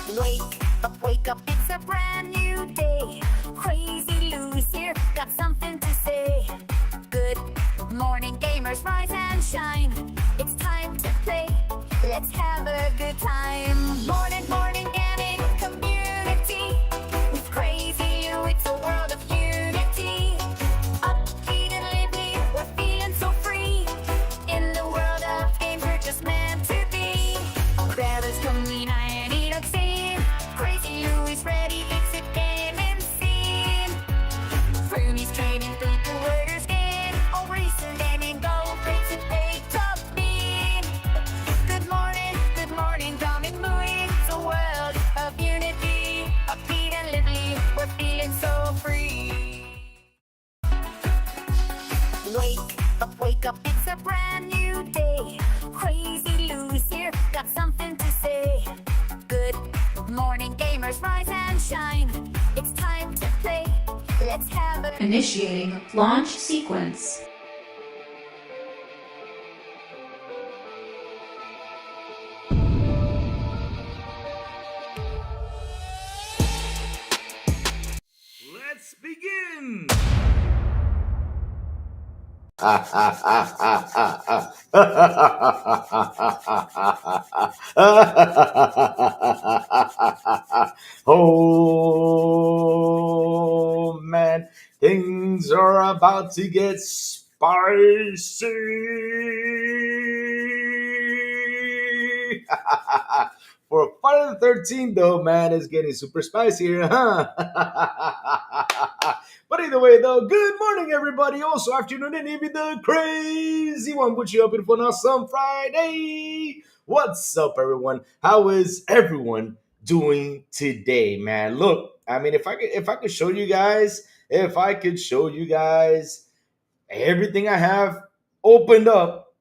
Wake up, it's a brand new day. Crazy Lou's here, got something to say. Good morning, gamers, rise and shine. It's time to play, let's have a good time. Morning, gaming community. With Crazy Lou, it's a world of unity. Upbeat and lively, we're feeling so free. In the world of games, we're just meant to be. Brothers come united, eat scene. Crazy Lou is ready, it's a gaming scene. Plume's trading people, orders skin. All recent gaming, go race and pay top bean. Good morning, coming moving. It's a world of unity. Upbeat and lively, we're feeling so free. Wake up, it's a brand new day. Crazy Lou's here, got something to say. Good morning, gamers, rise and shine. It's time to play, let's have a... Initiating launch sequence. Let's begin! Oh man, things are about to get spicy. For Friday the 13th, though, man, it's getting super spicy here, huh? But either way, though, good morning, everybody. Also, afternoon, and even the crazy one. Put you up in for an awesome Friday. What's up, everyone? How is everyone doing today, man? Look, I mean, if I could show you guys, everything I have opened up,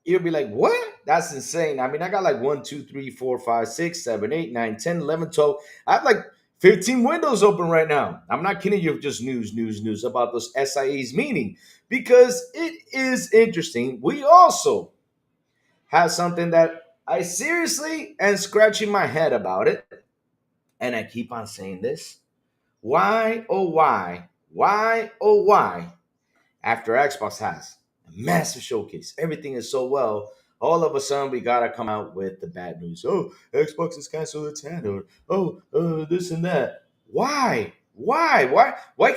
you'll be like, what? That's insane. I mean, I got like 1, 2, 3, 4, 5, 6, 7, 8, 9, 10, 11, 12. I have like 15 windows open right now. I'm not kidding you, just news about those SIEs, meaning because it is interesting. We also have something that I seriously am scratching my head about it. And I keep on saying this. Why, oh, why, after Xbox has a massive showcase, everything is so well, all of a sudden we gotta come out with the bad news. Oh, Xbox has canceled its handle. Oh, this and that. Why? Why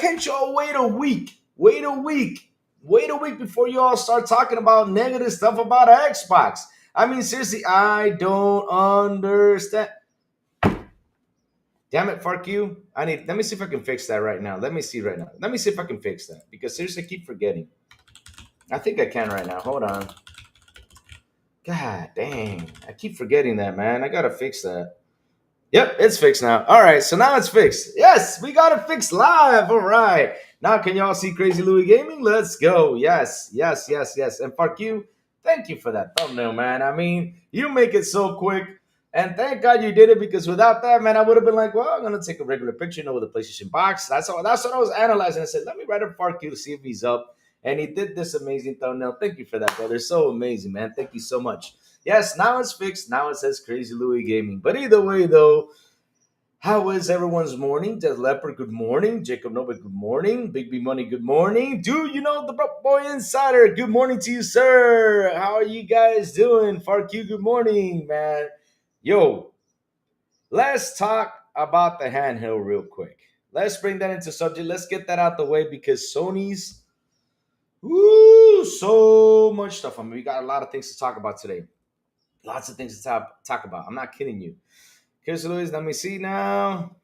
can't y'all wait a week? Wait a week. Wait a week before you all start talking about negative stuff about Xbox. I mean, seriously, I don't understand. Damn it, fuck you. Let me see if I can fix that right now. Let me see right now. Let me see if I can fix that. Because seriously, I keep forgetting. I think I can right now. Hold on. God dang. I keep forgetting that, man. I gotta fix that. Yep, it's fixed now. All right, so now it's fixed. Yes, we got it fixed live. All right. Now can y'all see Crazy Louis Gaming? Let's go. Yes. And fuck you. Thank you for that thumbnail, man. I mean, you make it so quick. And thank God you did it, because without that, man, I would have been like, well, I'm gonna take a regular picture, with the PlayStation box. That's what I was analyzing. I said, let me write a fuck you to see if he's up. And he did this amazing thumbnail. Thank you for that, brother. So amazing, man. Thank you so much. Yes, now it's fixed. Now it says Crazy Louis Gaming. But either way, though, how is everyone's morning? Death Leopard, good morning. Jacob Nova, good morning. Big B Money, good morning. Do you know the Broke Boy Insider? Good morning to you, sir. How are you guys doing? Farq, good morning, man. Yo, let's talk about the handheld real quick. Let's bring that into subject. Let's get that out the way, because Sony's, so much stuff. I mean, we got a lot of things to talk about today. Lots of things to talk about. I'm not kidding you. Here's Luis. Let me see now.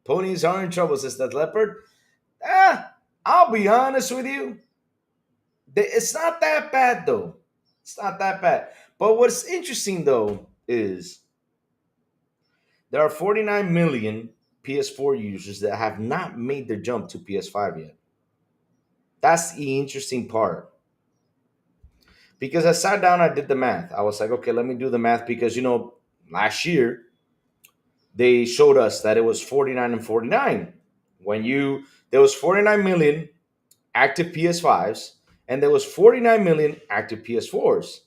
Ponies are in trouble, says that leopard. I'll be honest with you. It's not that bad, though. It's not that bad. But what's interesting, though, is there are 49 million PS4 users that have not made the jump to PS5 yet. That's the interesting part. Because I sat down, I did the math. I was like, okay, let me do the math, because, last year, they showed us that it was 49 and 49. There was 49 million active PS5s, and there was 49 million active PS4s.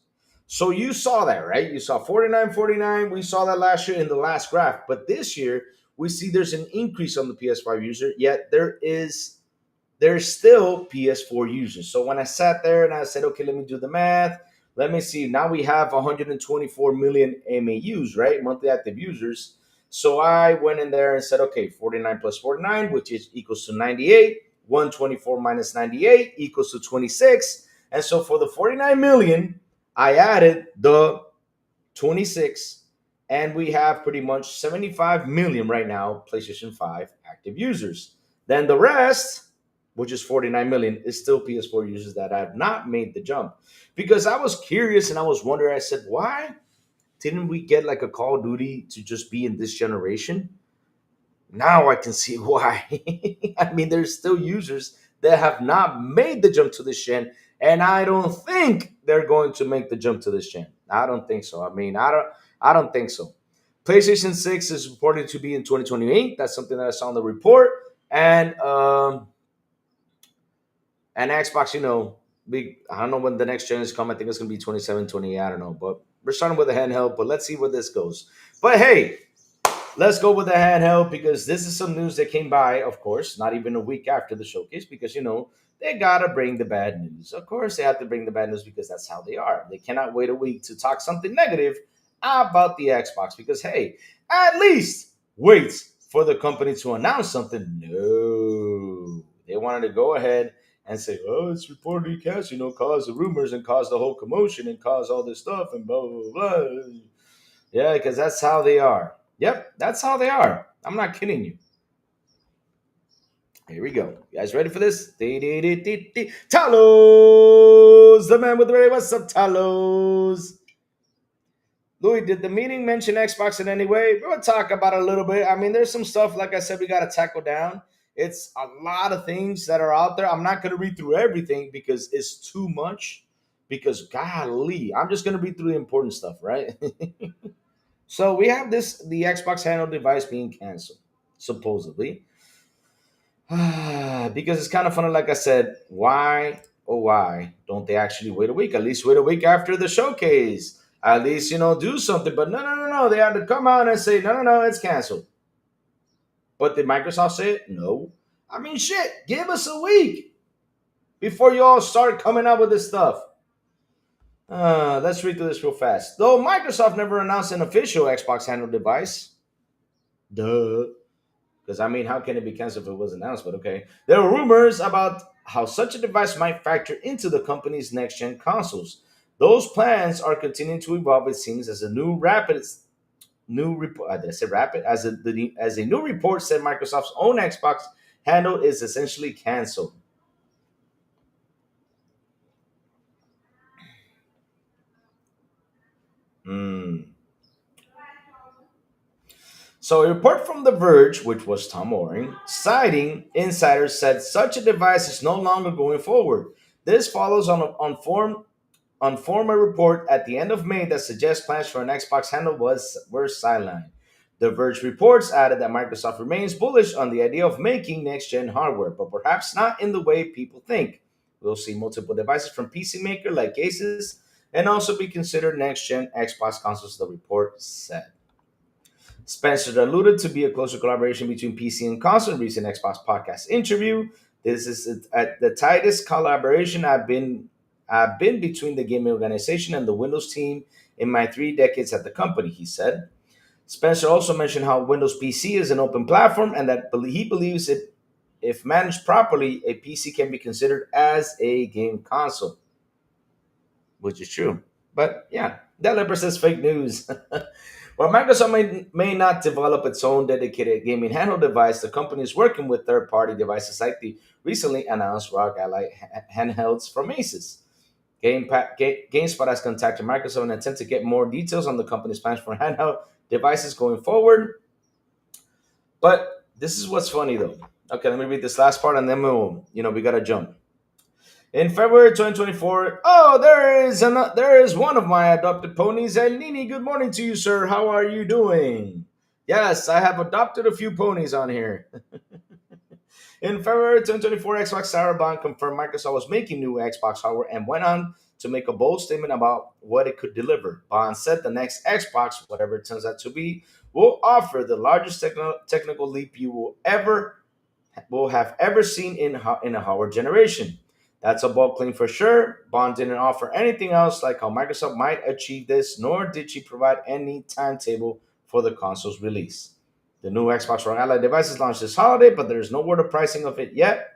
So you saw that, right? You saw 49.49. We saw that last year in the last graph. But this year, we see there's an increase on the PS5 user, yet there's still PS4 users. So when I sat there and I said, okay, let me do the math. Let me see. Now we have 124 million MAUs, right? Monthly active users. So I went in there and said, okay, 49 plus 49, which is equals to 98. 124 minus 98 equals to 26. And so for the 49 million, I added the 26, and we have pretty much 75 million right now PlayStation 5 active users. Then the rest, which is 49 million, is still PS4 users that have not made the jump. Because I was curious and I was wondering, I said, why didn't we get like a Call of Duty to just be in this generation? Now I can see why. I mean, there's still users that have not made the jump to this gen, and I don't think they're going to make the jump to this gen. I don't think so. I don't think so. PlayStation 6 is reported to be in 2028. That's something that I saw in the report. And Xbox, I don't know when the next gen is coming. I think it's going to be 27, 28. I don't know. But we're starting with a handheld, but let's see where this goes. But hey, let's go with the handheld because this is some news that came by, of course, not even a week after the showcase because, they got to bring the bad news. Of course, they have to bring the bad news because that's how they are. They cannot wait a week to talk something negative about the Xbox because, hey, at least wait for the company to announce something. No. They wanted to go ahead and say, oh, it's reportedly cast, cause the rumors and cause the whole commotion and cause all this stuff and blah, blah, blah. Yeah, because that's how they are. Yep, that's how they are. I'm not kidding you. Here we go. You guys ready for this? Talos! The man with the ray. What's up, Talos? Louis, did the meeting mention Xbox in any way? We'll talk about it a little bit. I mean, there's some stuff, like I said, we got to tackle down. It's a lot of things that are out there. I'm not going to read through everything because it's too much. Because, golly, I'm just going to read through the important stuff, right? So we have the Xbox handheld device being canceled, supposedly. Because it's kind of funny, like I said, why, oh why don't they actually wait a week? At least wait a week after the showcase. At least, do something. But no, no, no, no. They had to come out and say, no, no, no, it's canceled. But did Microsoft say it? No. I mean, shit, give us a week before you all start coming up with this stuff. Let's read through this real fast. Though Microsoft never announced an official Xbox handheld device. Duh. Because, I mean, how can it be canceled if it was announced? But okay. There were rumors about how such a device might factor into the company's next-gen consoles. Those plans are continuing to evolve, it seems, as a new report. Did I say rapid? As a new report said, Microsoft's own Xbox handle is essentially canceled. So a report from The Verge, which was Tom Mooring, citing insiders, said such a device is no longer going forward. This follows on former report at the end of May that suggests plans for an Xbox handle were sidelined. The Verge reports added that Microsoft remains bullish on the idea of making next-gen hardware, but perhaps not in the way people think. We'll see multiple devices from PC maker like Asus and also be considered next-gen Xbox consoles, the report said. Spencer alluded to be a closer collaboration between PC and console in recent Xbox podcast interview. This is the tightest collaboration I've been between the gaming organization and the Windows team in my 3 decades at the company, he said. Spencer also mentioned how Windows PC is an open platform and that he believes it, if managed properly, a PC can be considered as a game console, which is true. But yeah, that leper says fake news. While Microsoft may not develop its own dedicated gaming handheld device, the company is working with third-party devices like the recently announced ROG Ally handhelds from Asus. GameSpot has contacted Microsoft and intend to get more details on the company's plans for handheld devices going forward. But this is what's funny, though. Okay, let me read this last part, and then we gotta jump. In February 2024, there is one of my adopted ponies, El Nini. Good morning to you, sir. How are you doing? Yes, I have adopted a few ponies on here. In February 2024, Xbox Cyberbond confirmed Microsoft was making new Xbox hardware and went on to make a bold statement about what it could deliver. Bond said the next Xbox, whatever it turns out to be, will offer the largest technical leap you will have ever seen in a hardware generation. That's a bold claim for sure. Bond didn't offer anything else like how Microsoft might achieve this, nor did she provide any timetable for the console's release. The new Xbox One Ally devices launched this holiday, but there's no word of pricing of it yet.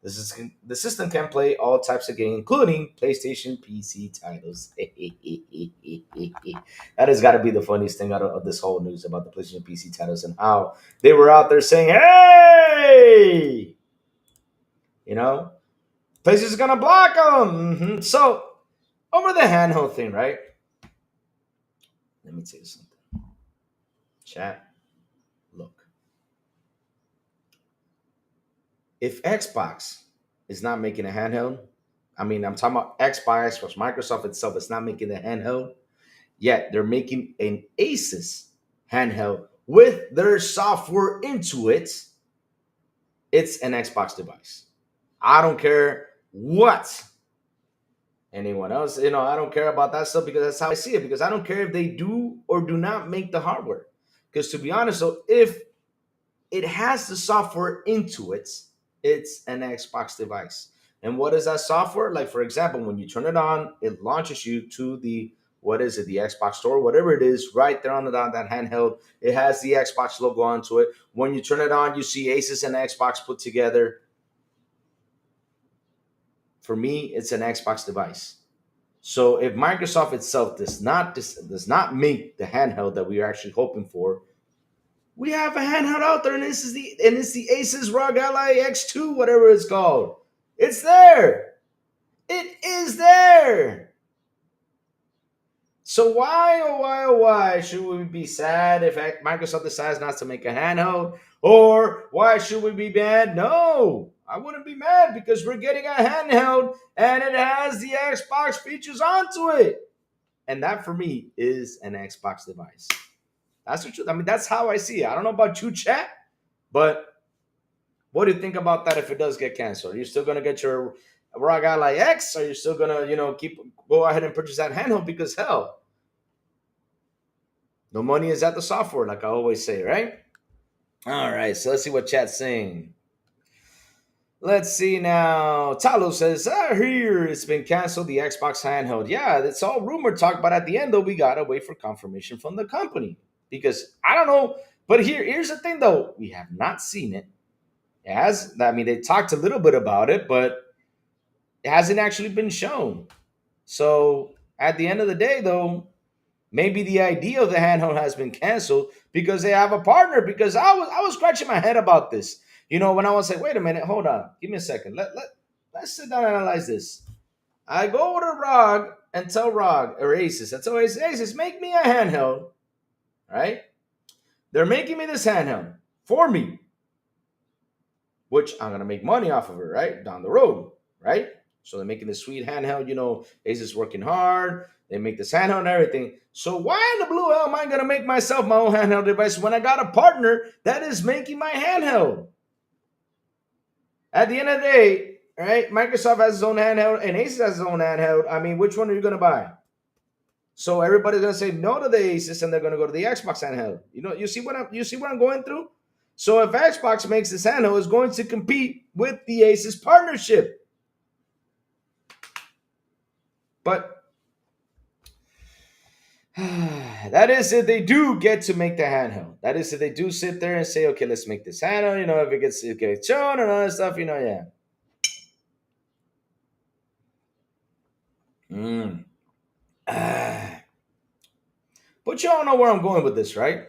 The system can play all types of games, including PlayStation PC titles. That has got to be the funniest thing out of this whole news about the PlayStation PC titles and how they were out there saying, hey, you know, PlayStation's going to block them. So, over the handheld thing, right? Let me tell you something. Chat, look. If Xbox is not making a handheld, I mean, I'm talking about Xbox, Microsoft itself is not making the handheld, yet they're making an Asus handheld with their software into it. It's an Xbox device. I don't care what anyone else, I don't care about that stuff because that's how I see it. Because I don't care if they do or do not make the hardware. Because to be honest, so if it has the software into it, it's an Xbox device. And what is that software? Like, for example, when you turn it on, it launches you to the Xbox store, whatever it is, right there on that handheld. It has the Xbox logo onto it. When you turn it on, you see Asus and Xbox put together. For me, it's an Xbox device. So if Microsoft itself does not make the handheld that we are actually hoping for, we have a handheld out there, and it's the Asus ROG Ally X2, whatever it's called. It's there. It is there. So why should we be sad if Microsoft decides not to make a handheld? Or why should we be mad? No, I wouldn't be mad because we're getting a handheld and it has the Xbox features onto it. And that for me is an Xbox device. That's the truth. I mean, that's how I see it. I don't know about you, chat, but what do you think about that if it does get canceled? Are you still going to get your ROG Ally X? Or are you still going to, go ahead and purchase that handheld? Because hell, no money is at the software, like I always say, right? All right, so let's see what chat's saying. Let's see now. Talo says, I hear it's been canceled, the Xbox handheld. Yeah, it's all rumor talk, but at the end, though, we got to wait for confirmation from the company. Because I don't know, but here's the thing, though. We have not seen it. They talked a little bit about it, but it hasn't actually been shown. So at the end of the day, though, maybe the idea of the handheld has been canceled because they have a partner. Because I was scratching my head about this. When I was like, wait a minute, hold on, give me a second. Let's sit down and analyze this. I go over to ROG and tell ROG or Asus, I tell Asus, make me a handheld, right? They're making me this handheld for me, which I'm gonna make money off of it, right? Down the road, right? So they're making this sweet handheld, Asus working hard. They make this handheld and everything. So why in the blue hell am I gonna make myself my own handheld device when I got a partner that is making my handheld? At the end of the day, right? Microsoft has its own handheld and Asus has its own handheld. I mean, which one are you gonna buy? So everybody's gonna say no to the Asus and they're gonna go to the Xbox handheld. You see what I'm going through? So if Xbox makes this handheld, it's going to compete with the Asus partnership. But that is if they do get to make the handheld. That is if they do sit there and say, okay, let's make this handheld. If it gets shown and all that stuff, yeah. But y'all know where I'm going with this, right?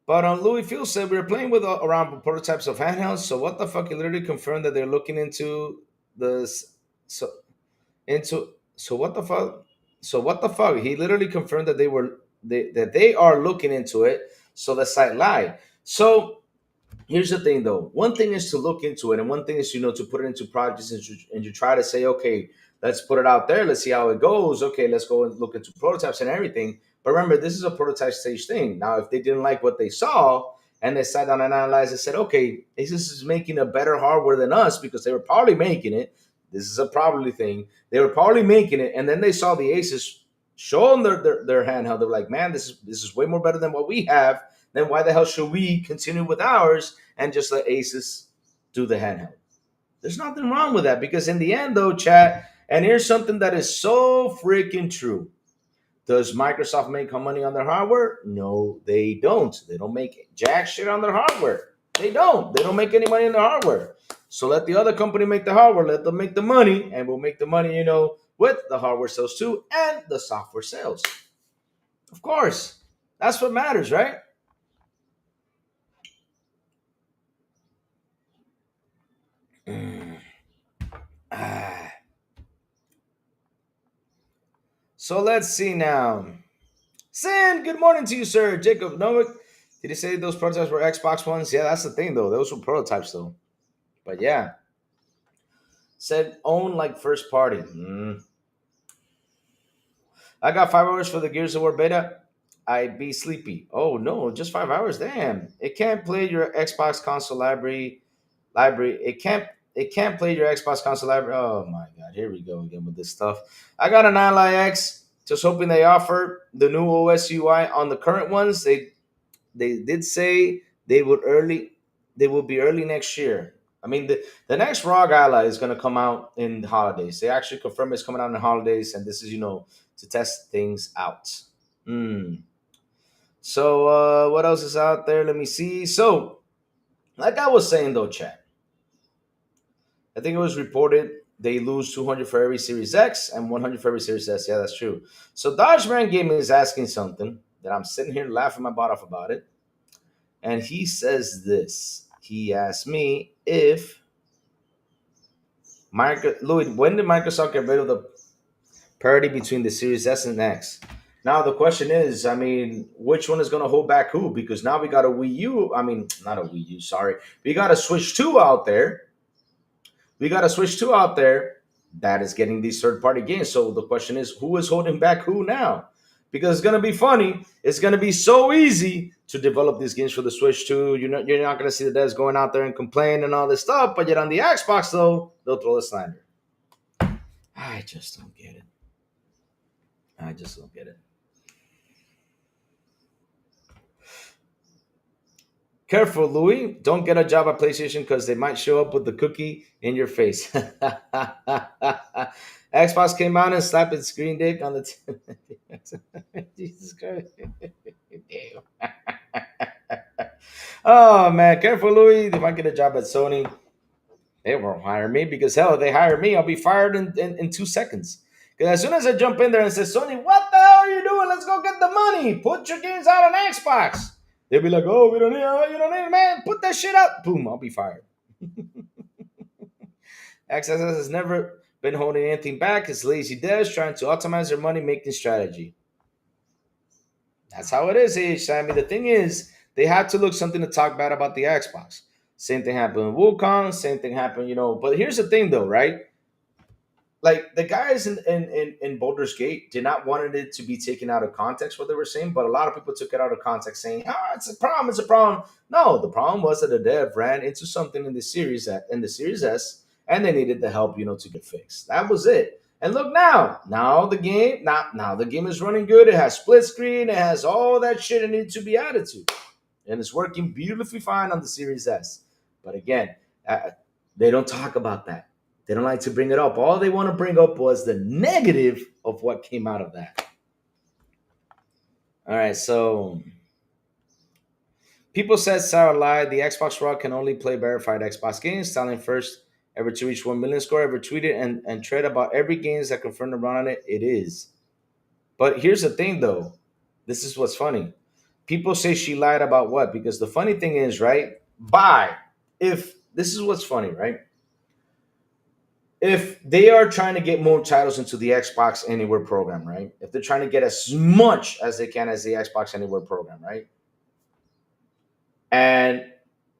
But Louis Field said we were playing with around prototypes of handhelds. So what the fuck? He literally confirmed that they're looking into this. So what the fuck? So what the fuck? He literally confirmed that they are looking into it. So the site lied. So here's the thing, though. One thing is to look into it, and one thing is to put it into projects and you try to say, okay, let's put it out there. Let's see how it goes. Okay, let's go and look into prototypes and everything. But remember, this is a prototype stage thing. Now, if they didn't like what they saw and they sat down and analyzed and said, okay, Asus is making a better hardware than us because they were probably making it. this is a probably thing. They were probably making it, and then they saw the Aces showing their handheld. They're like, man, this is way more better than what we have. Then why the hell should we continue with ours and just let Aces do the handheld? There's nothing wrong with that, because in the end, though, chat, and here's something that is so freaking true. Does Microsoft make money on their hardware? No, they don't. They don't make jack shit on their hardware. They don't. They don't make any money on their hardware. So let the other company make the hardware. Let them make the money, and we'll make the money, with the hardware sales too and the software sales. Of course. That's what matters, right? Ah. So let's see now. Sin, good morning to you, sir. Jacob Novick. Did he say those prototypes were Xbox ones? Yeah, that's the thing, though. Those were prototypes, though. But yeah. Said own like first party. I got 5 hours for the Gears of War beta. I'd be sleepy. Oh no, just 5 hours. Damn. It can't play your Xbox console library. It can't play your Xbox console library. Oh my god, here we go again with this stuff. I got an Ally X. Just hoping they offer the new OS UI on the current ones. They did say they will be early next year. I mean, the next ROG Ally is going to come out in the holidays. They actually confirmed it's coming out in the holidays, and this is, to test things out. So, what else is out there? Let me see. So, like I was saying, though, chat, I think it was reported they lose 200 for every Series X and 100 for every Series S. Yeah, that's true. So, Dodgeman Gaming is asking something that I'm sitting here laughing my butt off about it. And he says this. He asked me if Louis, when did Microsoft get rid of the parity between the Series S and X? Now the question is, I mean, which one is going to hold back who? Because now we got a Wii U. I mean, not a Wii U. Sorry, we got a Switch 2 out there. That is getting these third-party games. So the question is, who is holding back who now? Because it's going to be funny. It's going to be so easy to develop these games for the Switch 2. You're not going to see the devs going out there and complain and all this stuff. But yet on the Xbox, though, they'll throw the slander. I just don't get it. Careful, Louis. Don't get a job at PlayStation because they might show up with the cookie in your face. Xbox came out and slapped its screen dick on the Jesus Christ. Damn. Oh, man. Careful, Louis. They might get a job at Sony. They won't hire me because, hell, if they hire me, I'll be fired in 2 seconds. Because as soon as I jump in there and say, Sony, what the hell are you doing? Let's go get the money. Put your games out on Xbox. They'll be like, oh, you don't need it, man. Put that shit up. Boom, I'll be fired. XSS has never been holding anything back. It's lazy devs trying to optimize their money-making strategy. That's how it is, Sammy. The thing is, they have to look something to talk bad about the Xbox. Same thing happened in Wukong. Same thing happened, But here's the thing, though, right? Like the guys in Baldur's Gate did not want it to be taken out of context what they were saying, but a lot of people took it out of context saying, it's a problem. No, the problem was that the dev ran into something in the Series S, and they needed the help, to get fixed. That was it. And look now the game is running good. It has split screen. It has all that shit it needs to be added to, and it's working beautifully fine on the Series S. But again, they don't talk about that. They don't like to bring it up. All they want to bring up was the negative of what came out of that. All right, so people said Sarah lied. The Xbox Raw can only play verified Xbox games. Selling first ever to reach 1 million score. Ever tweeted and thread about every games that confirmed to run on it. It is. But here's the thing, though. This is what's funny. People say she lied about what? Because the funny thing is, right? This is what's funny, right? If they are trying to get more titles into the Xbox Anywhere program, right? If they're trying to get as much as they can as the Xbox Anywhere program, right? And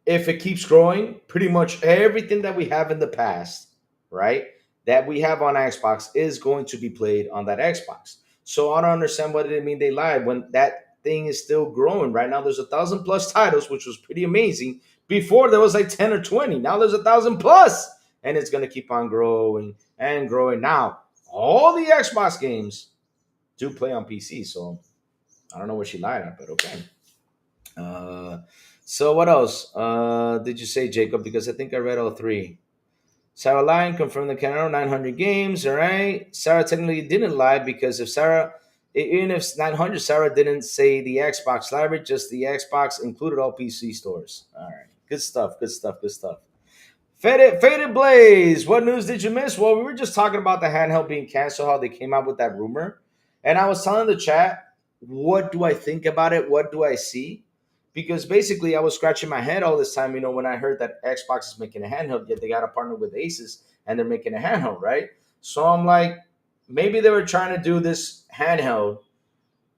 if it keeps growing, pretty much everything that we have in the past, right, that we have on Xbox is going to be played on that Xbox. So I don't understand what it mean they lied when that thing is still growing. Right now, there's 1,000+ titles, which was pretty amazing. Before there was like 10 or 20. Now there's 1,000+. and it's gonna keep on growing and growing. Now, all the Xbox games do play on PC, so I don't know what she lied at, but okay. Uh, so what else did you say, Jacob? Because I think I read all three. Sarah Lyon confirmed the Canada 900 games. All right. Sarah technically didn't lie because if Sarah, even if 900, Sarah didn't say the Xbox library, just the Xbox included all PC stores. All right. Good stuff. Good stuff. Good stuff. Faded Blaze. What news did you miss? Well, we were just talking about the handheld being canceled, how they came out with that rumor. And I was telling the chat, what do I think about it? What do I see? Because basically, I was scratching my head all this time, when I heard that Xbox is making a handheld, yet they got a partner with Asus and they're making a handheld, right? So I'm like, maybe they were trying to do this handheld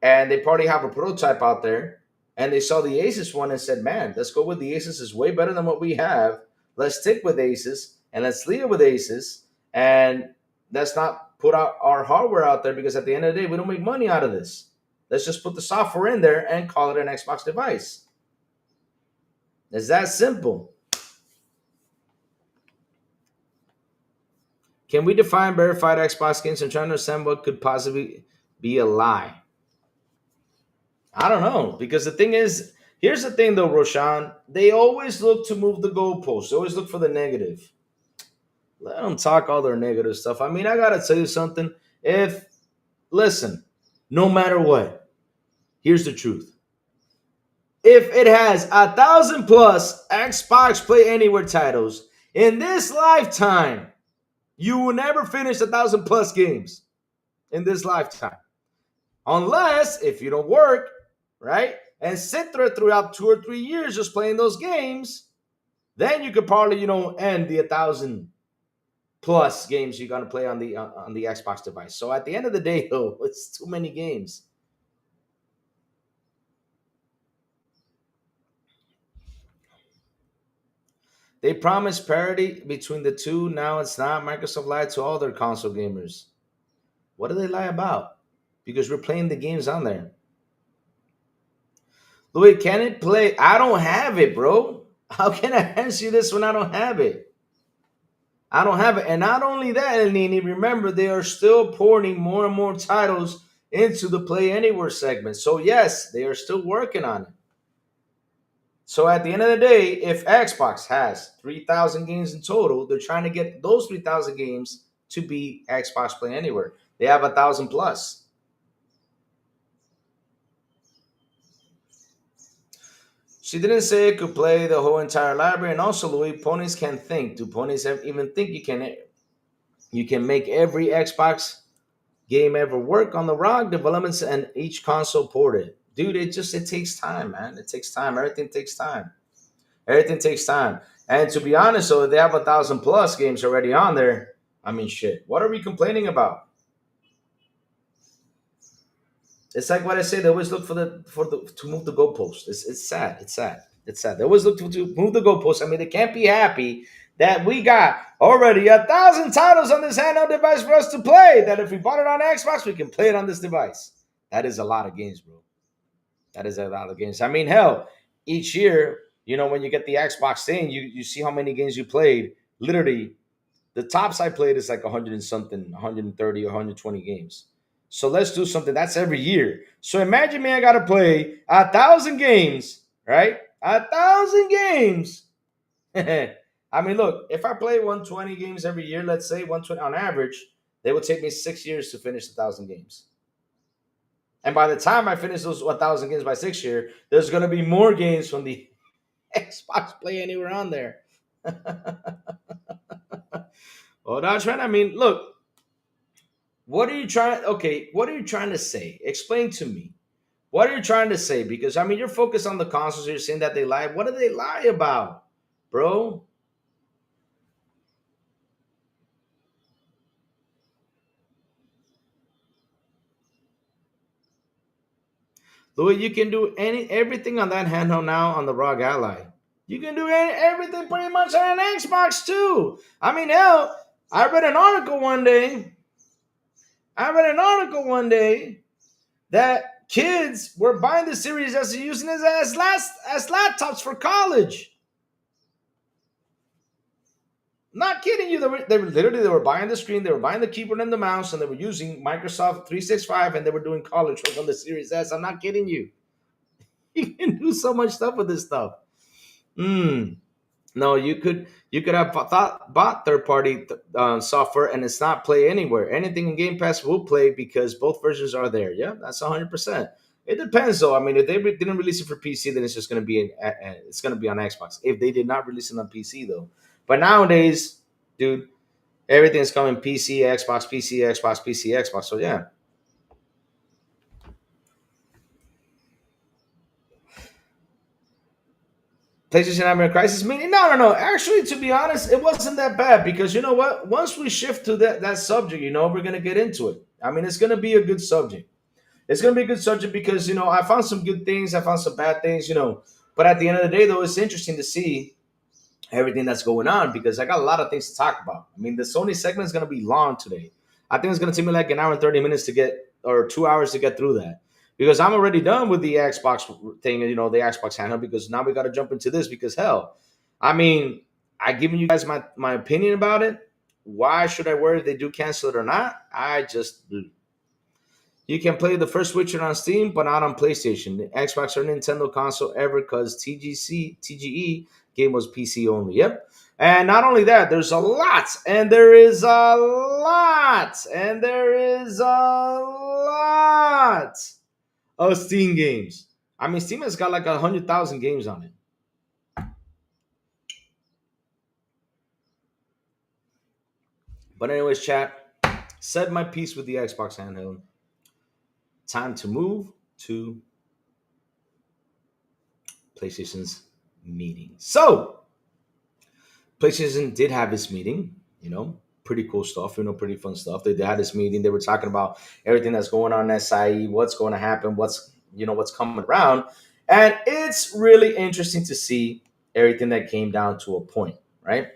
and they probably have a prototype out there and they saw the Asus one and said, man, let's go with the Asus. Is way better than what we have. Let's stick with Asus and let's leave it with Asus and let's not put out our hardware out there because at the end of the day, we don't make money out of this. Let's just put the software in there and call it an Xbox device. It's that simple. Can we define verified Xbox games? I'm trying to understand what could possibly be a lie. I don't know, because the thing is, here's the thing though, Roshan. They always look to move the goalposts. They always look for the negative. Let them talk all their negative stuff. I mean, I gotta tell you something. Listen, no matter what, here's the truth. If it has 1,000 plus Xbox Play Anywhere titles in this lifetime, you will never finish 1,000 plus games in this lifetime. Unless if you don't work, right? And sit there throughout 2 or 3 years just playing those games, then you could probably, end the 1,000 plus games you're gonna play on the Xbox device. So at the end of the day, though, it's too many games. They promised parity between the two. Now it's not. Microsoft lied to all their console gamers. What do they lie about? Because we're playing the games on there. Louis, can it play? I don't have it, bro. How can I answer you this when I don't have it? I don't have it. And not only that, Elnini, remember, they are still porting more and more titles into the Play Anywhere segment. So, yes, they are still working on it. So at the end of the day, if Xbox has 3,000 games in total, they're trying to get those 3,000 games to be Xbox Play Anywhere. They have 1,000 plus. She didn't say it could play the whole entire library. And also, Louis, ponies can think. Do ponies even think you can make every Xbox game ever work on the ROG developments and each console ported? Dude, it takes time, man. It takes time. Everything takes time. Everything takes time. And to be honest, so if they have 1,000 plus games already on there, I mean, shit. What are we complaining about? It's like what I say. They always look to move the goalpost. It's sad. It's sad. It's sad. They always look to move the goalpost. I mean, they can't be happy that we got already 1,000 titles on this handheld device for us to play. That if we bought it on Xbox, we can play it on this device. That is a lot of games, bro. That is a lot of games. I mean, hell, each year, when you get the Xbox thing, you see how many games you played. Literally, the tops I played is like 100 and something, 130 or 120 games. So let's do something. That's every year. So imagine me, I got to play 1,000 games, right? 1,000 games. I mean, look, if I play 120 games every year, let's say 120 on average, they would take me 6 years to finish 1,000 games. And by the time I finish those 1,000 games by 6 year, there's going to be more games from the Xbox Play Anywhere on there. Well, now, Trent, I mean, look, what are you trying? Okay, what are you trying to say? Explain to me. What are you trying to say? Because, I mean, you're focused on the consoles. You're saying that they lie. What do they lie about, bro? Louis, you can do everything on that handheld now on the ROG Ally. You can do everything pretty much on an Xbox too. I mean, hell, I read an article one day that kids were buying the Series S and using it as laptops for college. Not kidding you. They were buying the screen, they were buying the keyboard and the mouse, and they were using Microsoft 365, and they were doing college work on the Series S. I'm not kidding you. You can do so much stuff with this stuff. Mm. No, you could have bought third party software and it's not play anywhere. Anything in Game Pass will play because both versions are there. Yeah, that's 100%. It depends though. I mean, if they didn't release it for PC, then it's just going to be it's going to be on Xbox. If they did not release it on PC though, but nowadays, dude, everything's coming PC, Xbox, PC, Xbox, PC, Xbox. So yeah. PlayStation Nightmare Crisis meeting? No. Actually, to be honest, it wasn't that bad because you know what? Once we shift to that subject, we're gonna get into it. I mean, it's gonna be a good subject. It's gonna be a good subject because I found some good things, I found some bad things. But at the end of the day, though, it's interesting to see everything that's going on because I got a lot of things to talk about. I mean, the Sony segment is gonna be long today. I think it's gonna take me like an hour and 30 minutes to get, or 2 hours to get through that because I'm already done with the Xbox thing, the Xbox handle, because now we got to jump into this because hell, I mean, I given you guys my opinion about it. Why should I worry if they do cancel it or not? You can play the first Witcher on Steam, but not on PlayStation, the Xbox or Nintendo console ever, because TGE game was PC only. Yep. And not only that, there's a lot, and there is a lot, and there is a lot of Steam games. I mean, Steam has got like 100,000 games on it. But anyways, chat, said my piece with the Xbox handheld. Time to move to PlayStation's meeting. So, PlayStation did have this meeting, pretty cool stuff, pretty fun stuff. They had this meeting. They were talking about everything that's going on in SIE, what's going to happen, what's coming around. And it's really interesting to see everything that came down to a point, right?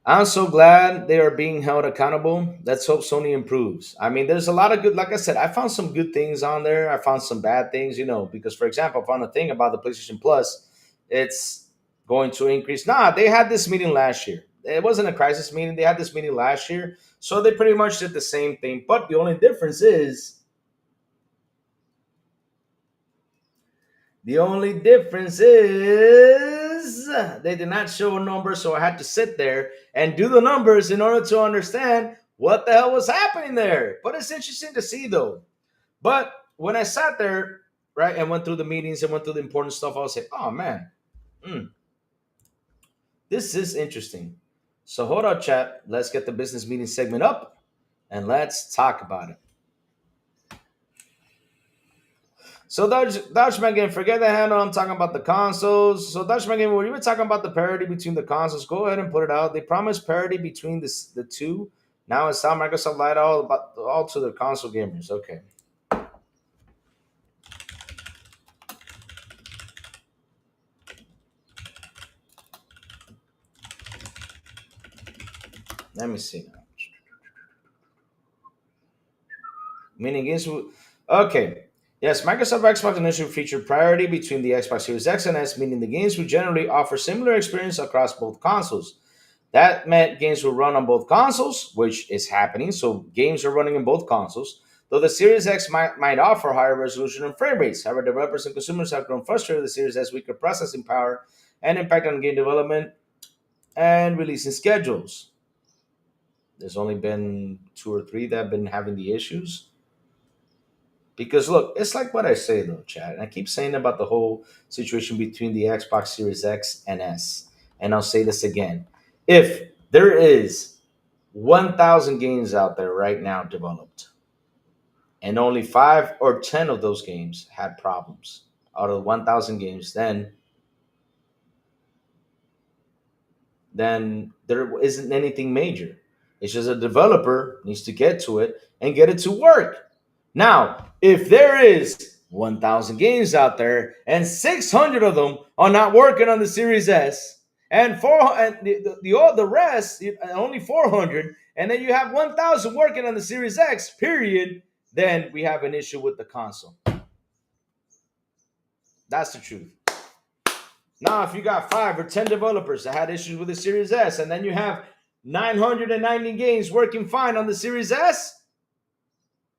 I'm so glad they are being held accountable. Let's hope Sony improves. I mean, there's a lot of good, like I said, I found some good things on there. I found some bad things, because, for example, I found a thing about the PlayStation Plus. It's going to increase. Nah, they had this meeting last year. It wasn't a crisis meeting. They had this meeting last year. So they pretty much did the same thing. But the only difference is, they did not show a number, so I had to sit there and do the numbers in order to understand what the hell was happening there. But it's interesting to see, though. But when I sat there, right, and went through the meetings and went through the important stuff, I was like, oh, man, this is interesting. So hold on, chat. Let's get the business meeting segment up, and let's talk about it. So Dutchman Game, forget the handle. I'm talking about the consoles. So Dutchman Game, when you were talking about the parity between the consoles, go ahead and put it out. They promised parity between the two. Now it's how Microsoft lied all to their console gamers. Okay. Let me see now. Meaning games. Okay. Yes, Microsoft Xbox initially featured priority between the Xbox Series X and S, meaning the games would generally offer similar experience across both consoles. That meant games will run on both consoles, which is happening. So games are running in both consoles, though the Series X might offer higher resolution and frame rates. However, developers and consumers have grown frustrated with the Series S weaker processing power and impact on game development and releasing schedules. There's only been 2 or 3 that have been having the issues. Because look, it's like what I say though, Chad. And I keep saying about the whole situation between the Xbox Series X and S. And I'll say this again. If there is 1,000 games out there right now developed, and only 5 or 10 of those games had problems out of 1,000 games, then there isn't anything major. It's just a developer needs to get to it and get it to work. Now, if there is 1,000 games out there and 600 of them are not working on the Series S, and the rest only 400, and then you have 1,000 working on the Series X, period, then we have an issue with the console. That's the truth. Now, if you got 5 or 10 developers that had issues with the Series S, and then you have 990 games working fine on the Series S,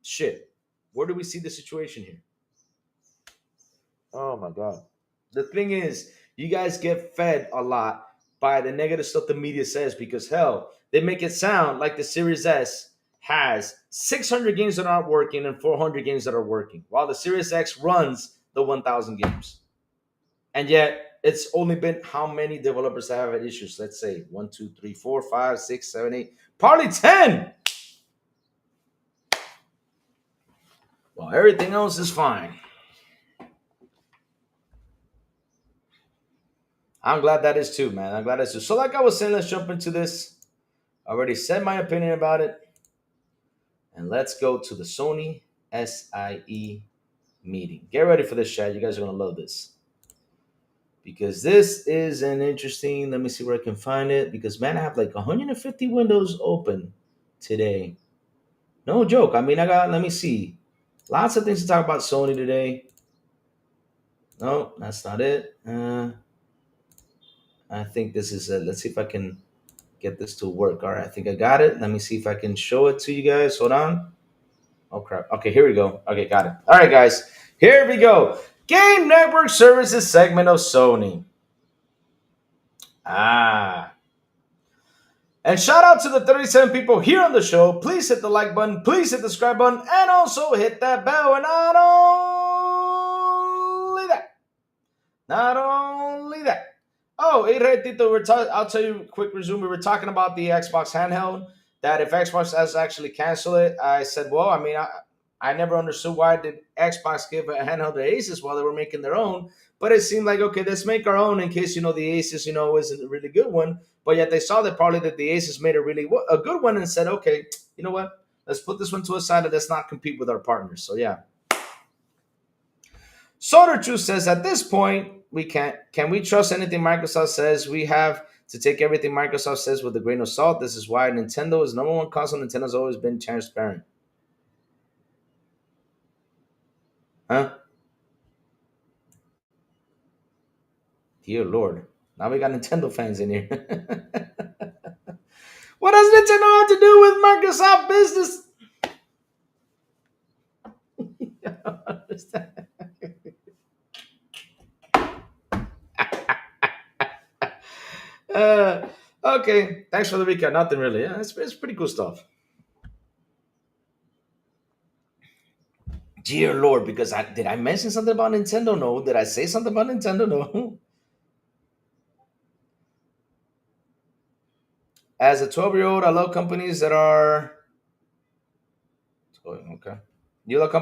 shit, where do we see the situation here? Oh my God. The thing is, you guys get fed a lot by the negative stuff the media says because, hell, they make it sound like the Series S has 600 games that aren't working and 400 games that are working, while the Series X runs the 1,000 games. And yet, it's only been how many developers have had issues? Let's say 1, 2, 3, 4, 5, 6, 7, 8, probably 10. Well, everything else is fine. I'm glad that is too, man. I'm glad that's too. So, like I was saying, let's jump into this. I already said my opinion about it. And let's go to the Sony SIE meeting. Get ready for this, chat. You guys are going to love this. Because this is an interesting, let me see where I can find it. Because, man, I have like 150 windows open today. No joke. I mean, let me see. Lots of things to talk about Sony today. No, that's not it. I think this is it. Let's see if I can get this to work. All right, I think I got it. Let me see if I can show it to you guys. Hold on. Oh, crap. Okay, here we go. Okay, got it. All right, guys. Here we go. Game Network Services segment of Sony. And shout out to the 37 people here on the show. Please hit the like button. Please hit the subscribe button. And also hit that bell. And not only that. Oh, hey, Tito, I'll tell you a quick resume. We were talking about the Xbox handheld. That if Xbox has actually canceled it, I said, well, I mean, I never understood why did Xbox give a handheld to Asus while they were making their own. But it seemed like, okay, let's make our own in case, the Asus, isn't a really good one. But yet they saw that probably that the Asus made a good one and said, okay, you know what? Let's put this one to a side and let's not compete with our partners. So, yeah. Soda Truth says at this point, we can't. Can we trust anything Microsoft says? We have to take everything Microsoft says with a grain of salt. This is why Nintendo is number one console. Nintendo's always been transparent. Huh? Dear Lord. Now we got Nintendo fans in here. What does Nintendo have to do with Microsoft business? I don't understand. Okay. Thanks for the recap. Nothing really. Yeah, it's pretty cool stuff. Dear Lord, because did I mention something about Nintendo? No. Did I say something about Nintendo? No. As a 12-year-old, I love companies that are. Okay. You look.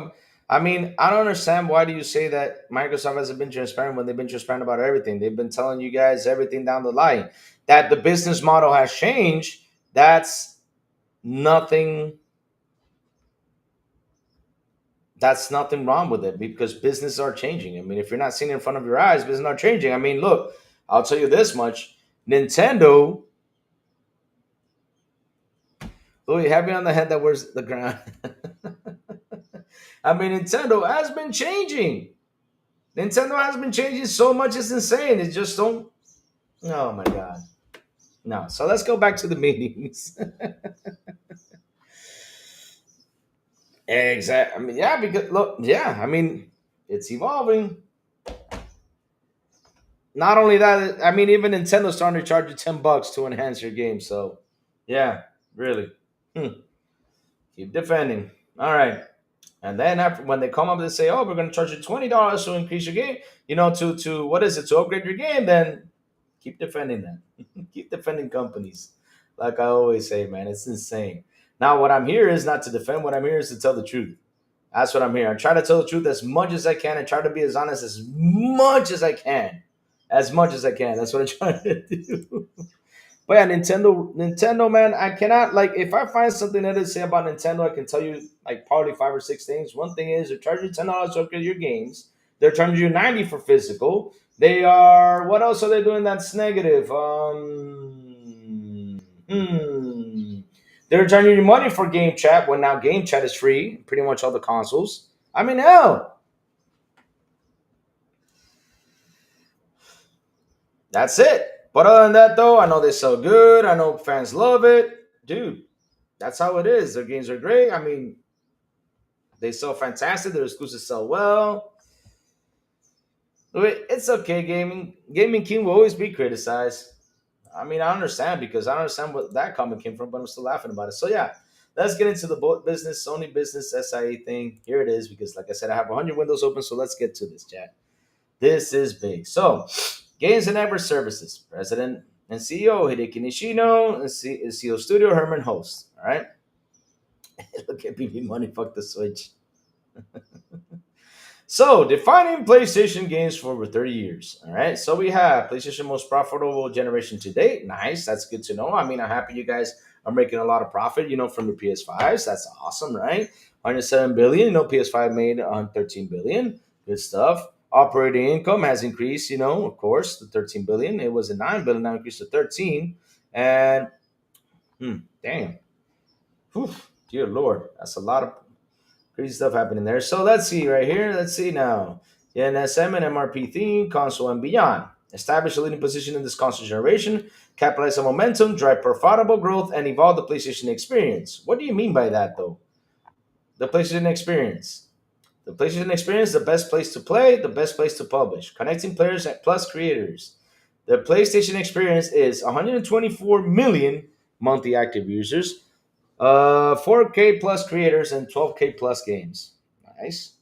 I mean, I don't understand why do you say that Microsoft hasn't been transparent when they've been transparent about everything. They've been telling you guys everything down the line. That the business model has changed. That's nothing. That's nothing wrong with it because businesses are changing. I mean, if you're not seeing it in front of your eyes, business are changing. I mean, look, I'll tell you this much: Nintendo. Oh, you have me on the head that wears the ground. I mean, Nintendo has been changing. Nintendo has been changing so much, it's insane. It just don't. Oh my God. No. So let's go back to the meetings. Exactly. I mean, yeah, because look, yeah, I mean, it's evolving. Not only that, I mean, even Nintendo's starting to charge you $10 to enhance your game. So, yeah, really. Keep defending. All right. And then after when they come up and say, "Oh, we're going to charge you $20 to increase your game," to what is it to upgrade your game? Then keep defending that. Keep defending companies. Like I always say, man, it's insane. Now, what I'm here is not to defend. What I'm here is to tell the truth. That's what I'm here. I try to tell the truth as much as I can and try to be as honest as much as I can. As much as I can. That's what I try to do. But yeah, Nintendo, man, I cannot like if I find something that to say about Nintendo, I can tell you like probably 5 or 6 things. One thing is they're charging you $10 to upgrade your games. They're charging you 90 for physical. They are what else are they doing that's negative? They're charging you money for game chat when now game chat is free, pretty much all the consoles. I mean, hell. That's it. But other than that, though, I know they sell good. I know fans love it, dude. That's how it is. Their games are great. I mean, they sell fantastic. Their exclusives sell well. It's okay. Gaming King will always be criticized. I mean, I understand because I don't understand what that comment came from, but I'm still laughing about it. So yeah, let's get into the business, Sony business SIE thing. Here it is, because like I said, I have 100 windows open. So let's get to this, chat. This is big. So, Games and Network Services, President and CEO Hideki Nishino, and CEO Studio Herman Host. All right. Look at BB Money. Fuck the Switch. So, defining PlayStation games for over 30 years. All right. So, we have PlayStation most profitable generation to date. Nice. That's good to know. I mean, I'm happy you guys are making a lot of profit, from your PS5s. That's awesome, right? 107 billion. PS5 made on 13 billion. Good stuff. Operating income has increased, of course, to 13 billion. It was a 9 billion, now increased to 13. And, damn. Whew, dear Lord. That's a lot of crazy stuff happening there. So let's see right here. Let's see now. The NSM and MRP theme, console and beyond. Establish a leading position in this console generation, capitalize on momentum, drive profitable growth, and evolve the PlayStation experience. What do you mean by that, though? The PlayStation experience. The PlayStation experience, the best place to play, the best place to publish. Connecting players plus creators. The PlayStation experience is 124 million monthly active users, 4K plus creators, and 12K plus games. Nice.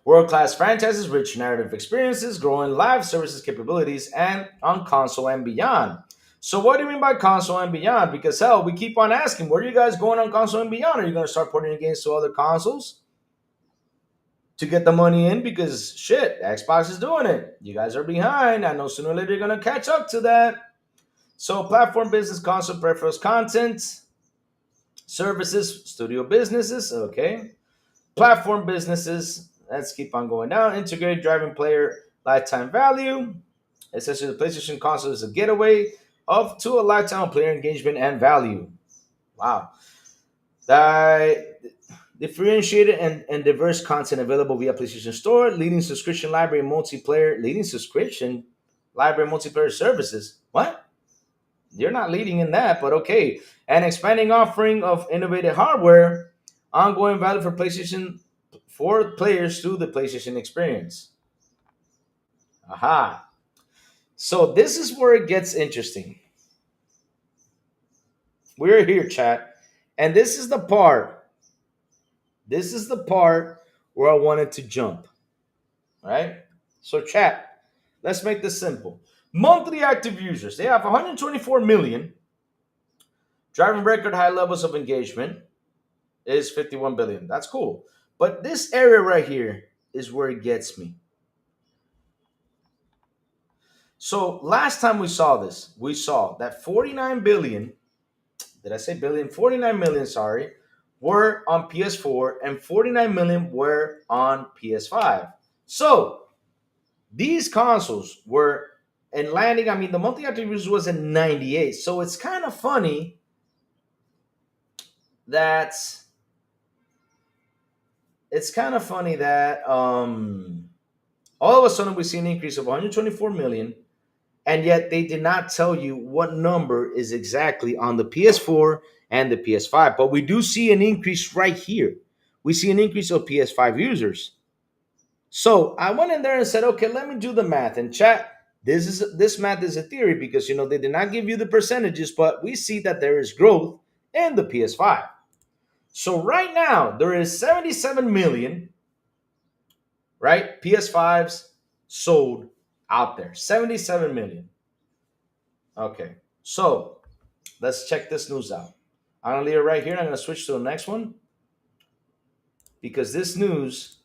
World-class franchises, rich narrative experiences, growing live services capabilities, and on console and beyond. So what do you mean by console and beyond? Because hell, we keep on asking, where are you guys going on console and beyond? Are you going to start putting your games to other consoles to get the money in? Because shit, Xbox is doing it. You guys are behind. I know sooner or later you're going to catch up to that. So platform business, console peripherals, content, services, studio businesses, okay. Platform businesses, let's keep on going down. Integrated driving player lifetime value. Essentially, the PlayStation console is a getaway up to a lifetime player engagement and value. Wow. Differentiated and diverse content available via PlayStation Store, leading subscription library multiplayer services. What? You're not leading in that, but okay. An expanding offering of innovative hardware, ongoing value for PlayStation for players through the PlayStation experience. Aha. So this is where it gets interesting. We're here, chat. And this is the part. This is the part where I wanted to jump. Right? So, chat, let's make this simple. Monthly active users, they have 124 million. Driving record high levels of engagement is 51 billion. That's cool. But this area right here is where it gets me. So last time we saw this, we saw that 49 billion, did I say billion? 49 million, sorry, were on PS4 and 49 million were on PS5. So these consoles were and landing, I mean, the monthly active users was at 98. So it's kind of funny that all of a sudden we see an increase of 124 million, and yet they did not tell you what number is exactly on the PS4 and the PS5. But we do see an increase right here. We see an increase of PS5 users. So I went in there and said, okay, let me do the math. And chat, this math is a theory because they did not give you the percentages, but we see that there is growth in the PS5. So right now there is 77 million, right, PS5s sold out there. 77 million. Okay, so let's check this news out. I'm gonna leave it right here and I'm gonna switch to the next one because this news,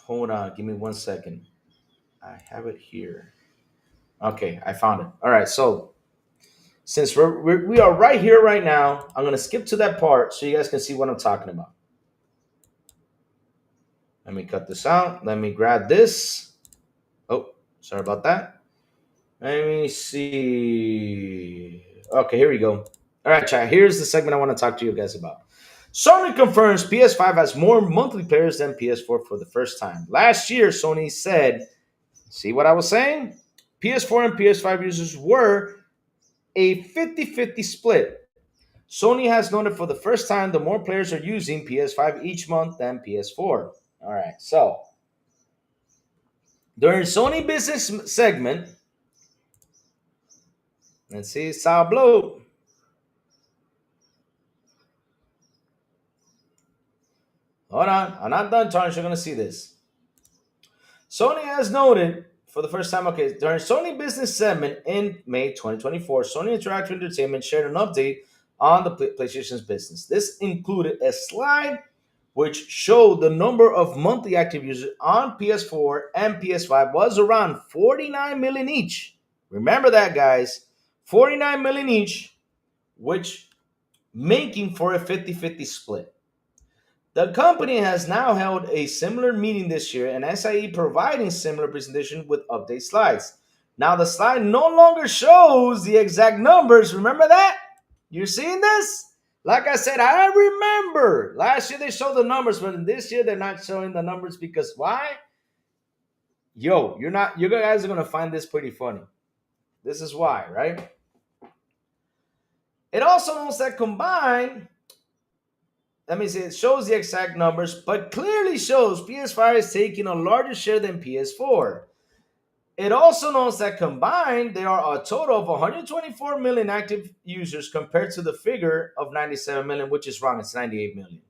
hold on, give me 1 second. I have it here. Okay, I found it. All right, so since we are right here right now, I'm gonna skip to that part so you guys can see what I'm talking about. Let me cut this out. Let me grab this. Oh, sorry about that. Let me see. Okay, here we go. All right, chat. Here's the segment I want to talk to you guys about. Sony confirms PS5 has more monthly players than PS4 for the first time. Last year, Sony said, see what I was saying? PS4 and PS5 users were a 50-50 split. Sony has noted for the first time the more players are using PS5 each month than PS4. All right, so during Sony business segment, let's see, Sourblow. Hold on, I'm not done, Tarnish. You're going to see this. Sony has noted for the first time, okay, during Sony business segment in May 2024, Sony Interactive Entertainment shared an update on the PlayStation's business. This included a slide which showed the number of monthly active users on PS4 and PS5 was around 49 million each. Remember that, guys. 49 million each, which making for a 50-50 split. The company has now held a similar meeting this year, and SIE providing similar presentation with update slides. Now the slide no longer shows the exact numbers. Remember that? You're seeing this? Like I said, I remember last year they showed the numbers, but this year they're not showing the numbers because why? Yo, you guys are gonna find this pretty funny. This is why, right? It also notes that combined, let me see, it shows the exact numbers, but clearly shows PS5 is taking a larger share than PS4. It also notes that combined, there are a total of 124 million active users compared to the figure of 97 million, which is wrong. It's 98 million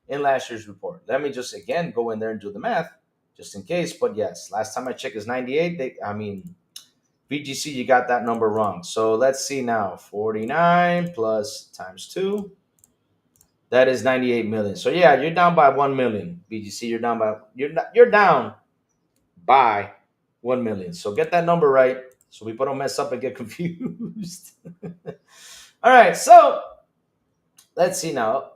in last year's report. Let me just again go in there and do the math just in case. But yes, last time I checked is 98. VGC, you got that number wrong. So let's see now. 49 plus times 2. That is 98 million. So yeah, you're down by 1 million. BGC, you're down by 1 million. So get that number right so people don't mess up and get confused. All right, so let's see now.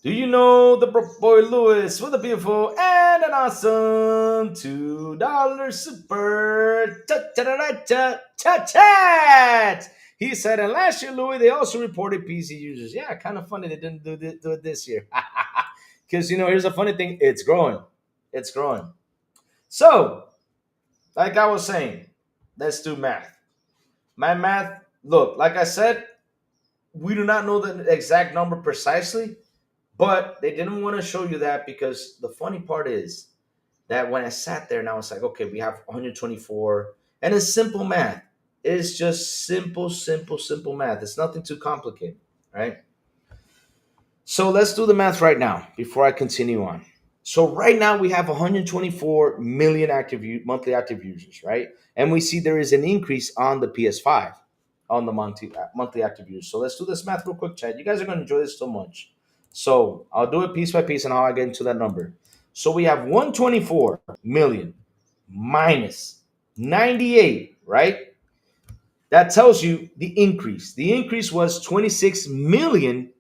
Do you know the boy Lewis with a beautiful and an awesome $2 super chat? He said, and last year, Louis, they also reported PC users. Yeah, kind of funny they didn't do it this year. Because, here's a funny thing. It's growing. It's growing. So, like I was saying, let's do math. My math, look, like I said, we do not know the exact number precisely, but they didn't want to show you that because the funny part is that when I sat there and I was like, okay, we have 124, and it's simple math. It's just simple math. It's nothing too complicated, right? So let's do the math right now before I continue on. So right now we have 124 million monthly active users, right? And we see there is an increase on the PS5 on the monthly active users. So let's do this math real quick, Chad. You guys are going to enjoy this so much. So I'll do it piece by piece and how I get into that number. So we have 124 million minus 98, right? That tells you the increase. The increase was 26 million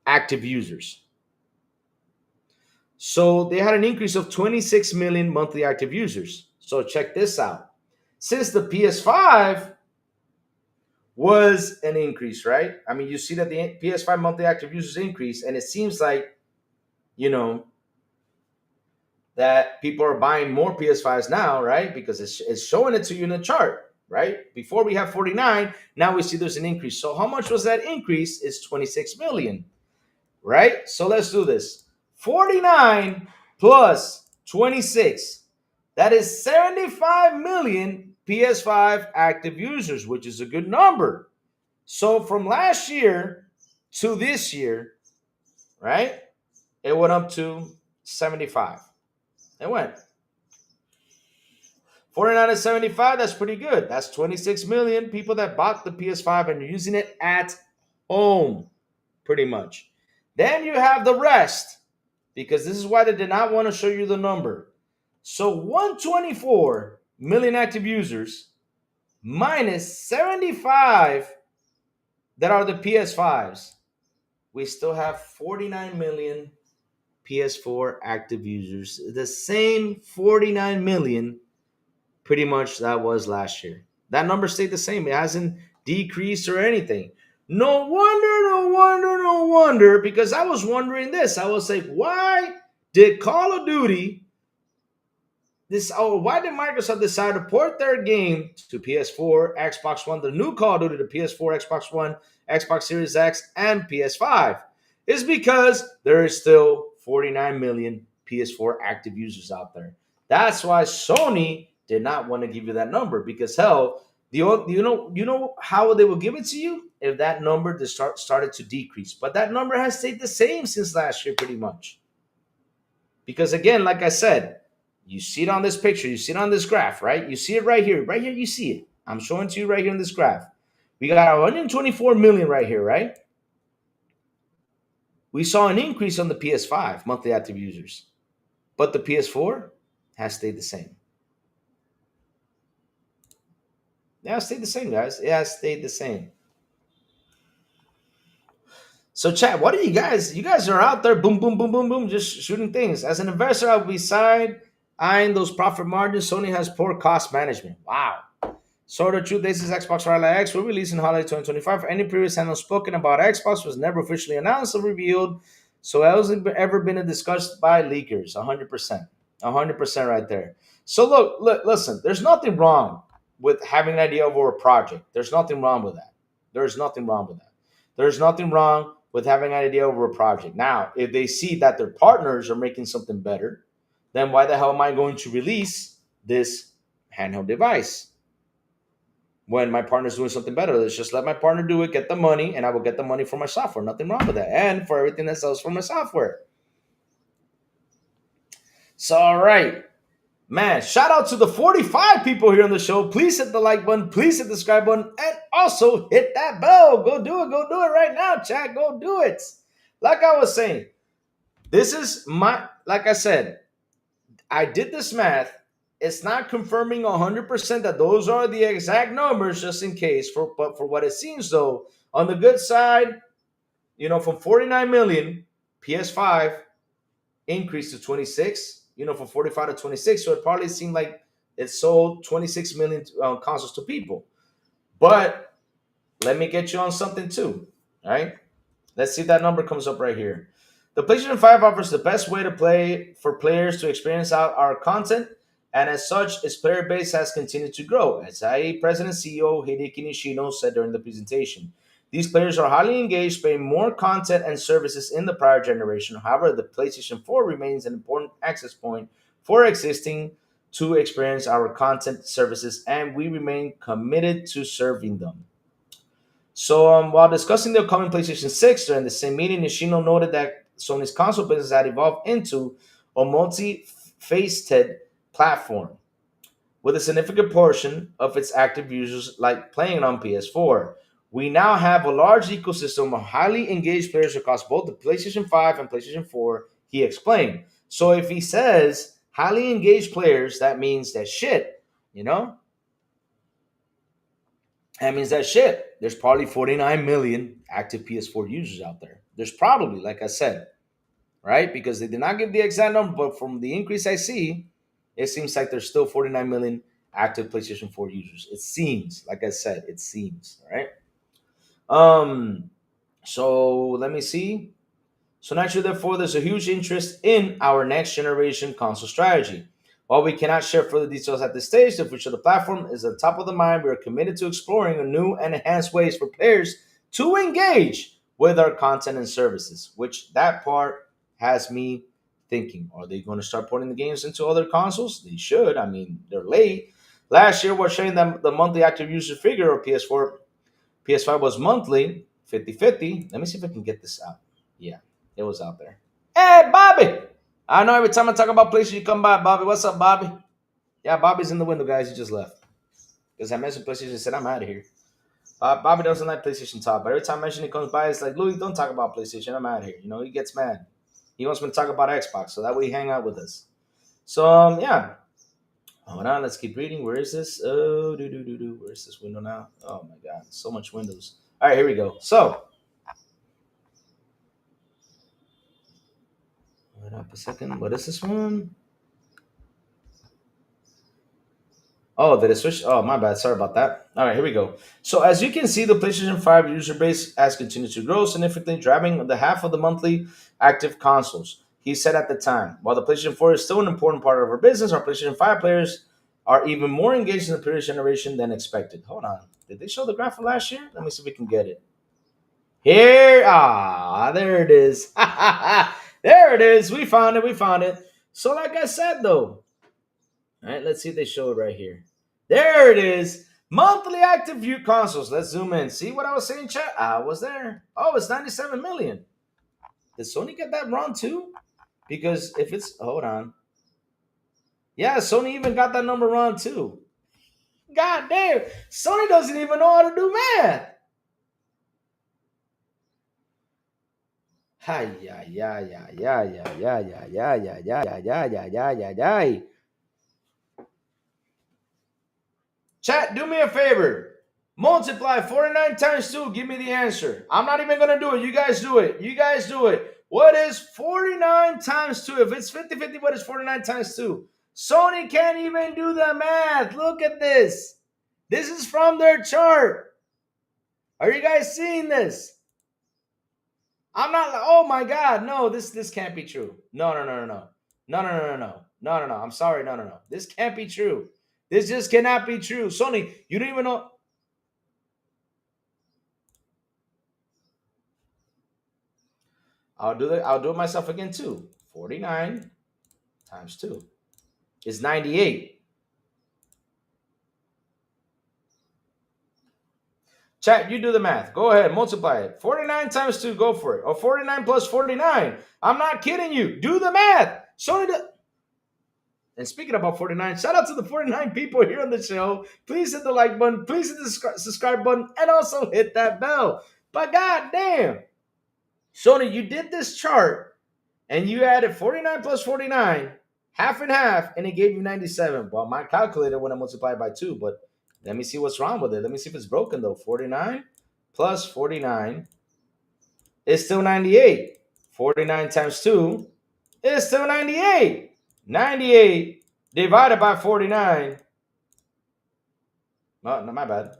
active users. So they had an increase of 26 million monthly active users. So check this out. Since the PS5 was an increase, right? I mean, you see that the PS5 monthly active users increase, and it seems like, that people are buying more PS5s now, right? Because it's showing it to you in the chart, right? Before we have 49, now we see there's an increase. So how much was that increase? It's 26 million, right? So let's do this. 49 plus 26. That is 75 million PS5 active users, which is a good number. So from last year to this year, right? It went up to 75. It went 49 to 75. That's pretty good. That's 26 million people that bought the PS5 and are using it at home, pretty much. Then you have the rest, because this is why they did not want to show you the number. So 124 million active users minus 75 that are the PS5s. We still have 49 million PS4 active users. The same 49 million pretty much that was last year. That number stayed the same. It hasn't decrease or anything. No wonder, no wonder, no wonder, because I was wondering this. I was like, why did Call of Duty why did Microsoft decide to port their game to PS4, Xbox One, the new Call of Duty to PS4, Xbox One, Xbox Series X, and PS5? It's because there is still 49 million PS4 active users out there. That's why Sony did not want to give you that number, because hell, you know how they will give it to you if that number started to decrease. But that number has stayed the same since last year, pretty much. Because again, like I said, you see it on this picture, you see it on this graph, right? You see it right here. Right here, you see it. I'm showing to you right here in this graph. We got 124 million right here, right? We saw an increase on the PS5 monthly active users, but the PS4 has stayed the same. Yeah, it stayed the same, guys. Yeah, it stayed the same. So, chat, what are you guys? You guys are out there, boom, boom, boom, boom, boom, just shooting things. As an investor, I'll be side eyeing those profit margins. Sony has poor cost management. Wow. So the truth is, Xbox Ally X will release in holiday 2025. Any previous handle spoken about Xbox was never officially announced or revealed, so it hasn't ever been discussed by leakers. 100%, 100% right there. So look, listen. There's nothing wrong with having an idea over a project. There's nothing wrong with that. There's nothing wrong with that. There's nothing wrong with having an idea over a project. Now, if they see that their partners are making something better, then why the hell am I going to release this handheld device when my partner's doing something better? Let's just let my partner do it, get the money, and I will get the money for my software. Nothing wrong with that. And for everything that sells for my software. So, all right. Man, shout out to the 45 people here on the show. Please hit the like button. Please hit the subscribe button. And also hit that bell. Go do it. Go do it right now, chat. Go do it. Like I was saying, this is like I said, I did this math. It's not confirming 100% that those are the exact numbers, just in case. But for what it seems, though, on the good side, from 49 million, PS5 increased to 26, from 45 to 26. So it probably seemed like it sold 26 million consoles to people. But let me get you on something too. All right. Let's see if that number comes up right here. The PlayStation 5 offers the best way to play for players to experience out our content, and as such, its player base has continued to grow, as SIE President CEO Hideki Nishino said during the presentation. These players are highly engaged, paying more content and services in the prior generation. However, the PlayStation 4 remains an important access point for existing to experience our content services, and we remain committed to serving them. So, while discussing the upcoming PlayStation 6 during the same meeting, Nishino noted that Sony's console business had evolved into a multi-faceted platform, with a significant portion of its active users like playing on PS4. We now have a large ecosystem of highly engaged players across both the PlayStation 5 and PlayStation 4, he explained. So if he says highly engaged players, that means that shit, That means that shit. There's probably 49 million active PS4 users out there. There's probably, like I said, right? Because they did not give the exact number, but from the increase I see, it seems like there's still 49 million active PlayStation 4 users. It seems, like I said, it seems, right? So let me see. So naturally, therefore, there's a huge interest in our next generation console strategy. While we cannot share further details at this stage, the future of the platform is at the top of the mind. We are committed to exploring new and enhanced ways for players to engage with our content and services, which that part has me thinking. Are they going to start putting the games into other consoles? They should. I mean, they're late. Last year, we're showing them the monthly active user figure of PS4. PS5 was monthly, 50-50. Let me see if I can get this out. Yeah, it was out there. Hey, Bobby! I know every time I talk about PlayStation, you come by, Bobby. What's up, Bobby? Yeah, Bobby's in the window, guys. He just left. Because I mentioned PlayStation, he said, I'm out of here. Bobby doesn't like PlayStation talk, but every time I mention he comes by, it's like, Louis, don't talk about PlayStation. I'm out of here. He gets mad. He wants me to talk about Xbox, so that way he hang out with us. So, yeah. Hold on, let's keep reading. Where is this? Oh, Where is this window now? Oh, my God. So much windows. All right, here we go. So, wait up a second. What is this one? Oh, did it switch? Oh, my bad. Sorry about that. All right, here we go. So as you can see, the PlayStation 5 user base has continued to grow significantly, driving the half of the monthly active consoles. He said at the time, while the PlayStation 4 is still an important part of our business, our PlayStation 5 players are even more engaged in the previous generation than expected. Hold on. Did they show the graph from last year? Let me see if we can get it. Here, there it is. There it is. We found it. We found it. So, like I said, though, all right, let's see if they show it right here. There it is. Monthly active view consoles. Let's zoom in. See what I was saying, chat? I was there. Oh, it's 97 million. Did Sony get that wrong too? Because if it's, hold on. Yeah, Sony even got that number wrong too. God damn. Sony doesn't even know how to do math. Hi, yeah, yeah, yeah, yeah, yeah, yeah, yeah, yeah, yeah, yeah, yeah, yeah, yeah, yeah, yeah, yeah. Chat, do me a favor. Multiply 49 times 2. Give me the answer. I'm not even going to do it. You guys do it. You guys do it. What is 49 times 2? If it's 50-50, what is 49 times 2? Sony can't even do the math. Look at this. This is from their chart. Are you guys seeing this? I'm not. Oh my God! No, this can't be true. No, no, no, no, no, no, no, no, no, no, no, no, no. I'm sorry. No, no, no. This can't be true. This just cannot be true. Sony, you don't even know. I'll do it myself again too. 49 times 2 is 98. Chat, you do the math. Go ahead, multiply it. 49 times 2, go for it. Or 49 plus 49. I'm not kidding you. Do the math. Sony do- And speaking about 49, shout out to the 49 people here on the show. Please hit the like button. Please hit the subscribe button. And also hit that bell. But god damn. Sony, you did this chart and you added 49 plus 49, half and half, and it gave you 97. Well, my calculator when I multiplied by 2, but let me see what's wrong with it. Let me see if it's broken though. 49 plus 49 is still 98. 49 times 2 is still 98. 98 divided by 49. Oh, no, my bad.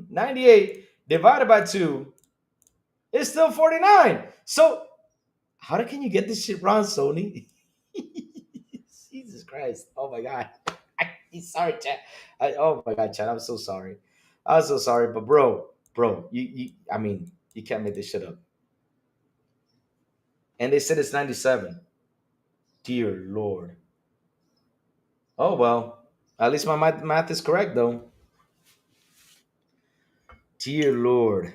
98 divided by 2 is still 49. So, how can you get this shit wrong, Sony? Jesus Christ. Oh my God. Sorry, Chad. Oh my God, Chad. I'm so sorry. I'm so sorry. But bro, I mean, you can't make this shit up. And they said it's 97. Dear Lord. Oh well. At least my math is correct though. Dear Lord.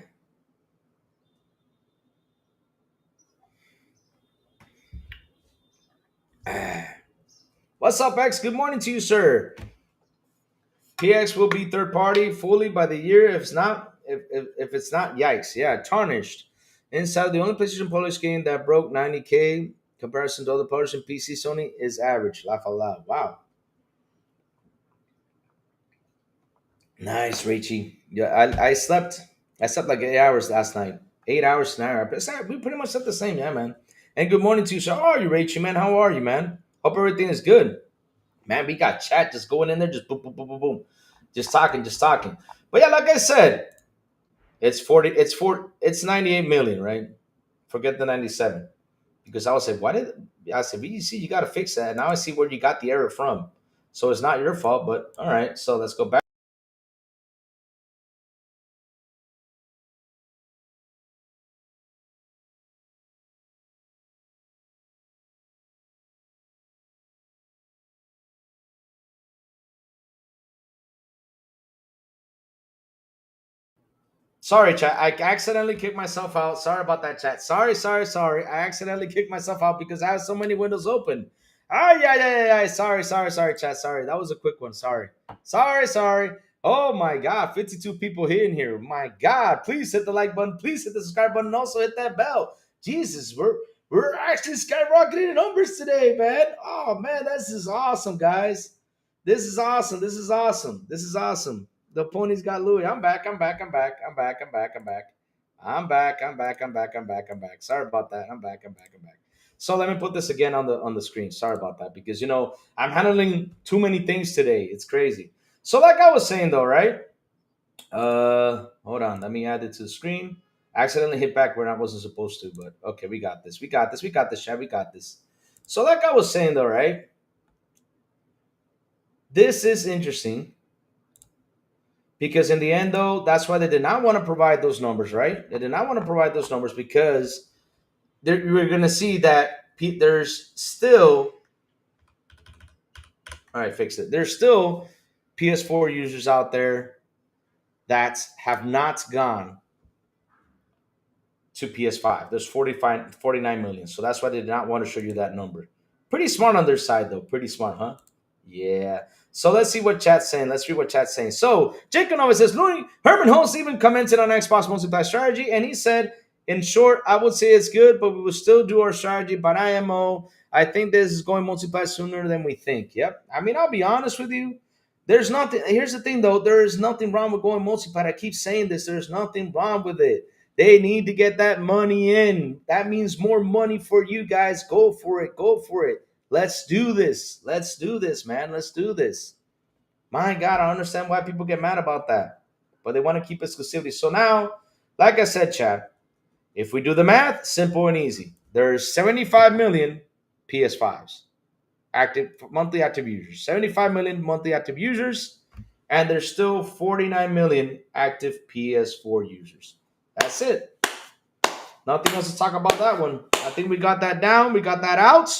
What's up, X? Good morning to you, sir. PX will be third party fully by the year. If it's not, yikes. Yeah, tarnished. Inside, the only PlayStation published game that broke 90K comparison to other publishing PC Sony is average. Laugh out loud. Wow. Nice, Rachie. Yeah, I slept like 8 hours last night. 8 hours tonight. We pretty much slept the same, yeah, man. And good morning to you. So how are you, Rachie, man? How are you, man? Hope everything is good. Man, we got chat just going in there, just boom, boom, boom, boom, boom. Just talking, just talking. But yeah, like I said, it's 98 million, right? Forget the 97. Because I was like, I said, VGC, you gotta fix that. Now I see where you got the error from. So it's not your fault, but all right, so let's go back. Sorry, chat. I accidentally kicked myself out. Sorry about that, chat. Sorry, sorry, sorry. I accidentally kicked myself out because I have so many windows open. Ah, yeah. Sorry, sorry, sorry, chat. Sorry. That was a quick one. Sorry. Sorry, sorry. Oh my God. 52 people here in here. My God. Please hit the like button. Please hit the subscribe button. And also hit that bell. Jesus, we're actually skyrocketing in numbers today, man. Oh man, this is awesome, guys. This is awesome. This is awesome. This is awesome. The ponies got Louis. I'm back. I'm back. I'm back. I'm back. I'm back. I'm back. I'm back. I'm back. I'm back. I'm back. I'm back. Sorry about that. I'm back. I'm back. I'm back. So let me put this again on the screen. Sorry about that because I'm handling too many things today. It's crazy. So like I was saying though, right? Hold on. Let me add it to the screen. I accidentally hit back where I wasn't supposed to, but okay, we got this. We got this. We got this, Chad. We got this. So like I was saying though, right? This is interesting because in the end though, that's why they did not want to provide those numbers, right? They did not want to provide those numbers because you're going to see that there's still, all right, fix it. There's still PS4 users out there that have not gone to PS5. There's 49 million. So that's why they did not want to show you that number. Pretty smart on their side, though. Pretty smart, huh? Yeah. So let's see what chat's saying. Let's read what chat's saying. So Jake Nova says, Looney, Herman Holmes even commented on Xbox multiplayer strategy, and he said, in short, I would say it's good, but we will still do our strategy by IMO. I think this is going multiplayer sooner than we think. Yep. I mean, I'll be honest with you. There's nothing. Here's the thing, though. There is nothing wrong with going multiplayer. I keep saying this. There's nothing wrong with it. They need to get that money in. That means more money for you guys. Go for it. Go for it. Let's do this. Let's do this, man. Let's do this. My God, I understand why people get mad about that. But they want to keep exclusivity. So now, like I said, Chad, if we do the math, simple and easy. There's 75 million PS5s, monthly active users. 75 million monthly active users. And there's still 49 million active PS4 users. That's it. Nothing else to talk about that one. I think we got that down. We got that out,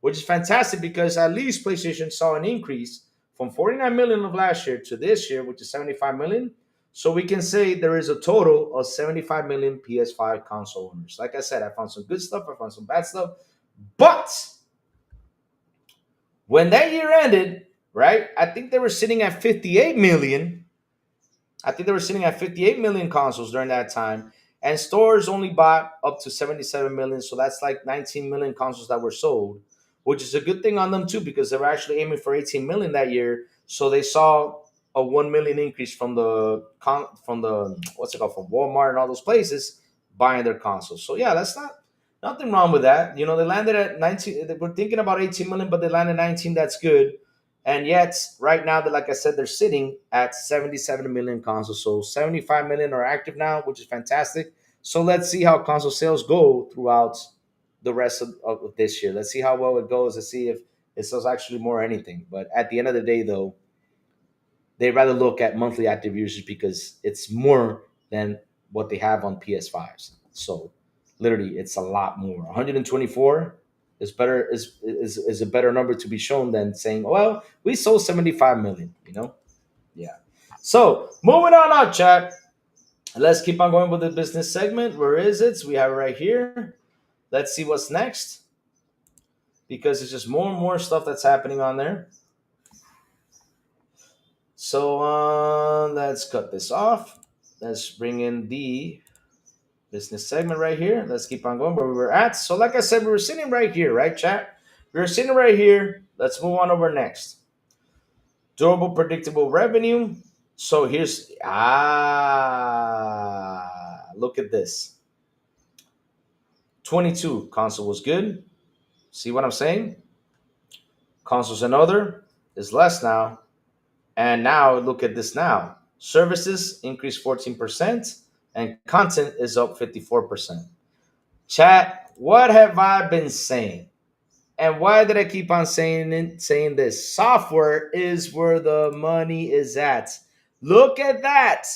which is fantastic because at least PlayStation saw an increase from 49 million of last year to this year, which is 75 million. So we can say there is a total of 75 million PS5 console owners. Like I said, I found some good stuff. I found some bad stuff. But when that year ended, right, I think they were sitting at 58 million. I think they were sitting at 58 million consoles during that time. And stores only bought up to 77 million. So that's like 19 million consoles that were sold, which is a good thing on them too, because they were actually aiming for 18 million that year. So they saw a 1 million increase from the what's it called, from Walmart and all those places buying their consoles. So yeah, that's nothing wrong with that. You know, they landed at 19. They were thinking about 18 million, but they landed 19. That's good. And yet, right now, like I said, they're sitting at 77 million consoles. So 75 million are active now, which is fantastic. So let's see how console sales go throughout the rest of this year. Let's see how well it goes. Let's see if it sells actually more or anything. But at the end of the day, though, they rather look at monthly active users because it's more than what they have on PS5s. So literally, it's a lot more. 124 is better is a better number to be shown than saying, well, we sold 75 million, you know? Yeah. So moving on out, chat. Let's keep on going with the business segment. Where is it? So we have it right here. Let's see what's next. Because it's just more and more stuff that's happening on there. So let's cut this off. Let's bring in the business segment right here. Let's keep on going where we were at. So like I said, we were sitting right here, right, chat? We were sitting right here. Let's move on over next. Durable, predictable revenue. So here's, look at this. 22, console was good. See what I'm saying? Consoles and other is less now. And now look at this now. Services increased 14%. And content is up 54%. Chat, what have I been saying? And why did I keep on saying this? Software is where the money is at. Look at that.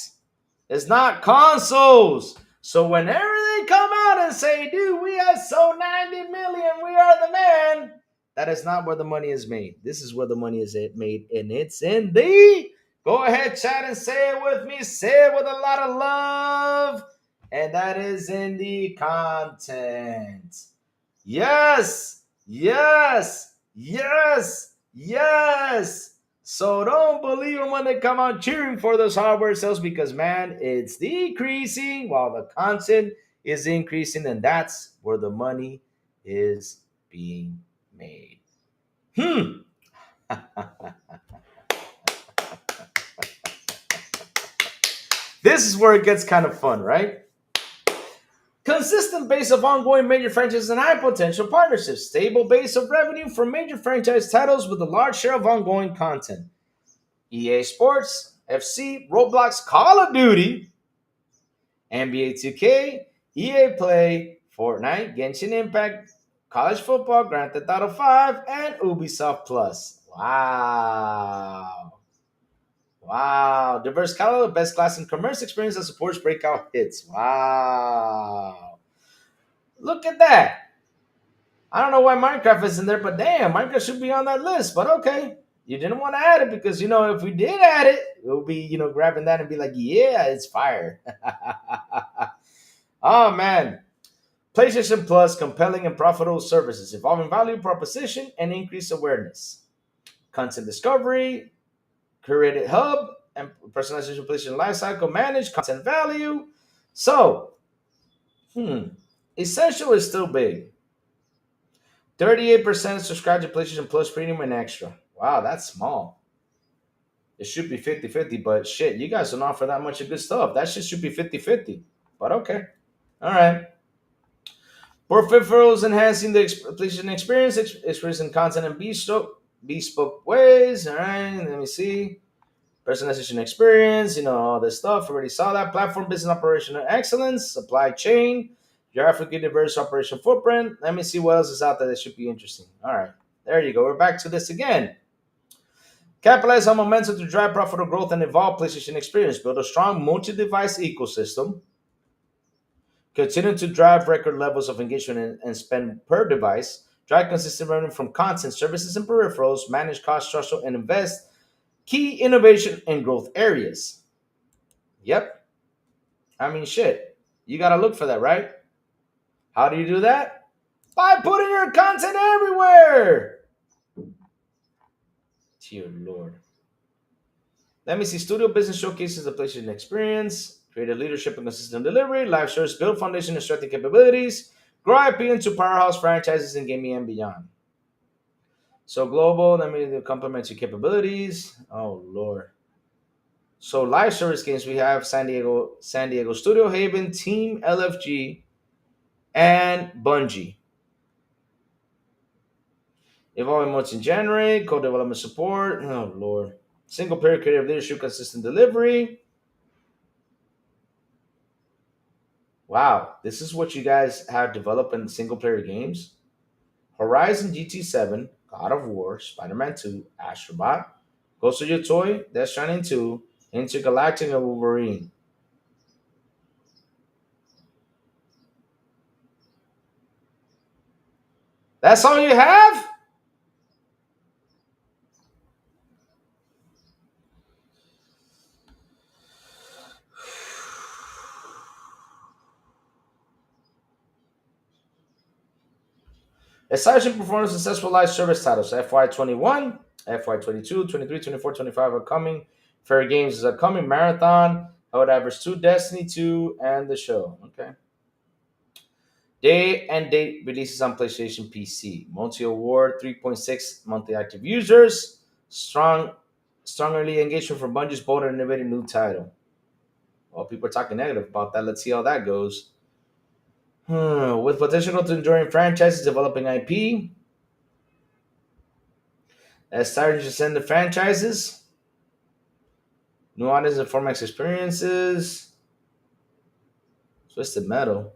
It's not consoles. So whenever they come out and say, dude, we have sold 90 million, we are the man, that is not where the money is made. This is where the money is made, and it's in the... Go ahead, chat, and say it with me. Say it with a lot of love. And that is in the content. Yes, yes, yes, yes. So don't believe them when they come out cheering for those hardware sales because, man, it's decreasing while the content is increasing. And that's where the money is being made. This is where it gets kind of fun, right? Consistent base of ongoing major franchises and high potential partnerships. Stable base of revenue from major franchise titles with a large share of ongoing content. EA Sports, FC, Roblox, Call of Duty, NBA 2K, EA Play, Fortnite, Genshin Impact, College Football, Grand Theft Auto 5, and Ubisoft Plus. Wow. Wow. Diverse catalog, best class and commerce experience that supports breakout hits. Wow. Look at that. I don't know why Minecraft isn't there, but damn, Minecraft should be on that list. But okay. You didn't want to add it because, if we did add it, we'll be, grabbing that and be like, yeah, it's fire. Oh, man. PlayStation Plus, compelling and profitable services, evolving value proposition, and increased awareness. Content discovery, curated hub, and personalization PlayStation lifecycle, managed content value. So, Essential is still big. 38% subscribe to PlayStation Plus Premium and Extra. Wow, that's small. It should be 50-50, but shit, you guys don't offer that much of good stuff. That shit should be 50-50. But okay. All right. Peripherals enhancing the PlayStation experience, experiencing content in bespoke ways. All right, let me see. Personalization experience, all this stuff. Already saw that. Platform business operational excellence, supply chain, geographically diverse operation footprint. Let me see what else is out there that should be interesting. All right, there you go. We're back to this again. Capitalize on momentum to drive profitable growth and evolve PlayStation experience. Build a strong multi-device ecosystem. Continue to drive record levels of engagement and spend per device. Drive consistent revenue from content, services, and peripherals. Manage cost structure and invest key innovation and growth areas. Yep. I mean, shit. You got to look for that, right? How do you do that? By putting your content everywhere. Dear Lord. Let me see. Studio business showcases the PlayStation experience. Creative leadership and consistent delivery. Live service build foundation and strengthen capabilities. Grow IP into powerhouse franchises in gaming and beyond. So global, let me complement your capabilities. Oh Lord. So live service games we have San Diego Studio Haven, Team LFG, and Bungie. Evolving modes in generate, co-development support. Oh Lord. Single player creative leadership, consistent delivery. Wow, this is what you guys have developed in single player games. Horizon GT7, God of War, Spider-Man 2, Astrobot, Ghost of Your Toy, Death Stranding 2, Intergalactic and Wolverine. That's all you have? Establishing performance successful live service titles. FY21, FY22, 23, 24, 25 are coming. Fair Games is upcoming. Marathon, Helldivers 2, Destiny 2, and the show. Okay. Day and date releases on PlayStation PC. Multi award 3.6 monthly active users. Strong early engagement from Bungie's bold and innovative new title. Well, people are talking negative about that. Let's see how that goes. With potential to enduring franchises developing IP. As starting to send the franchises. New audience and Formax experiences. Twisted Metal.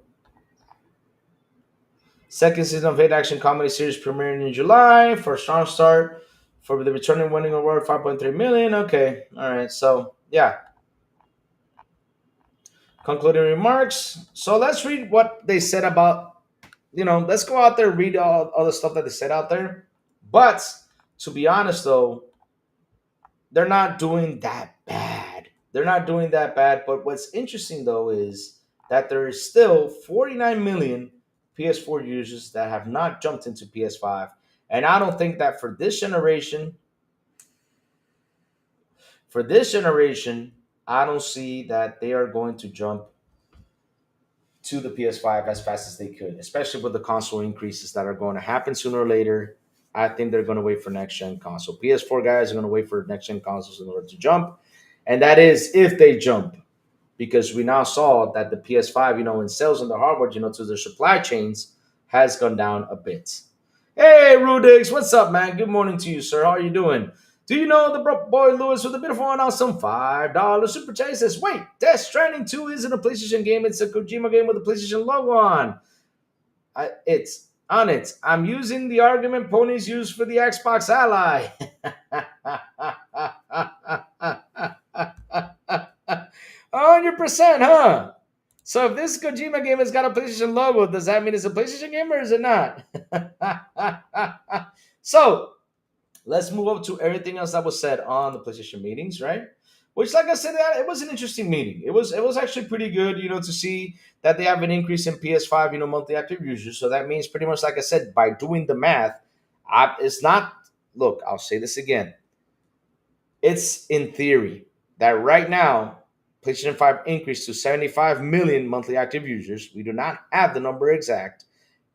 Second season of hit action comedy series premiering in July for a strong start for the returning winning award 5.3 million. Okay, all right. So yeah. Concluding remarks. So let's read what they said about. Let's go out there and read all the stuff that they said out there. But to be honest, though, they're not doing that bad. They're not doing that bad. But what's interesting though is that there is still 49 million PS4 users that have not jumped into PS5. And I don't think that for this generation, I don't see that they are going to jump to the PS5 as fast as they could, especially with the console increases that are going to happen sooner or later. I think they're going to wait for next gen console. PS4 guys are going to wait for next gen consoles in order to jump. And that is if they jump. Because we now saw that the PS5, in sales on the hardware, to their supply chains has gone down a bit. Hey, Rudix, what's up, man? Good morning to you, sir. How are you doing? Do you know the boy Lewis with a beautiful and awesome $5 super chat says, wait, Death Stranding 2 isn't a PlayStation game, it's a Kojima game with a PlayStation logo on. It's on it. I'm using the argument ponies use for the Xbox Ally. 100%, huh? So if this Kojima game has got a PlayStation logo, does that mean it's a PlayStation game or is it not? So let's move up to everything else that was said on the PlayStation meetings, right? Which, like I said, it was an interesting meeting. It was actually pretty good, to see that they have an increase in PS5, monthly active users. So that means pretty much, like I said, by doing the math, it's not. Look, I'll say this again. It's in theory that right now, PlayStation 5 increased to 75 million monthly active users. We do not have the number exact.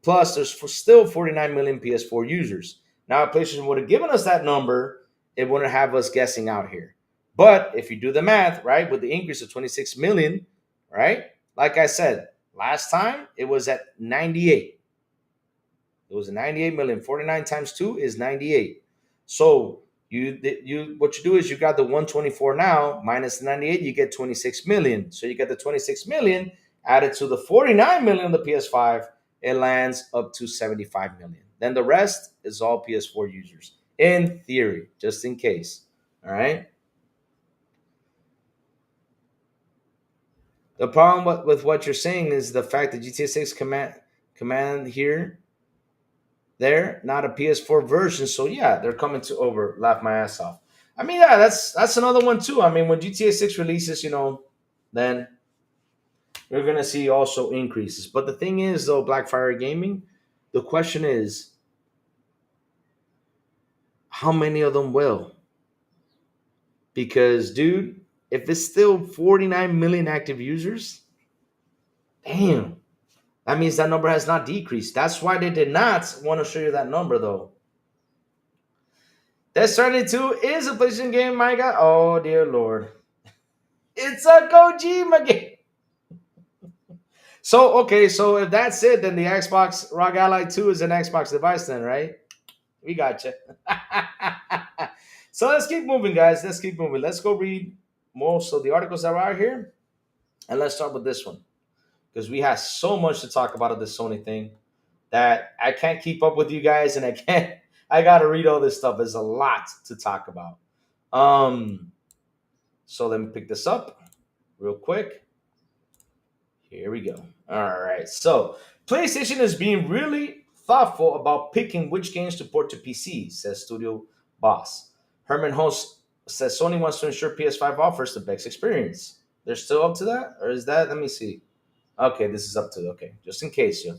Plus, there's still 49 million PS4 users. Now, if PlayStation would have given us that number, it wouldn't have us guessing out here. But if you do the math, right, with the increase of 26 million, right, like I said, last time it was at 98. It was 98 million. 49 times 2 is 98. So what you do is you got the 124 now minus the 98, you get 26 million. So you get the 26 million added to the 49 million on the PS5, it lands up to 75 million. Then the rest is all PS4 users. In theory, just in case. All right. The problem with what you're saying is the fact that GTA 6 command here, there, not a PS4 version. So yeah, they're coming to over laugh my ass off. I mean, yeah, that's another one too. I mean, when GTA 6 releases, then you're gonna see also increases. But the thing is, though, Blackfire Gaming, the question is, how many of them will? Because, dude, if it's still 49 million active users, damn, that means that number has not decreased. That's why they did not want to show you that number, though. Death Stranding 2 is a PlayStation game, my God. Oh, dear Lord. It's a Kojima game. So, okay, so if that's it, then the Xbox Rock Ally 2 is an Xbox device then, right? We got you. So let's keep moving, guys. Let's keep moving. Let's go read most of the articles that are out here. And let's start with this one. Because we have so much to talk about of this Sony thing that I can't keep up with you guys, and I gotta read all this stuff. There's a lot to talk about. So let me pick this up real quick. Here we go. All right. So PlayStation is being really thoughtful about picking which games to port to PC, says studio boss. Herman Host says Sony wants to ensure PS5 offers the best experience. They're still up to that? Or is that? Let me see. Okay, this is up to, okay, just in case. Yeah.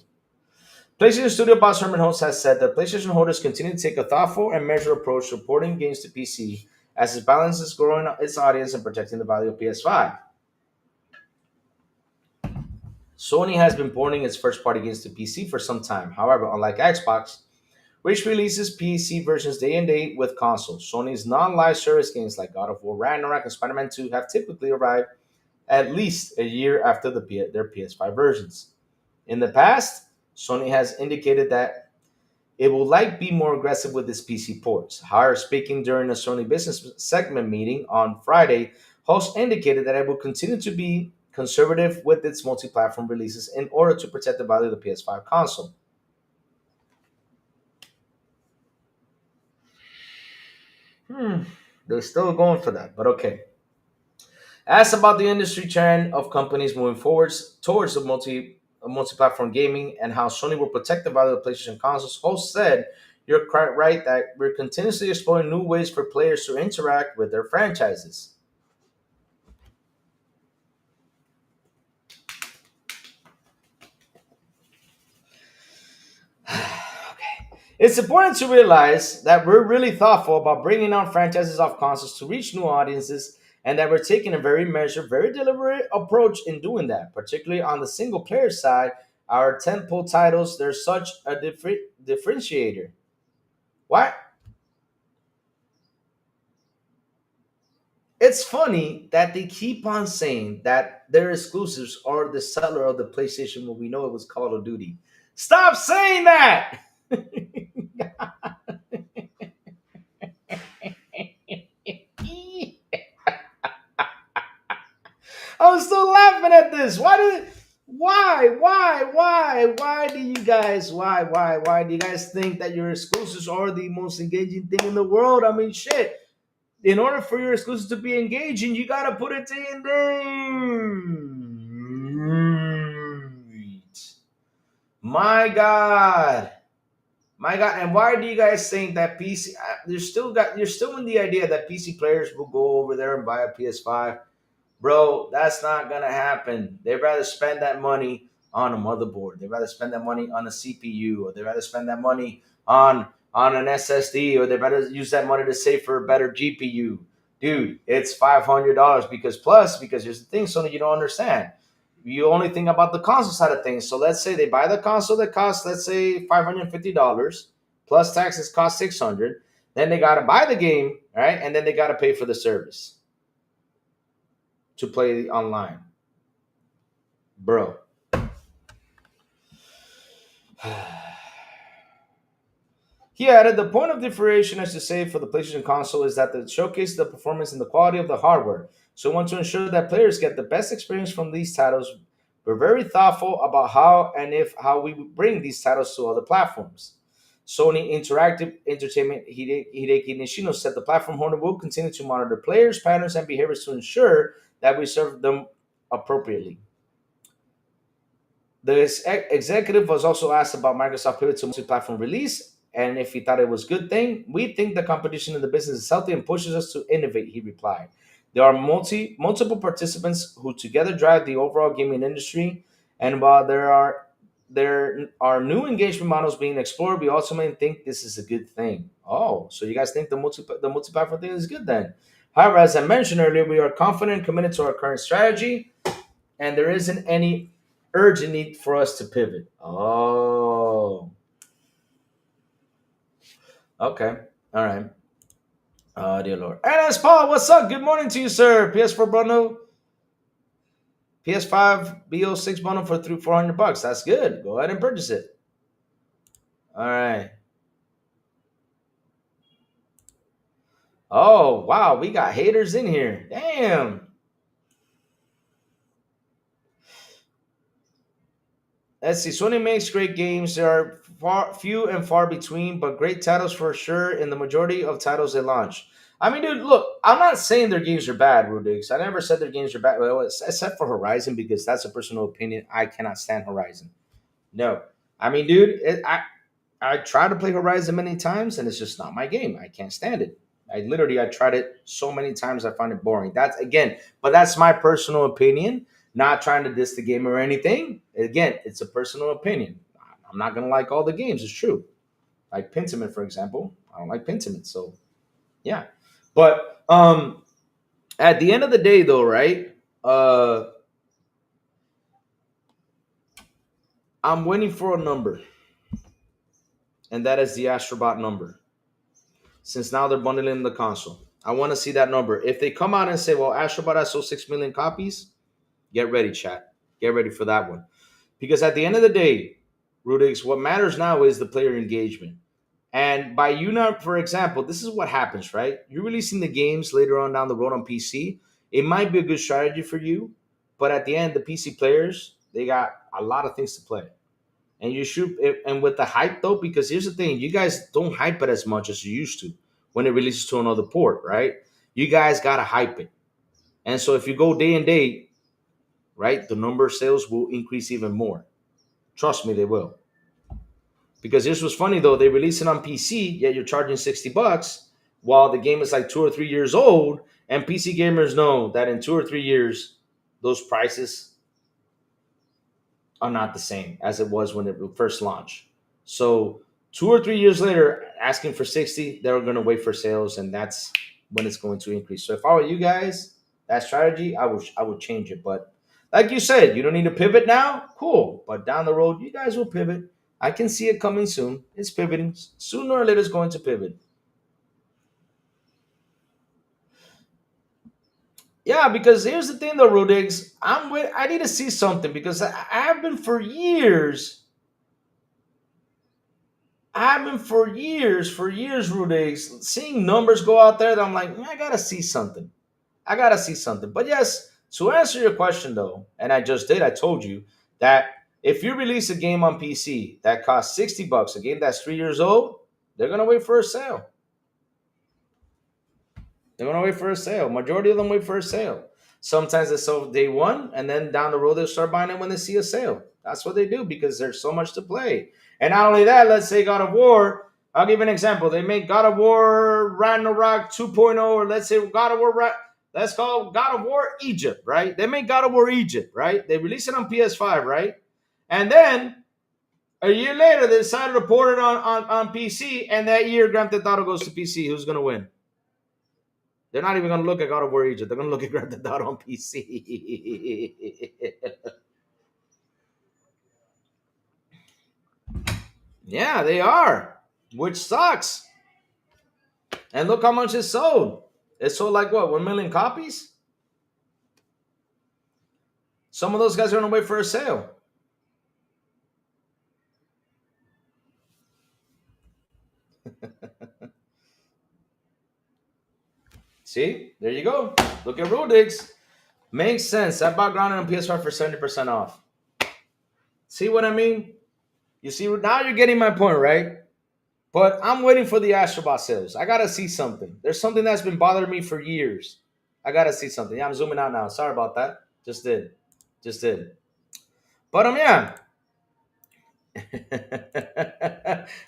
PlayStation Studio boss Herman Host has said that PlayStation holders continue to take a thoughtful and measured approach to porting games to PC as it balances growing its audience and protecting the value of PS5. Sony has been porting its first-party games to PC for some time. However, unlike Xbox, which releases PC versions day and date with consoles, Sony's non-live service games like God of War Ragnarok and Spider-Man 2 have typically arrived at least a year after their PS5 versions. In the past, Sony has indicated that it will be more aggressive with its PC ports. However, speaking during a Sony business segment meeting on Friday, Host indicated that it will continue to be conservative with its multi-platform releases in order to protect the value of the PS5 console. They're still going for that, but okay. Asked about the industry trend of companies moving forwards towards multi-platform gaming and how Sony will protect the value of PlayStation consoles, Host said, "You're quite right that we're continuously exploring new ways for players to interact with their franchises." It's important to realize that we're really thoughtful about bringing out franchises off consoles to reach new audiences, and that we're taking a very measured, very deliberate approach in doing that, particularly on the single player side. Our tentpole titles, they're such a differentiator. Why? It's funny that they keep on saying that their exclusives are the seller of the PlayStation when we know it was Call of Duty. Stop saying that! I'm still laughing at this. Why do you guys, why do you guys think that your exclusives are the most engaging thing in the world? I mean, shit. In order for your exclusive to be engaging, you gotta put it in there. My God. My God, and why do you guys think that PC? You're still in the idea that PC players will go over there and buy a PS5, bro? That's not gonna happen. They'd rather spend that money on a motherboard. They'd rather spend that money on a CPU, or they'd rather spend that money on an SSD, or they'd rather use that money to save for a better GPU. Dude, it's $500 because here's the thing, Sony, you don't understand. You only think about the console side of things. So let's say they buy the console that costs, let's say, $550 plus taxes cost 600. Then they got to buy the game, right? And then they got to pay for the service to play online, bro. He added, the point of differentiation, as to say, for the PlayStation console is that it showcases the performance and the quality of the hardware. So we want to ensure that players get the best experience from these titles. We're very thoughtful about how we bring these titles to other platforms. Sony Interactive Entertainment Hideki Nishino said the platform owner will continue to monitor players' patterns and behaviors to ensure that we serve them appropriately. The executive was also asked about Microsoft pivot to multi-platform release and if he thought it was a good thing. We think the competition in the business is healthy and pushes us to innovate, he replied. There are multiple participants who together drive the overall gaming industry, and while there are new engagement models being explored, we ultimately think this is a good thing. Oh, so you guys think the multi-platform thing is good then? However, as I mentioned earlier, we are confident and committed to our current strategy, and there isn't any urgent need for us to pivot. Oh, okay, all right. Oh, dear Lord. NS Paul, what's up? Good morning to you, sir. PS4 bundle, PS5 BO6 bundle for $400. That's good. Go ahead and purchase it. All right. Oh, wow. We got haters in here. Damn. Let's see. Sony makes great games. There are few and far between, but great titles for sure in the majority of titles they launch. I mean, dude, look, I'm not saying their games are bad, Rudix. I never said their games are bad, well, except for Horizon, because that's a personal opinion. I cannot stand Horizon. No. I mean, dude, I tried to play Horizon many times, and it's just not my game. I can't stand it. I tried it so many times, I find it boring. But that's my personal opinion. Not trying to diss the game or anything. Again, it's a personal opinion. I'm not gonna like all the games. It's true. Like Pentiment, for example, I don't like Pentiment. So yeah, but at the end of the day, though, right? I'm waiting for a number, and that is the Astrobot number. Since now they're bundling the console, I want to see that number. If they come out and say, "Well, Astrobot has sold 6 million copies," get ready, chat. Get ready for that one. Because at the end of the day, Rudix, what matters now is the player engagement. And by you not, for example, this is what happens, right? You're releasing the games later on down the road on PC. It might be a good strategy for you, but at the end, the PC players, they got a lot of things to play. And you should, and with the hype though, because here's the thing, you guys don't hype it as much as you used to when it releases to another port, right? You guys gotta hype it. And so if you go day and day, right, the number of sales will increase even more. Trust me, they will. Because this was funny though, they release it on PC, yet you're charging $60, while the game is like 2 or 3 years old, and PC gamers know that in 2 or 3 years, those prices are not the same as it was when it first launched. So 2 or 3 years later, asking for 60, they're going to wait for sales, and that's when it's going to increase. So if I were you guys, that strategy, I would change it. But like you said, you don't need to pivot now. Cool. But down the road, you guys will pivot. I can see it coming soon. It's pivoting. Sooner or later, it's going to pivot. Yeah, because here's the thing, though, Rodigs. I need to see something because I've been for years. I've been for years, Rodigs, seeing numbers go out there that I'm like, I gotta see something. I gotta see something. But yes, To answer your question though, and I just did, I told you that if you release a game on PC that costs $60, a game that's 3 years old, they're gonna wait for a sale. They're gonna wait for a sale. Majority of them wait for a sale. Sometimes they sell day one, and then down the road they'll start buying it when they see a sale. That's what they do because there's so much to play. And not only that, let's say God of War. I'll give you an example. They make God of War Ragnarok 2.0, or let's say God of War. Let's call it God of War Egypt, right? They make God of War Egypt, right? They release it on PS5, right? And then a year later, they decided to port it on PC, and that year Grand Theft Auto goes to PC. Who's gonna win? They're not even going to look at God of War Egypt. They're going to look at Grand Theft Auto on PC. Yeah, they are, which sucks. And look how much it sold. It sold like what, 1 million copies? Some of those guys are going to wait for a sale. See, there you go. Look at Rudix. Makes sense. I bought Grounded on PS5 for 70% off. See what I mean? You see, now you're getting my point, right? But I'm waiting for the Astrobot sales. I gotta see something. There's something that's been bothering me for years. I gotta see something. Yeah, I'm zooming out now. Sorry about that. Just did. Just did. But yeah.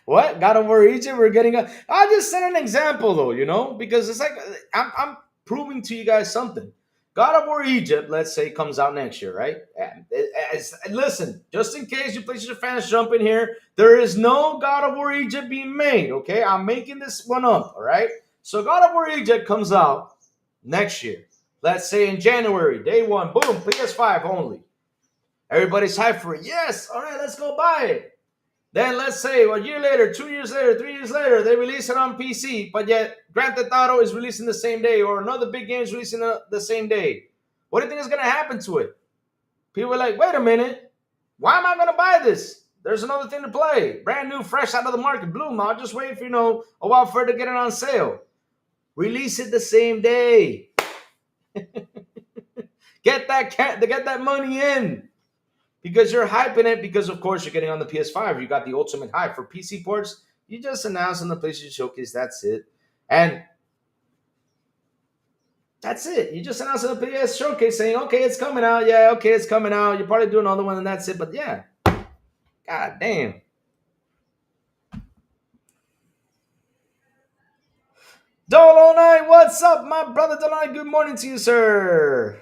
What? God of War Egypt? We're getting a. I just set an example though, because it's like I'm proving to you guys something. God of War Egypt, let's say, comes out next year, right? And listen, just in case you PlayStation fans jump in here, there is no God of War Egypt being made, okay? I'm making this one up, all right? So God of War Egypt comes out next year. Let's say in January, day one, boom, PS5 only. Everybody's hyped for it. Yes, all right, let's go buy it. Then let's say a year later, 2 years later, 3 years later, they release it on PC, but yet Grand Theft Auto is releasing the same day, or another big game is releasing the same day. What do you think is going to happen to it? People are like, wait a minute, why am I going to buy this? There's another thing to play. Brand new, fresh out of the market. Bloom, I'll just wait for, a while for it to get it on sale. Release it the same day. Get that money in. Because you're hyping it, because of course you're getting on the PS5. You got the ultimate hype. For PC ports, you just announced on the PlayStation Showcase, that's it. And that's it. You just announced on the PS Showcase saying, okay, it's coming out. Yeah, okay, it's coming out. You're probably doing another one and that's it. But yeah, god damn. Dolonite, what's up, my brother Dolonite? Good morning to you, sir.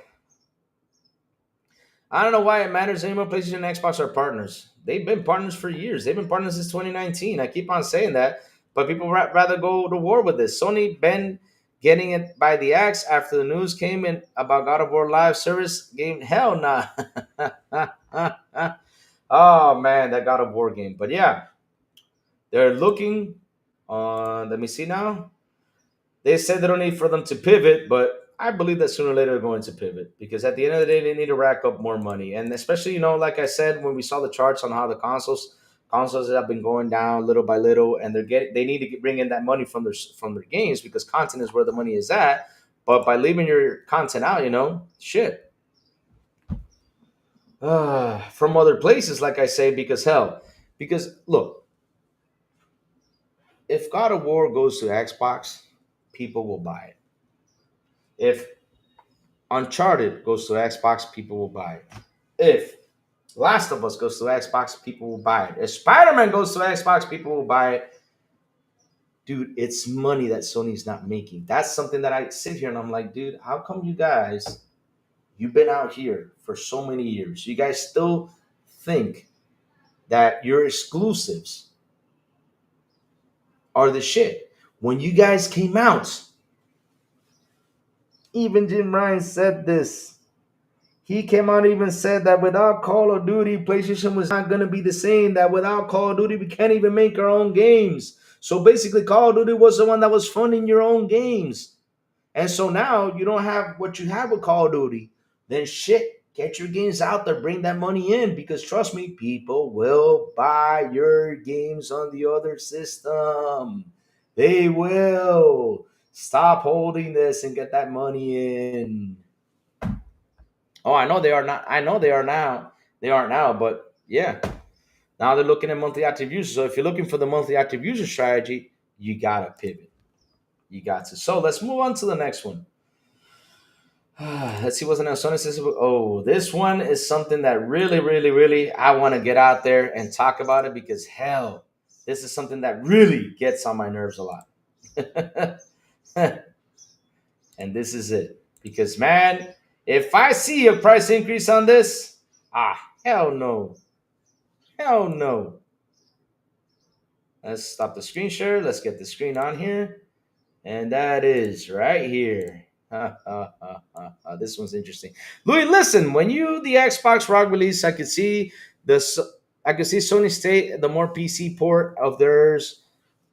I don't know why it matters anymore. PlayStation and Xbox are partners. They've been partners for years. They've been partners since 2019. I keep on saying that, but people rather go to war with this. Sony been getting it by the axe after the news came in about God of War live service game. Hell nah. Oh man, that God of War game. But yeah, they're looking on. Let me see now. They said they don't need for them to pivot, but I believe that sooner or later they're going to pivot because at the end of the day, they need to rack up more money. And especially, like I said, when we saw the charts on how the consoles have been going down little by little, and they need to bring in that money from their games because content is where the money is at. But by leaving your content out, shit. From other places, like I say, because look, if God of War goes to Xbox, people will buy it. If Uncharted goes to Xbox, people will buy it. If Last of Us goes to Xbox, people will buy it. If Spider-Man goes to Xbox, people will buy it. Dude, it's money that Sony's not making. That's something that I sit here and I'm like, dude, how come you've been out here for so many years, you guys still think that your exclusives are the shit? When you guys came out, even Jim Ryan said this. He came out and even said that without Call of Duty, PlayStation was not going to be the same. That without Call of Duty, we can't even make our own games. So basically, Call of Duty was the one that was funding your own games. And so now you don't have what you have with Call of Duty. Then shit, get your games out there, bring that money in. Because trust me, people will buy your games on the other system. They will. Stop holding this and get that money in. Oh, I know they are not. I know they are now. They aren't now, but yeah, now they're looking at monthly active users. So if you're looking for the monthly active user strategy, you gotta pivot. You got to. So let's move on to the next one. Let's see what's on Sony says. Oh, this one is something that really, really, really I want to get out there and talk about it because hell, this is something that really gets on my nerves a lot. And this is it. Because man, if I see a price increase on this, hell no. Hell no. Let's stop the screen share. Let's get the screen on here. And that is right here. This one's interesting. Louis, listen, when the Xbox Rock release, the I could see Sony State the more PC port of theirs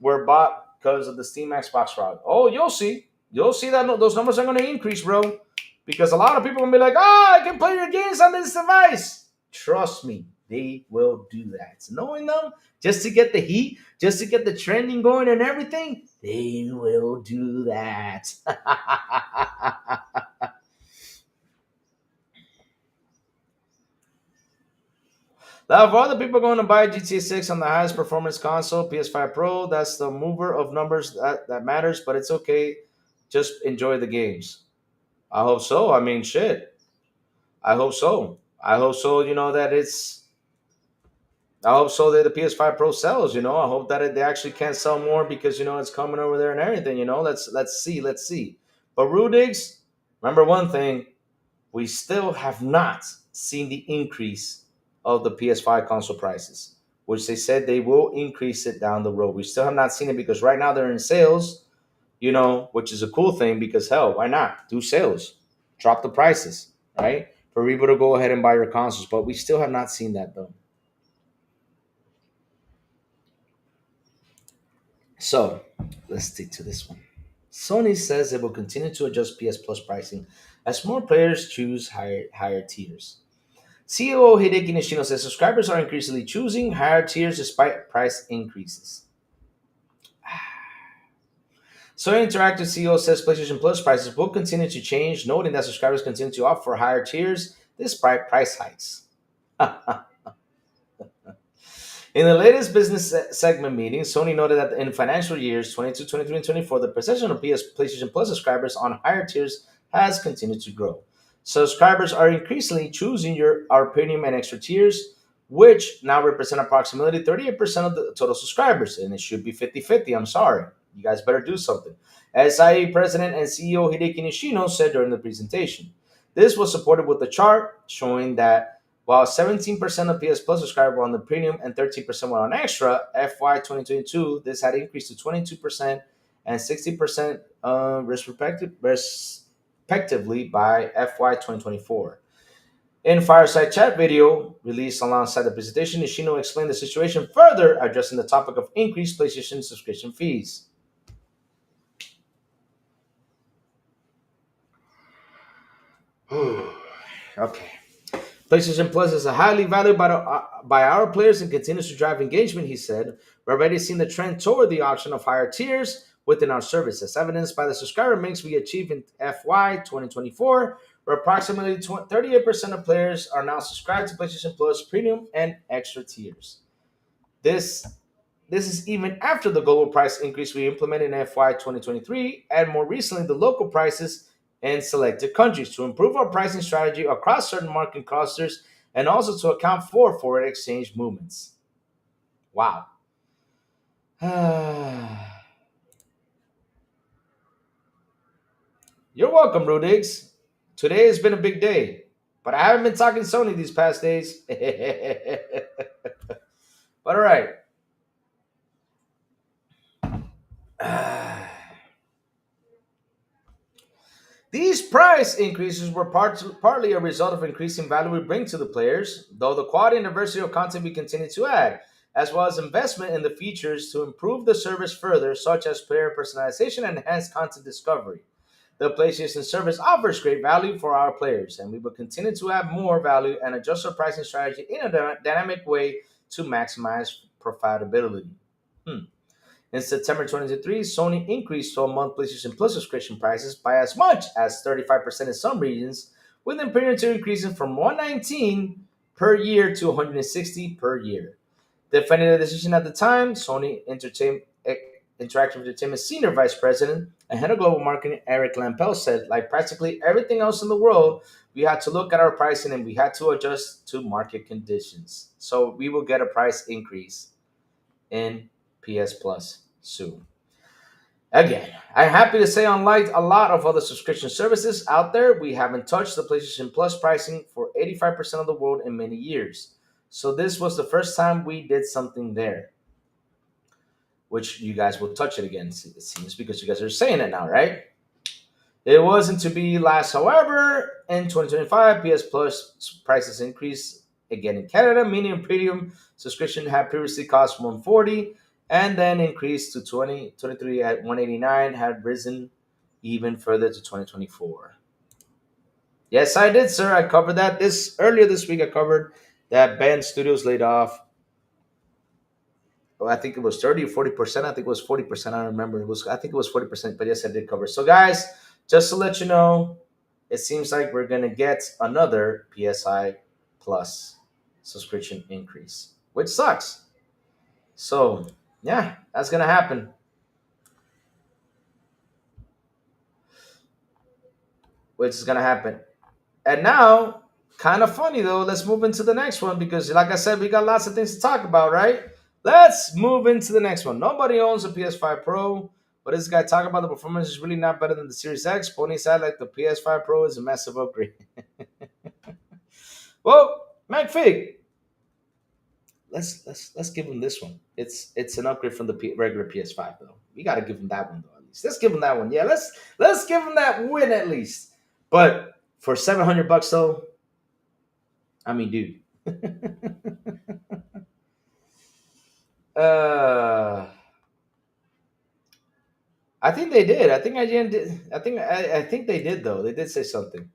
were bought because of the Steam Xbox Rock. Oh, you'll see that those numbers are going to increase, bro, because a lot of people will be like, "Oh, I can play your games on this device." Trust me, they will do that. Knowing them, just to get the heat, just to get the trending going and everything, they will do that. Now, for other people going to buy GTA 6 on the highest performance console, PS5 Pro, that's the mover of numbers that matters, but it's okay. Just enjoy the games. I hope so. I mean, shit. I hope so. I hope so, that I hope so that the PS5 Pro sells. I hope that they actually can sell more because it's coming over there and everything. Let's see. But Rudigs, remember one thing: we still have not seen the increase of the PS5 console prices, which they said they will increase it down the road. We still have not seen it because right now they're in sales. Which is a cool thing because hell, why not do sales, drop the prices, right? For people to go ahead and buy your consoles, but we still have not seen that though. So let's stick to this one. Sony says it will continue to adjust PS Plus pricing as more players choose higher tiers. CEO Hideki Nishino says subscribers are increasingly choosing higher tiers despite price increases. Sony Interactive CEO says PlayStation Plus prices will continue to change, noting that subscribers continue to opt for higher tiers despite price hikes. In the latest business segment meeting, Sony noted that in financial years 22, 23, and 24, the percentage of PlayStation Plus subscribers on higher tiers has continued to grow. Subscribers are increasingly choosing our premium and extra tiers, which now represent approximately 38% of the total subscribers, and it should be 50-50. I'm sorry. You guys better do something. SIE President and CEO Hideki Nishino said during the presentation. This was supported with a chart showing that while 17% of PS Plus subscribers were on the premium and 13% were on extra, FY 2022, this had increased to 22% and 60% respectively by FY 2024. In Fireside Chat video released alongside the presentation, Nishino explained the situation further, addressing the topic of increased PlayStation subscription fees. Okay. PlayStation Plus is highly valued by our players and continues to drive engagement, he said. We're already seeing the trend toward the option of higher tiers within our services, evidenced by the subscriber mix we achieved in FY 2024, where approximately 38% of players are now subscribed to PlayStation Plus Premium and Extra tiers. This this is even after the global price increase we implemented in FY 2023 and more recently the local prices in selected countries to improve our pricing strategy across certain market clusters and also to account for foreign exchange movements. Wow. You're welcome, Rudigs. Today has been a big day, but I haven't been talking Sony these past days. But all right. These price increases were partly a result of increasing value we bring to the players, though the quality and diversity of content we continue to add, as well as investment in the features to improve the service further, such as player personalization and enhanced content discovery. The PlayStation service offers great value for our players, and we will continue to add more value and adjust our pricing strategy in a dynamic way to maximize profitability. Hmm. In September 2023, Sony increased 12-month PlayStation Plus subscription prices by as much as 35% in some regions, with the premium tier increasing from 119 per year to 160 per year. Defending the decision at the time, Sony Interactive Entertainment Senior Vice President and Head of Global Marketing Eric Lampel said, like practically everything else in the world, we had to look at our pricing and we had to adjust to market conditions. So we will get a price increase in PS Plus soon. Again, I'm happy to say, unlike a lot of other subscription services out there, we haven't touched the PlayStation Plus pricing for 85% of the world in many years. So this was the first time we did something there, which you guys will touch it again, it seems, because you guys are saying it now, right? It wasn't to be last, however, in 2025, PS Plus prices increased again in Canada, meaning premium subscription had previously cost 140 and then increased to 2023 at 189, had risen even further to 2024. Yes, I did, sir. I covered that this earlier this week. I covered that Band Studios laid off. I think it was 30 or 40%. I think it was 40%. I don't remember. I think it was 40%, but yes, I did cover. So guys, just to let you know, it seems like we're gonna get another PSI Plus subscription increase, which sucks. So yeah, that's gonna happen. Which is gonna happen. And now, kind of funny though, let's move into the next one because, like I said, we got lots of things to talk about, right? Let's move into the next one. Nobody owns a PS5 Pro, but this guy talking about the performance is really not better than the Series X. Pony said like the PS5 Pro is a massive upgrade. Well, McFig, let's give him this one. It's an upgrade from the regular PS5 though. We got to give him that one though at least. Let's give him that one. Yeah, let's give him that win at least. But for $700 though, I mean, dude. I think they did. I think IGN did. I think they did though. They did say something.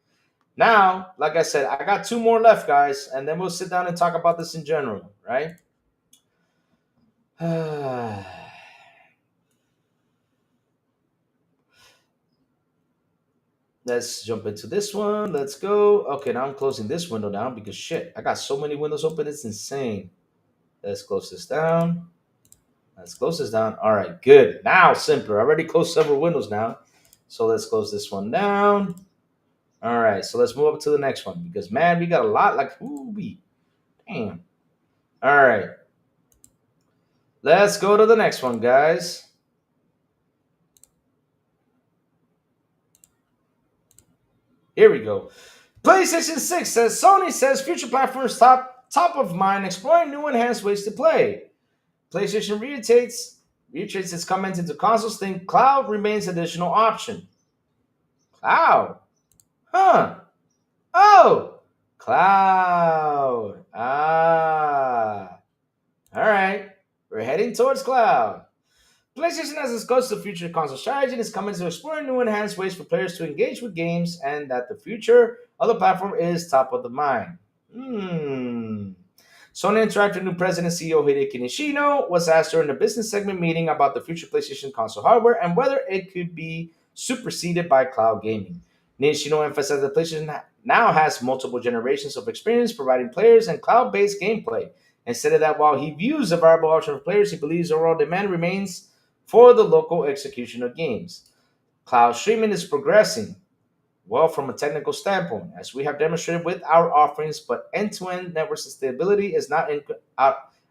Now, like I said, I got two more left, guys, and then we'll sit down and talk about this in general, right? Let's jump into this one. Let's go. Okay, now I'm closing this window down because shit, I got so many windows open. It's insane. Let's close this down. Let's close this down. All right, good. Now, simpler. I already closed several windows now. So let's close this one down. All right, so let's move up to the next one because, man, we got a lot. Like, ooh, damn. All right. Let's go to the next one, guys. Here we go. PlayStation 6 says Sony says future platforms top of mind, exploring new enhanced ways to play. PlayStation reiterates its comment into consoles, think cloud remains additional option. Cloud? Huh. Oh! Cloud. Ah. All right. We're heading towards cloud. PlayStation has discussed the future console strategy and is coming to explore new enhanced ways for players to engage with games and that the future of the platform is top of the mind. Sony Interactive new president and CEO Hideki Nishino was asked during the business segment meeting about the future PlayStation console hardware and whether it could be superseded by cloud gaming. Nishino emphasized that PlayStation now has multiple generations of experience providing players and cloud-based gameplay and stated that while he views a viable option for players, he believes overall demand remains for the local execution of games. Cloud streaming is progressing well from a technical standpoint, as we have demonstrated with our offerings, but end-to-end network stability is not in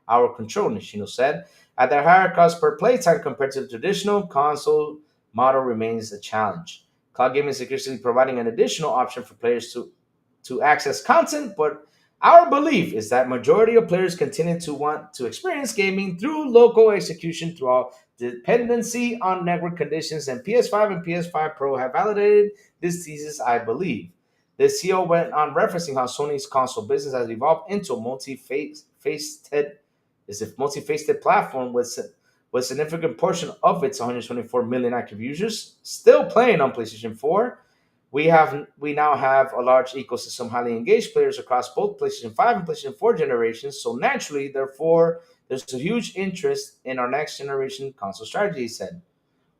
our control, Nishino said. At their higher cost per playtime compared to the traditional console model remains a challenge. Cloud gaming is increasingly providing an additional option for players to access content, but our belief is that majority of players continue to want to experience gaming through local execution throughout dependency on network conditions, and PS5 and PS5 Pro have validated this thesis, I believe. The CEO went on referencing how Sony's console business has evolved into a multi-faceted platform with significant portion of its 124 million active users still playing on PlayStation 4. We now have a large ecosystem of highly engaged players across both PlayStation 5 and PlayStation 4 generations. So naturally, therefore, there's a huge interest in our next generation console strategy, he said.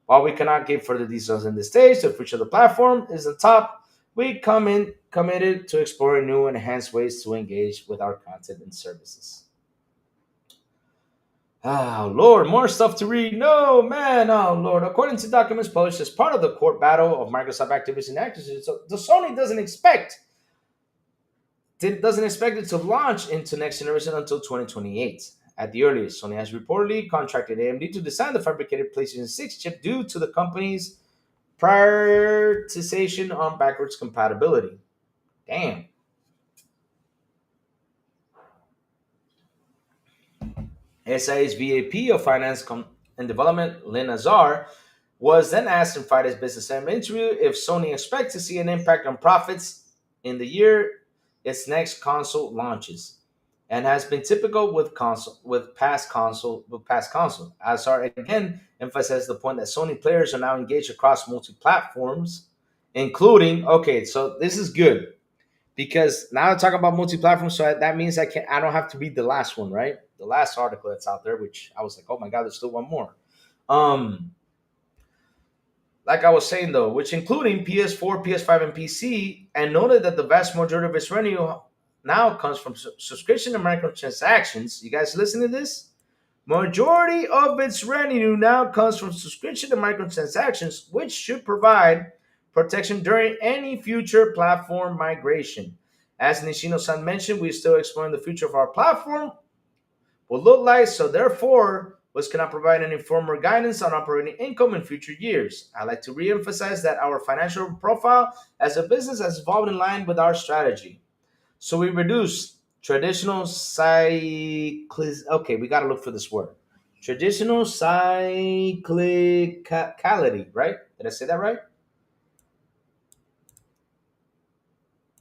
While we cannot give further details in this stage, the future of the platform is on top We come in committed to exploring new and enhanced ways to engage with our content and services. Oh, Lord, more stuff to read. No, man. Oh, Lord. According to documents published as part of the court battle of Microsoft Activision Activision, so the Sony doesn't expect it to launch into next generation until 2028. At the earliest, Sony has reportedly contracted AMD to design the fabricated PlayStation 6 chip due to the company's prioritization on backwards compatibility. Damn. SIA's VAP of and Development, Lynn Azar, was then asked in Friday's Business Time interview if Sony expects to see an impact on profits in the year its next console launches, and has been typical with past console. Azar again emphasized the point that Sony players are now engaged across multi-platforms, including so this is good because now I talk about multi-platform, so that means I don't have to read the last one, right? The last article that's out there, which I was like, oh my god, there's still one more. Um, like I was saying though, which including PS4, PS5, and PC, and noted that the vast majority of its revenue now comes from subscription and microtransactions. You guys listen to this? Majority of its revenue now comes from subscription and microtransactions, which should provide protection during any future platform migration. As Nishino-san mentioned, we're still exploring the future of our platform will look like, so therefore, was cannot provide any formal guidance on operating income in future years. I'd like to re-emphasize that our financial profile as a business has evolved in line with our strategy. So we reduce traditional cyclic. Okay, we got to look for this word. Traditional cyclicality, right? Did I say that right?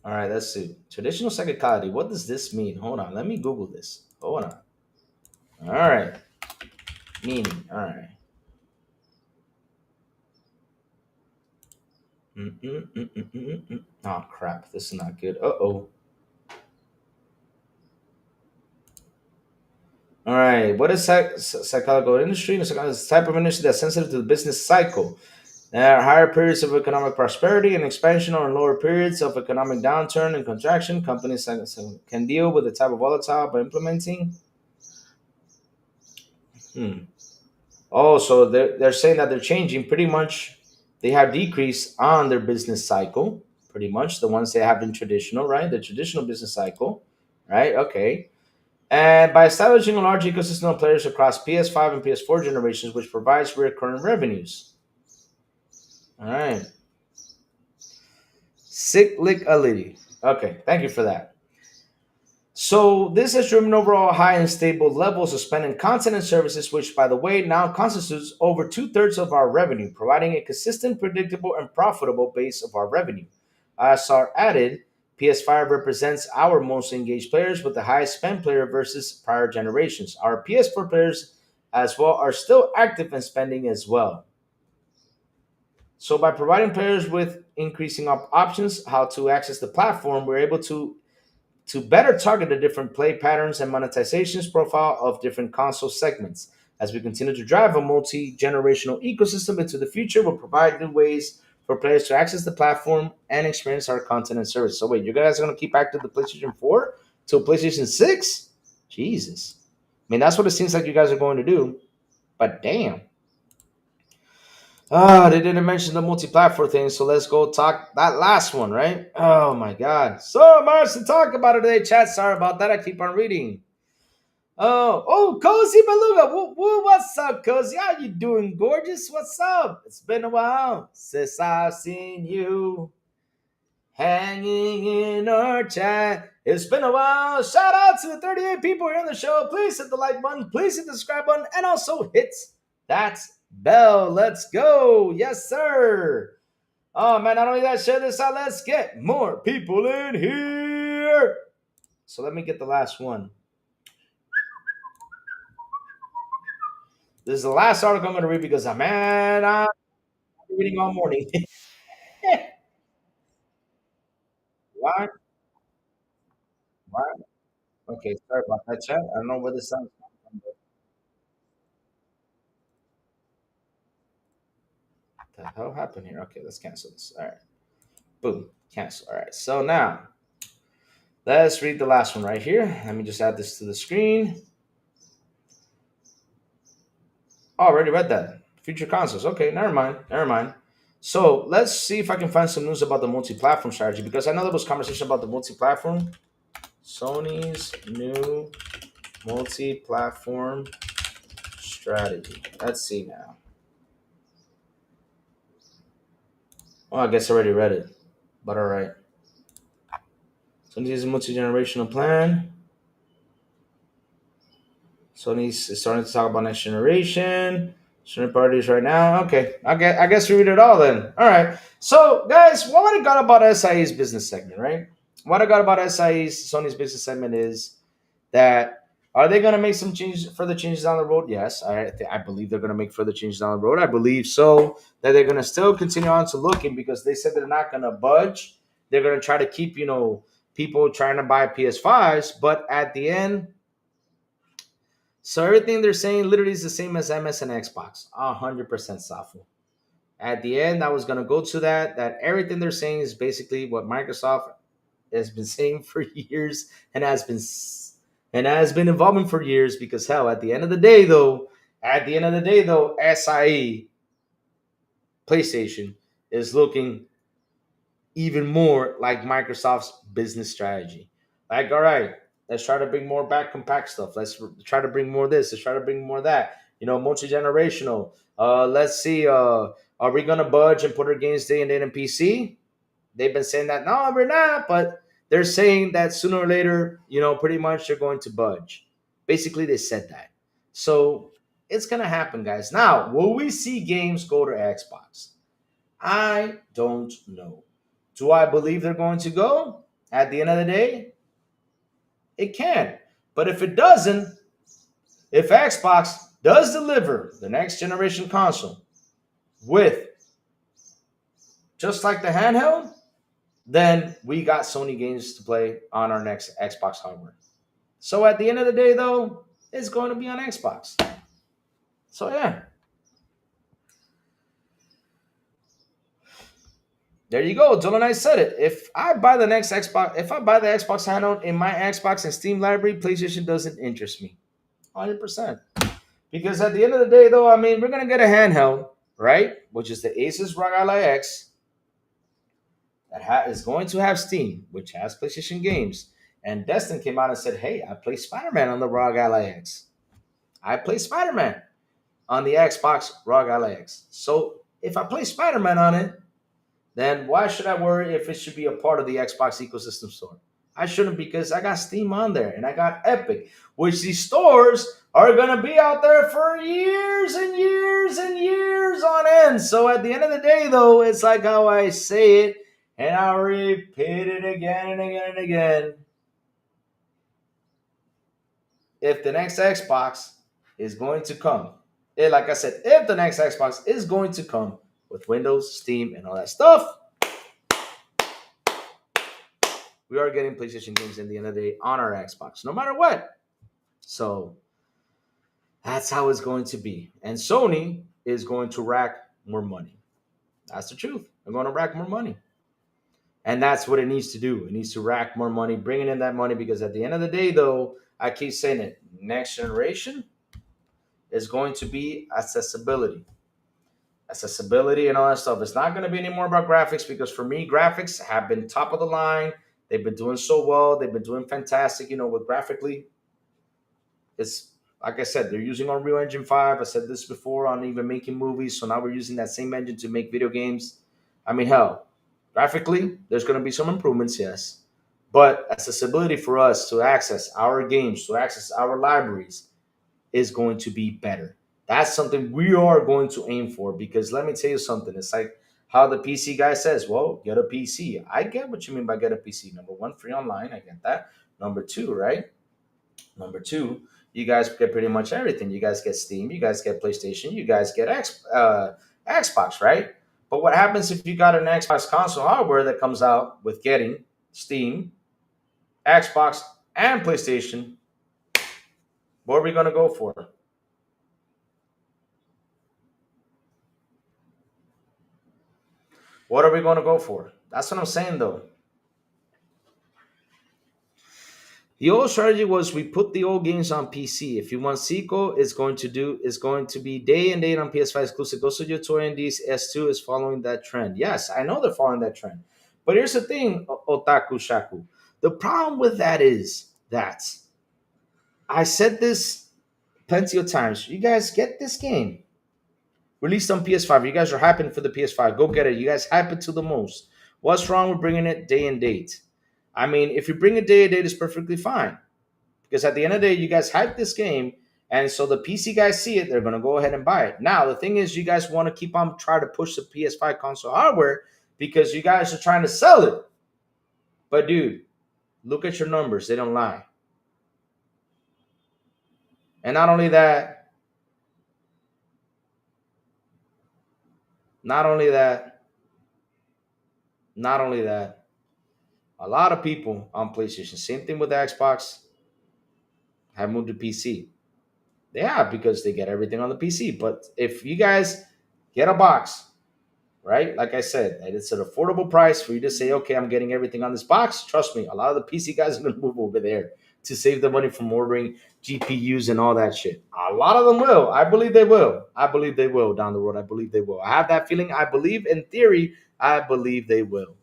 All right, let's see. Traditional cyclicality. What does this mean? Hold on. Let me Google this. Hold on. All right. Meaning. All right. Oh, crap. This is not good. Uh-oh. All right. What is psychological industry? The psychological is a type of industry that's sensitive to the business cycle. There are higher periods of economic prosperity and expansion or lower periods of economic downturn and contraction. Companies can deal with the type of volatile by implementing. Hmm. Oh, so they're saying that they're changing pretty much. They have decreased on their business cycle, pretty much the ones they have been traditional, right? The traditional business cycle, right? Okay. And by establishing a large ecosystem of players across PS5 and PS4 generations, which provides recurring revenues. All right. Cyclicality. Okay, thank you for that. So this has driven overall high and stable levels of spend in content and services, which, by the way, now constitutes over two-thirds of our revenue, providing a consistent, predictable, and profitable base of our revenue. ISR added, PS5 represents our most engaged players with the highest spend player versus prior generations. Our PS4 players as well are still active in spending as well. So by providing players with increasing options how to access the platform, we're able to better target the different play patterns and monetizations profile of different console segments. As we continue to drive a multi-generational ecosystem into the future, we'll provide new ways for players to access the platform and experience our content and service. So wait, you guys are going to keep active the PlayStation 4 till PlayStation 6? Jesus. I mean, that's what it seems like you guys are going to do. But damn. Ah, they didn't mention the multi-platform thing, so let's go talk that last one, right? Oh my god. So much to talk about it today, chat. Sorry about that. I keep on reading. Cozy Beluga. What's up, Cozy? How you doing, gorgeous? What's up? It's been a while since I've seen you hanging in our chat. It's been a while. Shout out to the 38 people here on the show. Please hit the like button. Please hit the subscribe button. And also hit that bell. Let's go. Yes, sir. Oh, man. Not only that, share this out. Let's get more people in here. So let me get the last one. This is the last article I'm going to read because, man, I'm reading all morning. Why? Why? Okay, sorry about that, chat. I don't know where this sounds from. What the hell happened here? Okay, let's cancel this. All right. Boom, cancel. All right, so now let's read the last one right here. Let me just add this to the screen. Oh, I already read that. Future consoles. Okay, never mind. Never mind. So let's see if I can find some news about the multi-platform strategy because I know there was conversation about the multi-platform. Sony's new multi-platform strategy. Let's see now. Well, I guess I already read it, but all right. Sony's multi-generational plan. Sony's starting to talk about next generation. Certain parties right now. Okay, I guess we read it all then. All right. So, guys, what I got about SIE's business segment, right? What I got about SIE's Sony's business segment is that are they going to make some further changes down the road? Yes, I believe they're going to make further changes down the road. I believe so that they're going to still continue on to looking because they said they're not going to budge. They're going to try to keep people trying to buy PS5s, but at the end. So everything they're saying literally is the same as MS and Xbox, 100% Safo. At the end, I was gonna go to that everything they're saying is basically what Microsoft has been saying for years and has been evolving for years. Because hell, at the end of the day, though, SIE PlayStation is looking even more like Microsoft's business strategy. Like, all right, let's try to bring more back compact stuff. Try to bring more this. Let's try to bring more that. Multi generational. Let's see. Are we gonna budge and put our games day and day in PC? They've been saying that no, we're not, but they're saying that sooner or later, pretty much they're going to budge. Basically, they said that. So it's gonna happen, guys. Now, will we see games go to Xbox? I don't know. Do I believe they're going to go? At the end of the day, it can. But if it doesn't, if Xbox does deliver the next generation console with just like the handheld, then we got Sony games to play on our next Xbox hardware. So at the end of the day, though, it's going to be on Xbox. So yeah. There you go. Dylan, I said it. If I buy the Xbox handle in my Xbox and Steam library, PlayStation doesn't interest me. 100%. Because at the end of the day, though, I mean, we're going to get a handheld, right? Which is the Asus ROG Ally X that is going to have Steam, which has PlayStation games. And Destin came out and said, hey, I play Spider-Man on the ROG Ally X. I play Spider-Man on the Xbox ROG Ally X. So if I play Spider-Man on it, then why should I worry if it should be a part of the Xbox ecosystem store? I shouldn't, because I got Steam on there and I got Epic, which these stores are going to be out there for years and years and years on end. So at the end of the day, though, it's like how I say it, and I'll repeat it again and again and again. If the next Xbox is going to come, like I said, if the next Xbox is going to come with Windows, Steam, and all that stuff, we are getting PlayStation games in the end of the day on our Xbox, no matter what. So that's how it's going to be. And Sony is going to rack more money. That's the truth. They're going to rack more money. And that's what it needs to do. It needs to rack more money, bringing in that money, because at the end of the day, though, I keep saying it, next generation is going to be accessibility. Accessibility and all that stuff. It's not going to be any more about graphics, because for me, graphics have been top of the line. They've been doing so well. They've been doing fantastic, with graphically. It's like I said, they're using Unreal Engine 5. I said this before on even making movies. So now we're using that same engine to make video games. I mean, hell, graphically, there's going to be some improvements, yes. But accessibility for us to access our games, to access our libraries, is going to be better. That's something we are going to aim for, because let me tell you something. It's like how the PC guy says, well, get a PC. I get what you mean by get a PC. Number one, free online. I get that. Number two, right? Number two, you guys get pretty much everything. You guys get Steam. You guys get PlayStation. You guys get Xbox, right? But what happens if you got an Xbox console hardware that comes out with getting Steam, Xbox, and PlayStation? What are we going to go for? What are we going to go for? That's what I'm saying, though. The old strategy was we put the old games on PC. If you want sequel, it's going to be day and date on PS5 exclusive. Ghost of Yotoi and these S2 is following that trend. Yes, I know they're following that trend. But here's the thing, Otaku Shaku. The problem with that is that I said this plenty of times. You guys get this game released on PS5. You guys are hyping for the PS5. Go get it. You guys hype it to the most. What's wrong with bringing it day and date? I mean, if you bring it day and date, it's perfectly fine. Because at the end of the day, you guys hype this game, and so the PC guys see it, they're going to go ahead and buy it. Now, the thing is, you guys want to keep on trying to push the PS5 console hardware because you guys are trying to sell it. But dude, look at your numbers. They don't lie. And not only that, not only that, a lot of people on PlayStation, same thing with the Xbox, have moved to PC. They have because they get everything on the PC. But if you guys get a box, right? Like I said, and it's an affordable price for you to say, okay, I'm getting everything on this box. Trust me, a lot of the PC guys are going to move over there to save the money from ordering GPUs and all that shit. A lot of them will. I believe they will. I believe they will down the road. I believe they will. I have that feeling. I believe in theory. I believe they will.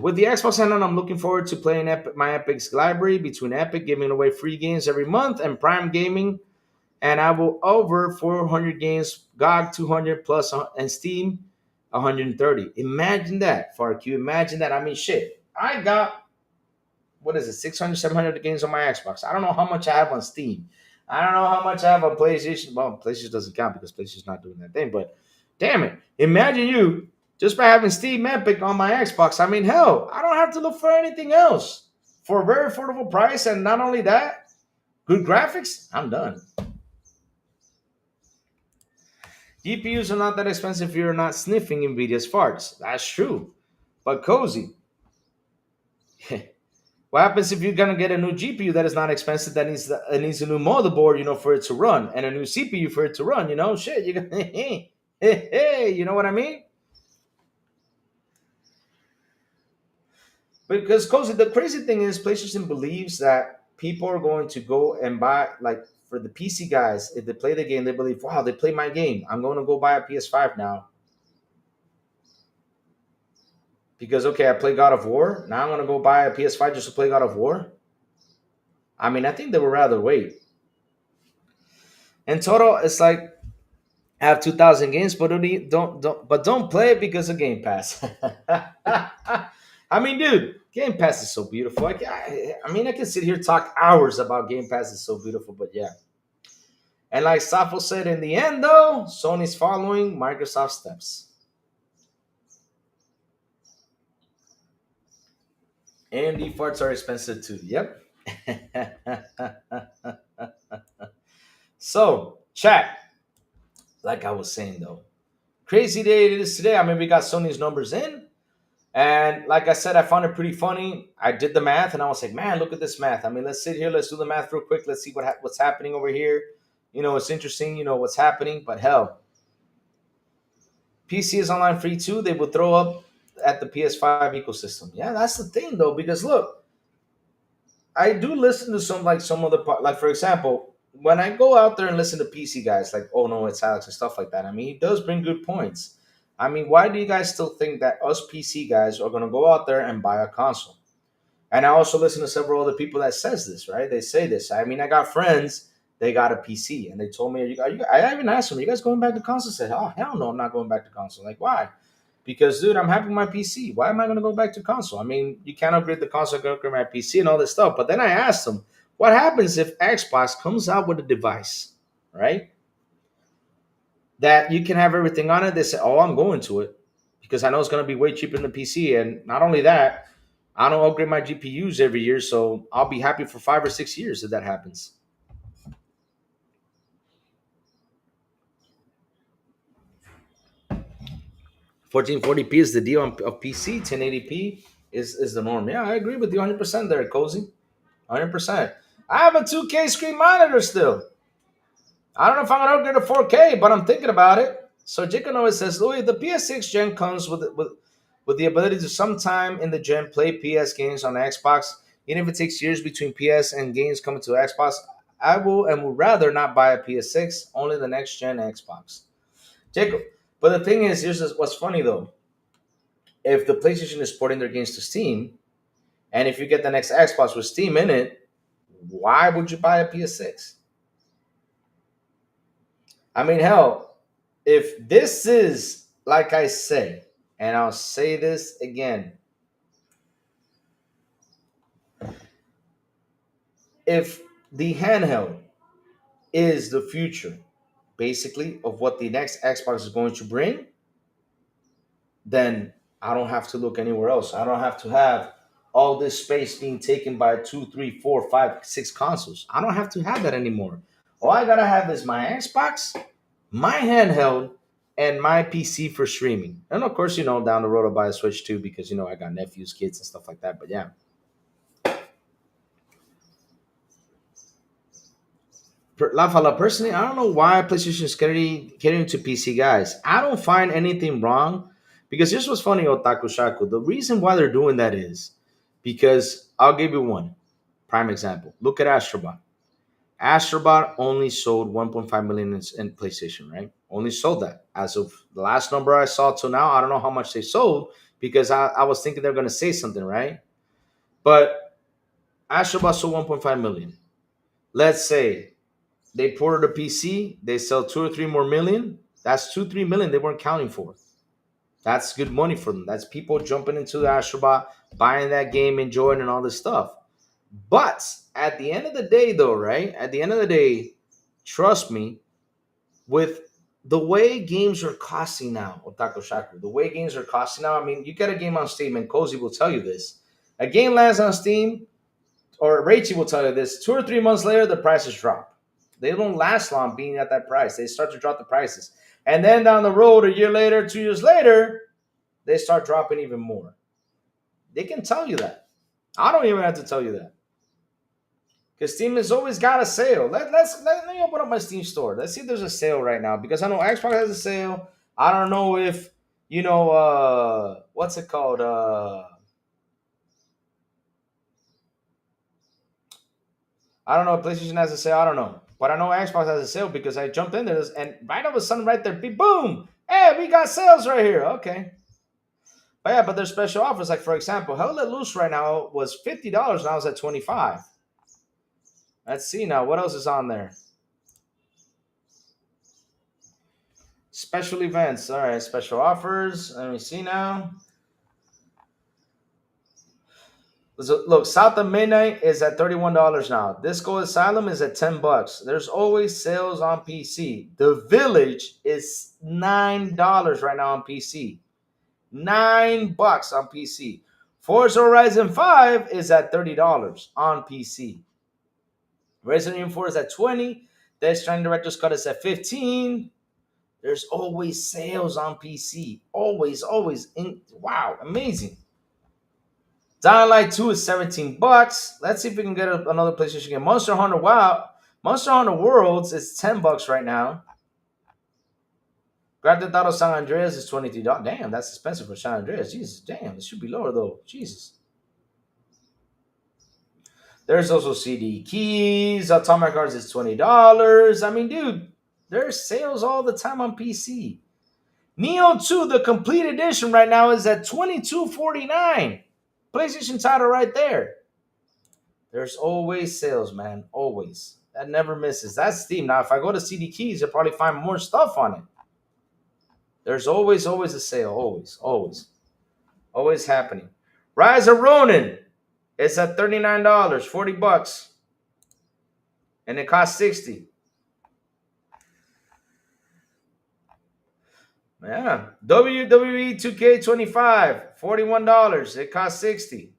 With the Xbox Handheld, I'm looking forward to playing my Epic's library between Epic giving away free games every month and Prime Gaming, and I will over 400 games, GOG 200 plus, and Steam 130. Imagine that, FarQ. Imagine that. I mean, shit. I got, what is it, 600, 700 games on my Xbox. I don't know how much I have on Steam. I don't know how much I have on PlayStation. Well, PlayStation doesn't count because PlayStation's not doing that thing, but damn it. Imagine you just by having Steam Epic on my Xbox. I mean, hell, I don't have to look for anything else for a very affordable price. And not only that, good graphics, I'm done. GPUs are not that expensive if you're not sniffing NVIDIA's farts. That's true. But Cozy, what happens if you're going to get a new GPU that is not expensive, that needs a new motherboard, for it to run, and a new CPU for it to run, Shit, you're going to, hey, you know what I mean? Because Cozy, the crazy thing is PlayStation believes that people are going to go and buy, like, for the PC guys, if they play the game, they believe, wow, they play my game. I'm going to go buy a PS5 now. Because, okay, I play God of War. Now I'm going to go buy a PS5 just to play God of War. I mean, I think they would rather wait. In total, it's like, I have 2,000 games, but don't play it because of Game Pass. I mean, dude, Game Pass is so beautiful. I can sit here and talk hours about Game Pass is so beautiful, but yeah. And like Safo said, in the end, though, Sony's following Microsoft's steps. AMD farts are expensive too. Yep. So, chat. Like I was saying, though, crazy day it is today. I mean, we got Sony's numbers in. And like I said, I found it pretty funny. I did the math, and I was like, man, look at this math. I mean, let's sit here. Let's do the math real quick. Let's see what's happening over here. It's interesting, what's happening. But hell, PC is online free too. They will throw up at the PS5 ecosystem. Yeah, that's the thing, though, because look, I do listen to some other, like, for example, when I go out there and listen to PC guys, like, oh no, it's Alex and stuff like that. I mean, he does bring good points. I mean, why do you guys still think that us PC guys are going to go out there and buy a console? And I also listen to several other people that says this, right? They say this. I mean, I got friends, they got a PC, and they told me, I even asked them, are you guys going back to console? I said, oh, hell no, I'm not going back to console. Like, why? Because, dude, I'm happy with my PC. Why am I going to go back to console? I mean, you can't upgrade the console, go upgrade my PC and all this stuff. But then I asked them, what happens if Xbox comes out with a device, right, that you can have everything on it? They say, oh, I'm going to it because I know it's going to be way cheaper than the PC. And not only that, I don't upgrade my GPUs every year, so I'll be happy for 5 or 6 years if that happens. $1440p is the deal of PC. 1080p is the norm. Yeah, I agree with you 100% there, Cozy. 100%. I have a 2K screen monitor still. I don't know if I'm going to upgrade to 4K, but I'm thinking about it. So Jacob always says, Louis, the PS6 gen comes with the ability to sometime in the gen play PS games on Xbox, even if it takes years between PS and games coming to Xbox. I will and would rather not buy a PS6, only the next gen Xbox. Jacob, but the thing is, here's what's funny though. If the PlayStation is porting their games to Steam, and if you get the next Xbox with Steam in it, why would you buy a PS6? I mean, hell, if this is like I say, and I'll say this again, if the handheld is the future, basically, of what the next Xbox is going to bring, then I don't have to look anywhere else. I don't have to have all this space being taken by two, three, four, five, six consoles. I don't have to have that anymore. All I gotta have is my Xbox, my handheld, and my PC for streaming. And of course, down the road I'll buy a Switch too because I got nephews, kids, and stuff like that. But yeah, La Fala, personally, I don't know why PlayStation is getting to PC guys. I don't find anything wrong because here's what's funny, Otaku Shaku. The reason why they're doing that is because I'll give you one prime example. Look at Astrobot. Astrobot only sold 1.5 million in PlayStation, right? Only sold that. As of the last number I saw till now, I don't know how much they sold because I was thinking they're going to say something, right? But Astrobot sold 1.5 million. Let's say they ported a PC, they sell 2 or 3 more million. That's 2, 3 million they weren't counting for. That's good money for them. That's people jumping into the Astrobot, buying that game, enjoying and all this stuff. But at the end of the day, though, right? At the end of the day, trust me, with the way games are costing now, Otaku Shaku, the way games are costing now, I mean, you get a game on Steam, and Cozy will tell you this. A game lands on Steam, or Rachel will tell you this, 2 or 3 months later, the prices drop. They don't last long being at that price. They start to drop the prices. And then down the road, a year later, 2 years later, they start dropping even more. They can tell you that. I don't even have to tell you that. Because Steam has always got a sale. Let me open up my Steam store. Let's see if there's a sale right now. Because I know Xbox has a sale. I don't know if, what's it called? I don't know if PlayStation has a sale. I don't know. But I know Xbox has a sale because I jumped in there and right all of a sudden right there, boom! Hey, we got sales right here. Okay. But yeah, but there's special offers. Like for example, Hell Let Loose right now was $50. Now it's at 25. Let's see now. What else is on there? Special events. All right, special offers. Let me see now. So, look, South of Midnight is at $31 now. Disco Asylum is at $10. There's always sales on PC. The Village is $9 right now on PC. $9 on PC. Forza Horizon 5 is at $30 on PC. Resident Evil 4 is at 20. Death Stranding Director's Cut is at 15. There's always sales on PC. Always, always. Wow, amazing. Dying Light 2 is $17. Let's see if we can get another PlayStation game. Monster Hunter Wow. Monster Hunter Worlds is $10 right now. Grand Theft Auto San Andreas is $23. Damn, that's expensive for San Andreas. Jesus, damn, it should be lower though. Jesus. There's also CD keys. Atomic Hearts is $20. I mean, dude, there's sales all the time on PC. Neo 2, the complete edition right now is at $22.49. PlayStation title right there. There's always sales, man. Always. That never misses. That's Steam. Now, if I go to CD Keys, you'll probably find more stuff on it. There's always, always a sale. Always, always. Always happening. Rise of Ronin. It's at $39, $40. And it costs 60. Yeah. WWE 2K25, $41. It costs 60.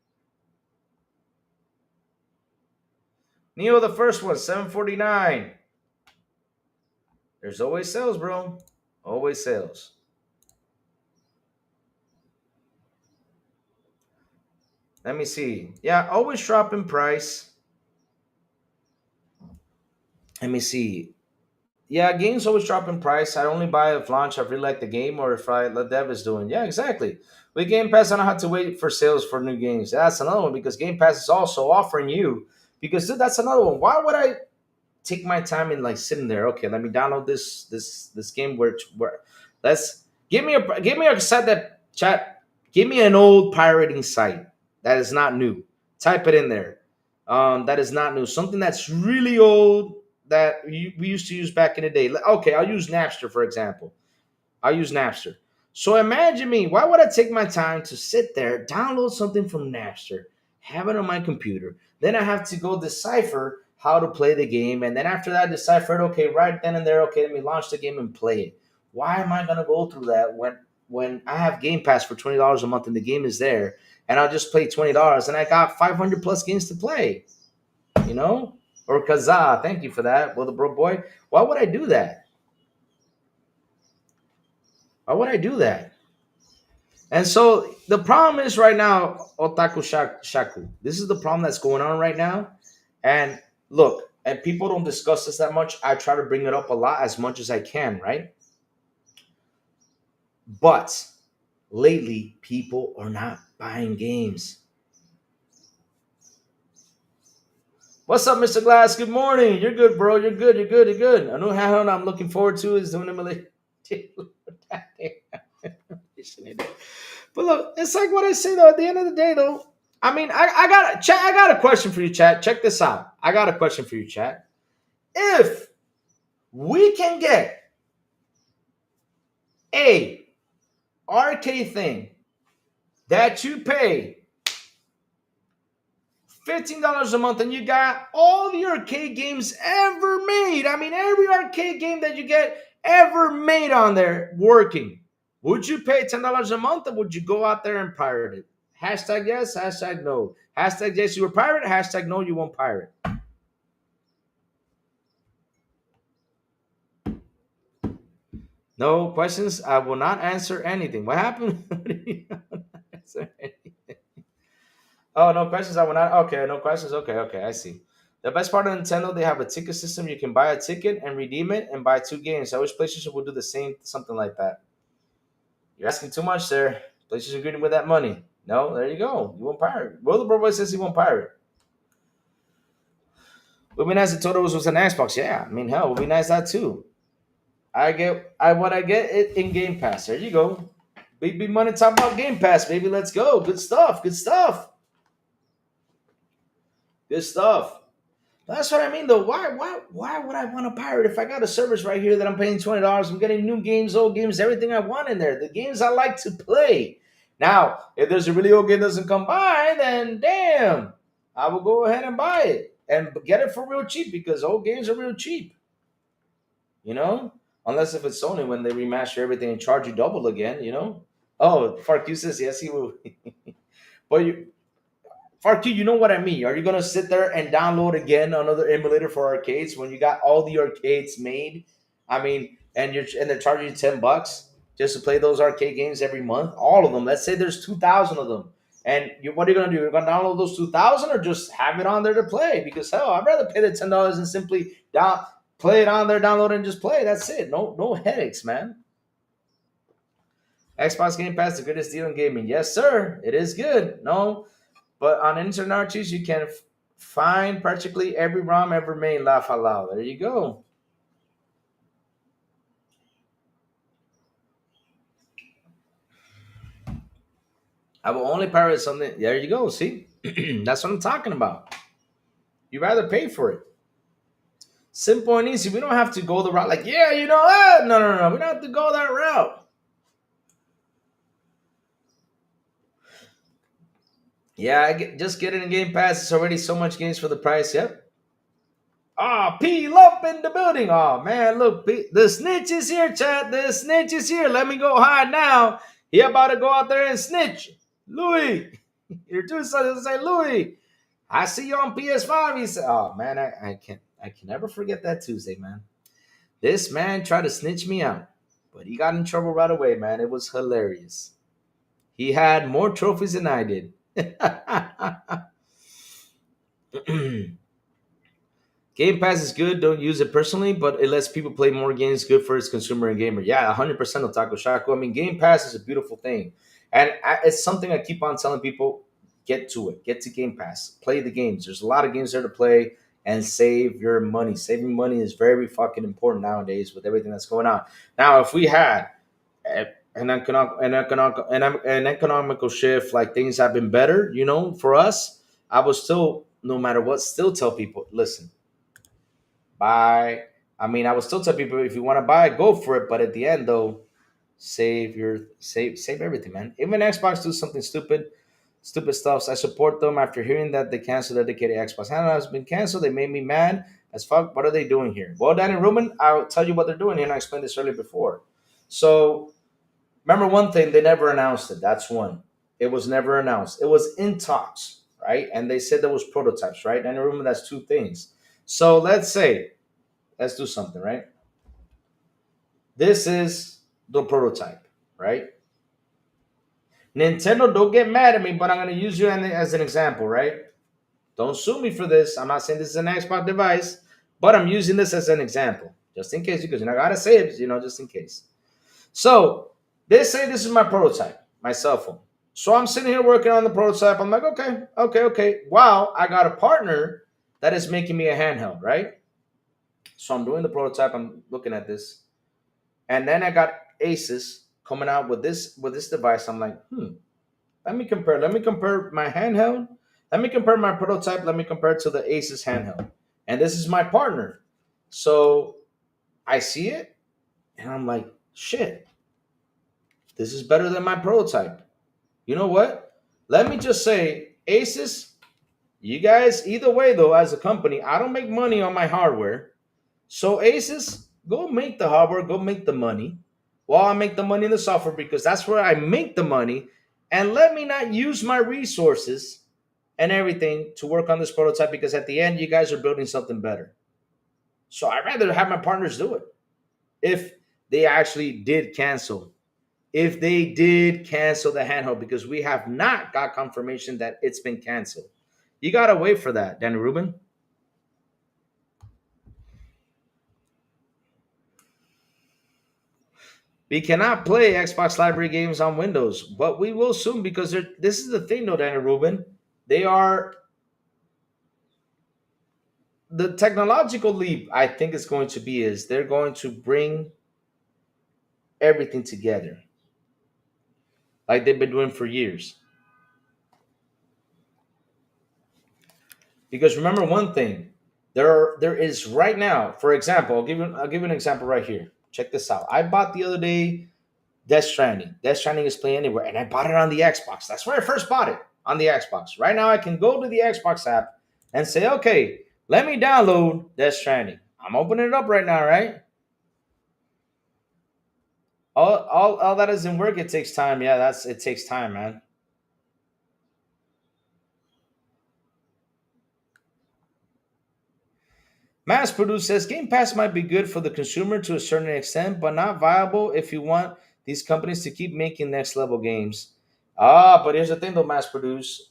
Neo the first one, $7.49. There's always sales, bro. Always sales. Let me see. Yeah, always drop in price. Let me see. Yeah, games always drop in price. I only buy if launch. I really like the game, or if I the dev is doing. Yeah, exactly. With Game Pass, I don't have to wait for sales for new games. That's another one because Game Pass is also offering you. Because dude, that's another one. Why would I take my time and like sitting there? Okay, let me download this game where let's give me a site that chat. Give me an old pirating site that is not new. Type it in there. That is not new. Something that's really old that we used to use back in the day. Okay, I'll use Napster for example. I'll use Napster. So imagine me. Why would I take my time to sit there, download something from Napster, have it on my computer? Then I have to go decipher how to play the game, and then after that, decipher it. Okay, right then and there. Okay, let me launch the game and play it. Why am I gonna go through that when I have Game Pass for $20 a month and the game is there, and I'll just play $20 and I got 500 plus games to play? You know, or Kazaa. Thank you for that, well, the bro boy. Why would I do that? Why would I do that? And so the problem is right now, Shaku. This is the problem that's going on right now. And look, and people don't discuss this that much. I try to bring it up a lot as much as I can, right? But lately, people are not buying games. What's up, Mr. Glass? Good morning. You're good, bro. You're good. You're good. You're good. A new handheld I'm looking forward to is doing the But look, it's like what I say though. At the end of the day, though, I mean, I got chat. I got a question for you, chat. Check this out. I got a question for you, chat. If we can get a arcade thing that you pay $15 a month and you got all the arcade games ever made. I mean, every arcade game that you get ever made on there working. Would you pay $10 a month or would you go out there and pirate it? Hashtag yes, hashtag no. Hashtag yes, you were pirate. Hashtag no, you won't pirate. No questions. I will not answer anything. What happened? Oh, no questions. I will not. Okay, no questions. Okay, okay, I see. The best part of Nintendo, they have a ticket system. You can buy a ticket and redeem it and buy two games. I wish PlayStation would do the same, something like that. You're asking too much there. PlayStation greedy with that money. No, there you go. You won't pirate. Well, the boy says he won't pirate. Would be nice if Toto was an Xbox. Yeah, I mean, hell, would be nice that too. I what I get it in Game Pass. There you go. Big money talk about Game Pass, baby. Let's go. Good stuff. Good stuff. Good stuff. That's what I mean, though. Why would I want to pirate if I got a service right here that I'm paying $20? I'm getting new games, old games, everything I want in there. The games I like to play. Now, if there's a really old game that doesn't come by, then damn, I will go ahead and buy it and get it for real cheap because old games are real cheap. You know, unless if it's Sony when they remaster everything and charge you double again. You know. Oh, Farq says yes, he will. But Farky, you know what I mean. Are you gonna sit there and download again another emulator for arcades when you got all the arcades made? I mean, and they're charging you $10 just to play those arcade games every month, all of them. Let's say there's 2,000 of them, and what are you gonna do? You're gonna download those 2,000, or just have it on there to play? Because hell, I'd rather pay the $10 and simply play it on there, download it, and just play. That's it. No headaches, man. Xbox Game Pass, the greatest deal in gaming. Yes, sir. It is good. No, but on Internet Archives, you can find practically every ROM ever made. Laugh out loud. There you go. I will only pirate something. There you go. See, that's what I'm talking about. You rather pay for it. Simple and easy. We don't have to go the route like, yeah, you know what? No. We don't have to go that route. Yeah, just get it in Game Pass. It's already so much games for the price. Yep. Ah, P Lump in the building. Oh man, look, the snitch is here, chat. The snitch is here. Let me go hide now. He about to go out there and snitch. Louis, you're too son to say Louis. I see you on PS5. He said, "Oh man, I can never forget that Tuesday, man. This man tried to snitch me out, but he got in trouble right away, man. It was hilarious. He had more trophies than I did." Game Pass is good. Don't use it personally, but it lets people play more games. Good for its consumer and gamer. Yeah, 100% Otaku Shaku. I mean, Game Pass is a beautiful thing, and it's something I keep on telling people: get to it. Get to Game Pass. Play the games. There's a lot of games there to play, and save your money. Saving money is very fucking important nowadays with everything that's going on. Now, if we had an economical shift, like things have been better, for us, I would still, no matter what, still tell people, listen, buy. I mean, I would still tell people if you want to buy, go for it. But at the end, though, save everything, man. Even Xbox do something stupid stuff. So I support them after hearing that they canceled dedicated Xbox. Handheld has been canceled. They made me mad as fuck. What are they doing here? Well, Danny Ruben, I'll tell you what they're doing here, and I explained this earlier before. So remember one thing, they never announced it. That's one. It was never announced. It was in talks, right? And they said there was prototypes, right? And remember, that's two things. So let's do something, right? This is the prototype, right? Nintendo, don't get mad at me, but I'm going to use you as an example, right? Don't sue me for this. I'm not saying this is an Xbox device, but I'm using this as an example, just in case, because I got to say it, just in case. So they say this is my prototype, my cell phone. So I'm sitting here working on the prototype. I'm like, okay. Wow, I got a partner that is making me a handheld, right? So I'm doing the prototype. I'm looking at this, and then I got Asus coming out with this device. I'm like, let me compare. Let me compare my handheld. Let me compare my prototype. Let me compare it to the Asus handheld. And this is my partner. So I see it, and I'm like, shit. This is better than my prototype. You know what? Let me just say, Asus, you guys, either way though, as a company, I don't make money on my hardware. So Asus, go make the hardware, go make the money. While I make the money in the software, because that's where I make the money. And let me not use my resources and everything to work on this prototype, because at the end, you guys are building something better. So I'd rather have my partners do it. If they actually did cancel. If they did cancel the handheld, because we have not got confirmation that it's been canceled. You got to wait for that, Danny Rubin. We cannot play Xbox library games on Windows, but we will soon, because this is the thing, though, Danny Rubin. They are the technological leap. I think is going to be is they're going to bring everything together, like they've been doing for years. Because remember one thing, there is right now. For example, I'll give you an example right here. Check this out. I bought the other day Death Stranding. Death Stranding is playing anywhere, and I bought it on the Xbox. That's where I first bought it, on the Xbox. Right now, I can go to the Xbox app and say, okay, let me download Death Stranding. I'm opening it up right now, right? All that doesn't work. It takes time. Yeah, it takes time, man. Mass Produce says Game Pass might be good for the consumer to a certain extent, but not viable if you want these companies to keep making next level games. But here's the thing though, Mass Produce.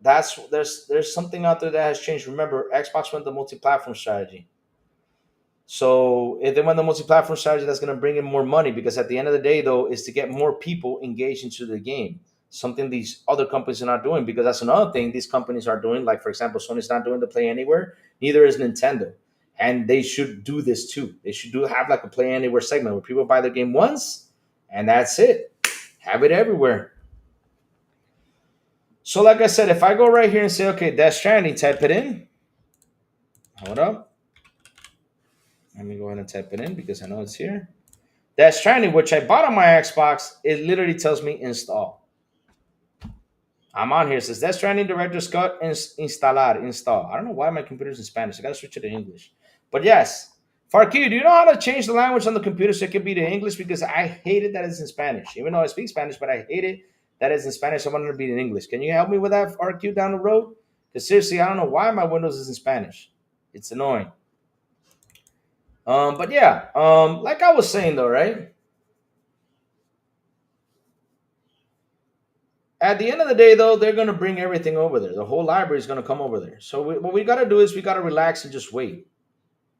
There's something out there that has changed. Remember, Xbox went the multi-platform strategy. So if they went the multi-platform strategy, that's going to bring in more money, because at the end of the day, though, is to get more people engaged into the game. Something these other companies are not doing, because that's another thing these companies are doing. Like, for example, Sony's not doing the Play Anywhere. Neither is Nintendo. And they should do this too. They should have like a Play Anywhere segment where people buy the game once and that's it. Have it everywhere. So like I said, if I go right here and say, okay, Death Stranding, type it in. Hold up. Let me go ahead and type it in because I know it's here. Death Stranding, which I bought on my Xbox, it literally tells me install. I'm on here. It says Death Stranding Director's Cut install. I don't know why my computer's in Spanish. I gotta switch it to English. But yes, Farkey, do you know how to change the language on the computer so it can be to English? Because I hate it that it's in Spanish. Even though I speak Spanish, but I hate it that it's in Spanish. I want it to be in English. Can you help me with that, RQ, down the road? Because seriously, I don't know why my Windows is in Spanish. It's annoying. But yeah, like I was saying though, right? At the end of the day, though, they're going to bring everything over there. The whole library is going to come over there. So what we got to do is we got to relax and just wait.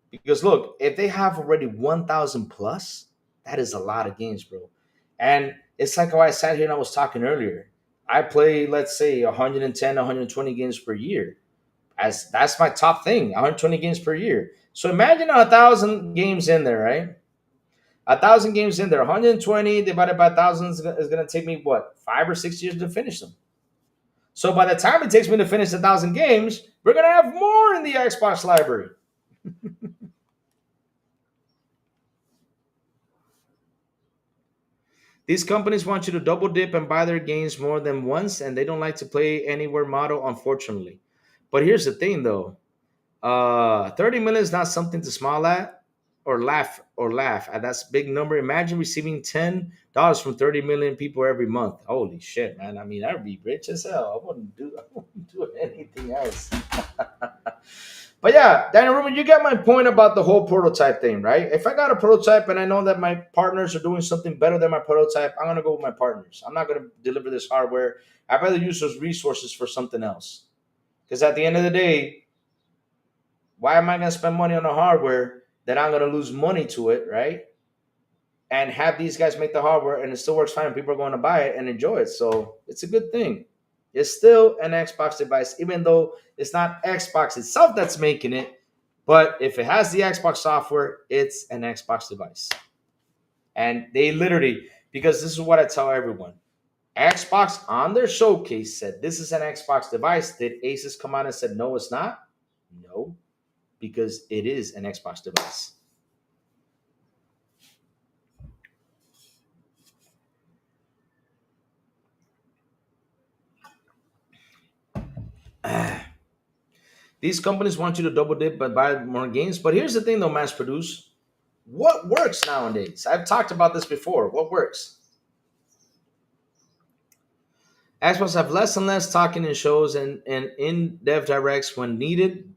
Because look, if they have already 1,000 plus, that is a lot of games, bro. And it's like how I sat here and I was talking earlier. I play, let's say, 110, 120 games per year. As that's my top thing, 120 games per year. So imagine 1,000 games in there, right? 1,000 games in there, 120 divided by 1,000 is going to take me what, 5 or 6 years to finish them. So by the time it takes me to finish 1,000 games, we're going to have more in the Xbox library. These companies want you to double dip and buy their games more than once, and they don't like to play anywhere model, unfortunately. But here's the thing, though: 30 million is not something to smile at or laugh at. That's a big number. Imagine receiving $10 from 30 million people every month. Holy shit, man! I mean, I'd be rich as hell. I wouldn't do anything else. But yeah, Daniel Rubin, you get my point about the whole prototype thing, right? If I got a prototype and I know that my partners are doing something better than my prototype, I'm gonna go with my partners. I'm not gonna deliver this hardware. I'd rather use those resources for something else. Because at the end of the day, why am I gonna spend money on the hardware that I'm gonna lose money to it, right? And have these guys make the hardware and it still works fine. People are going to buy it and enjoy it. So it's a good thing. It's still an Xbox device, even though it's not Xbox itself that's making it. But if it has the Xbox software, it's an Xbox device. And they literally, because this is what I tell everyone, Xbox on their showcase said this is an Xbox device. Did Asus come out and said no, it's not? No, because it is an Xbox device. These companies want you to double dip but buy more games. But here's the thing, though, mass produce. What works nowadays? I've talked about this before. What works? Xbox have less and less talking in shows and in dev directs when needed.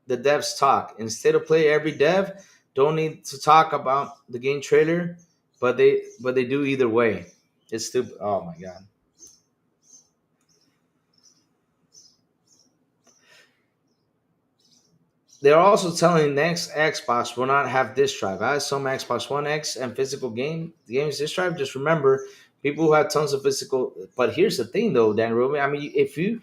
The devs talk instead of play. Every dev don't need to talk about the game trailer, but they do either way. It's stupid. Oh my god. They're also telling next Xbox will not have disk drive. As some Xbox One X and physical games disk drive. Just remember, people who have tons of physical. But here's the thing, though, Dan Rubin. I mean, if you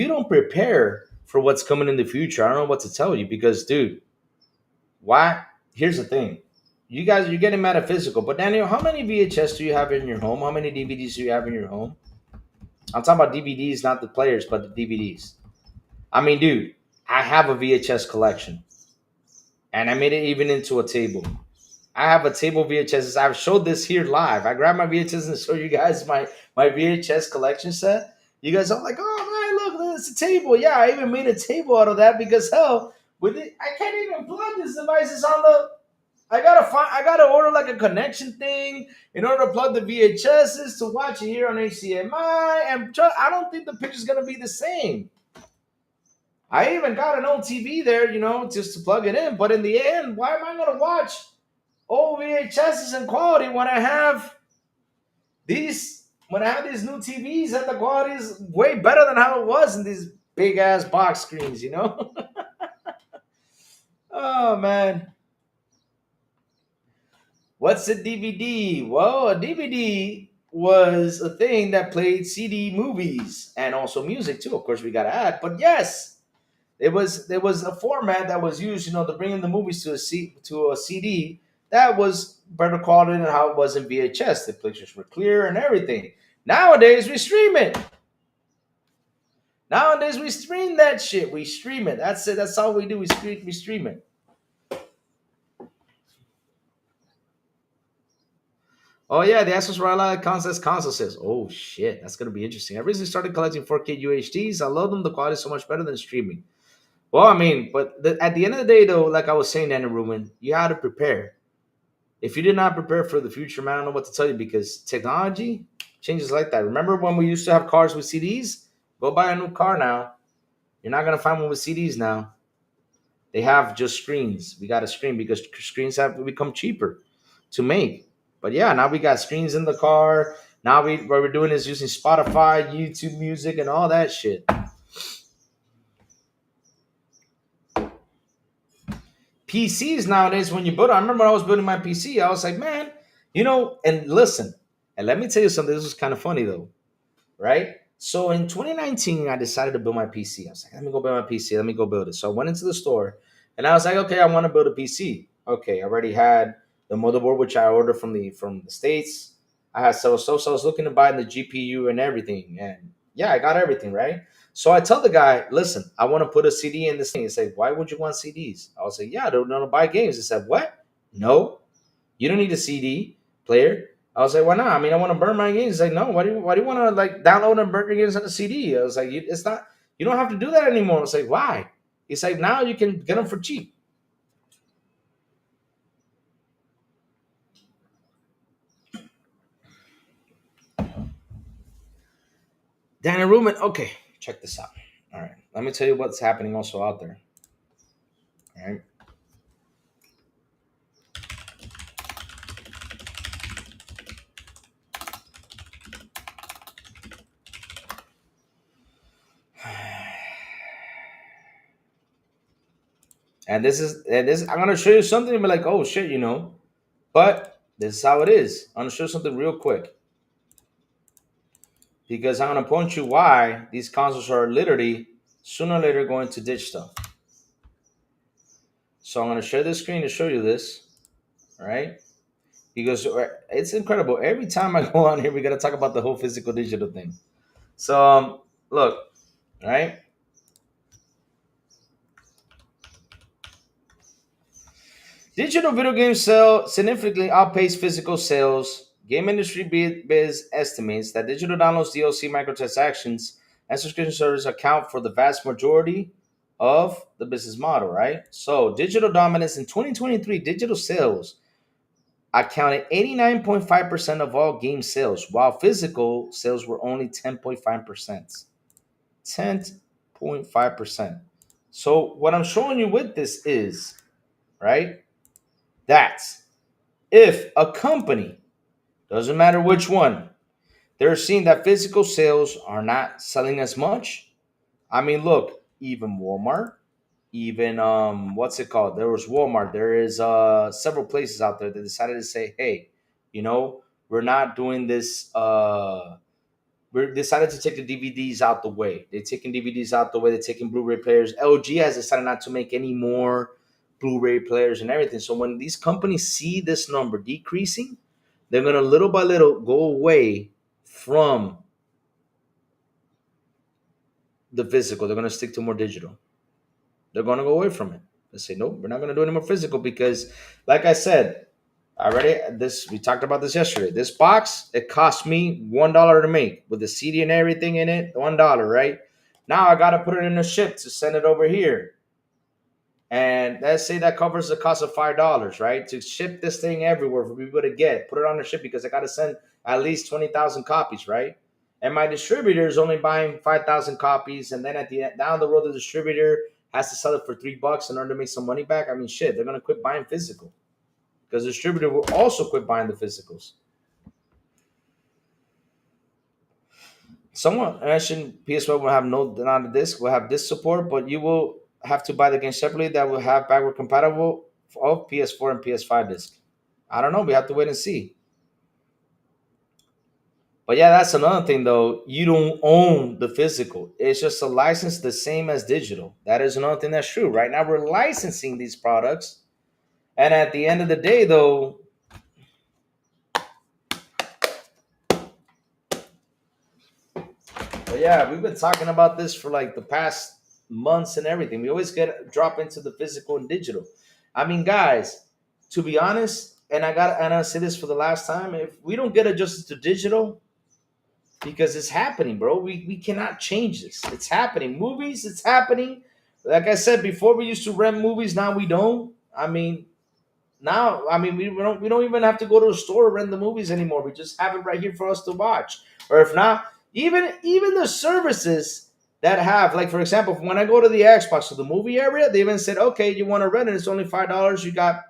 don't prepare for what's coming in the future, I don't know what to tell you because, dude, why? Here's the thing. You guys, you're getting mad at physical, but Daniel, how many VHS do you have in your home? How many DVDs do you have in your home? I'm talking about DVDs, not the players, but the DVDs. I mean, dude, I have a VHS collection, and I made it even into a table. I have a table of VHS. I've showed this here live. I grabbed my VHS and showed you guys my VHS collection set. You guys are like, oh man, look, it's a table. Yeah, I even made a table out of that because hell, with it, I can't even plug these devices on the. I gotta order like a connection thing in order to plug the VHSs to watch it here on HDMI. And I don't think the picture's gonna be the same. I even got an old TV there, just to plug it in. But in the end, why am I gonna watch old VHSs in quality when I have these new TVs and the quality is way better than how it was in these big ass box screens? Oh man. What's a DVD? Well, a DVD was a thing that played CD movies and also music too. Of course, we got to add, but yes, there was a format that was used, to bring in the movies to a CD that was better quality than how it was in VHS. The pictures were clear and everything. Nowadays, we stream it. Nowadays, we stream that shit. We stream it. That's it. That's all we do. We stream it. Oh yeah, the Xbox Royale console says, "Oh shit, that's gonna be interesting." I recently started collecting 4K UHDs. I love them. The quality is so much better than streaming. Well, I mean, but at the end of the day, though, like I was saying, Anna Ruin, you had to prepare. If you did not prepare for the future, man, I don't know what to tell you because technology changes like that. Remember when we used to have cars with CDs? Go buy a new car now. You're not gonna find one with CDs now. They have just screens. We got a screen because screens have become cheaper to make. But yeah, now we got screens in the car. Now what we're doing is using Spotify, YouTube Music, and all that shit. PCs nowadays, when you build, I remember when I was building my PC, I was like, man, and listen, and let me tell you something. This was kind of funny though, right? So in 2019, I decided to build my PC. I was like, let me go build my PC. Let me go build it. So I went into the store and I was like, okay, I want to build a PC. Okay, I already had the motherboard, which I ordered from the States. I had so I was looking to buy the GPU and everything. And yeah, I got everything, right? So I tell the guy, listen, I want to put a CD in this thing. He said, why would you want CDs? I was like, yeah, I don't want to buy games. He said, what? No, you don't need a CD player. I was like, why not? I mean, I want to burn my games. He's like, no, why do you want to like download and burn your games on a CD? I was like, it's not, you don't have to do that anymore. I was like, why? He's like, now you can get them for cheap. Daniel Ruben, okay, check this out. All right, let me tell you what's happening also out there. All right. And I'm gonna show you something and be like, oh shit, But this is how it is. I'm gonna show you something real quick. Because I'm gonna point you why these consoles are literally sooner or later going to ditch stuff. So I'm gonna share this screen to show you this. All right. Because it's incredible. Every time I go on here, we gotta talk about the whole physical digital thing. So look, all right. Digital video games sell significantly outpace physical sales. Game industry biz estimates that digital downloads, DLC, microtransactions, and subscription services account for the vast majority of the business model, right? So, digital dominance in 2023, digital sales accounted 89.5% of all game sales, while physical sales were only 10.5%. 10.5%. So, what I'm showing you with this is, right? That's if a company, doesn't matter which one, they're seeing that physical sales are not selling as much. I mean, look, even Walmart, even what's it called? There was Walmart. There is several places out there that decided to say, hey, we're not doing this. We decided to take the DVDs out the way. They're taking DVDs out the way. They're taking Blu-ray players. LG has decided not to make any more Blu-ray players and everything. So when these companies see this number decreasing, they're going to little by little go away from the physical. They're going to stick to more digital. They're going to go away from it. They say, nope, we're not going to do any more physical because, like I said, we talked about this yesterday. This box, it cost me $1 to make with the CD and everything in it, $1, right? Now I got to put it in a ship to send it over here. And let's say that covers the cost of $5, right? To ship this thing everywhere for people to put it on the ship because I got to send at least 20,000 copies, right? And my distributor is only buying 5,000 copies. And then down the road, the distributor has to sell it for $3 in order to make some money back. I mean, shit, they're going to quit buying physical because the distributor will also quit buying the physicals. Someone mentioned PS4 will have not a disc, will have disc support, but you will have to buy the game separately that will have backward compatible of PS4 and PS5 disc. I don't know. We have to wait and see. But yeah, that's another thing though. You don't own the physical. It's just a license the same as digital. That is another thing that's true. Right now we're licensing these products. And at the end of the day though, but yeah, we've been talking about this for like the past months and everything. We always drop into the physical and digital. I mean, guys, to be honest, and I say this for the last time, if we don't get adjusted to digital, because it's happening, bro. We cannot change this. It's happening. Movies, it's happening. Like I said before, we used to rent movies. Now we don't. We don't even have to go to a store to rent the movies anymore. We just have it right here for us to watch. Or if not, even the services that have, like for example, when I go to the Xbox or the movie area, they even said, okay, you want to rent it? It's only $5. You got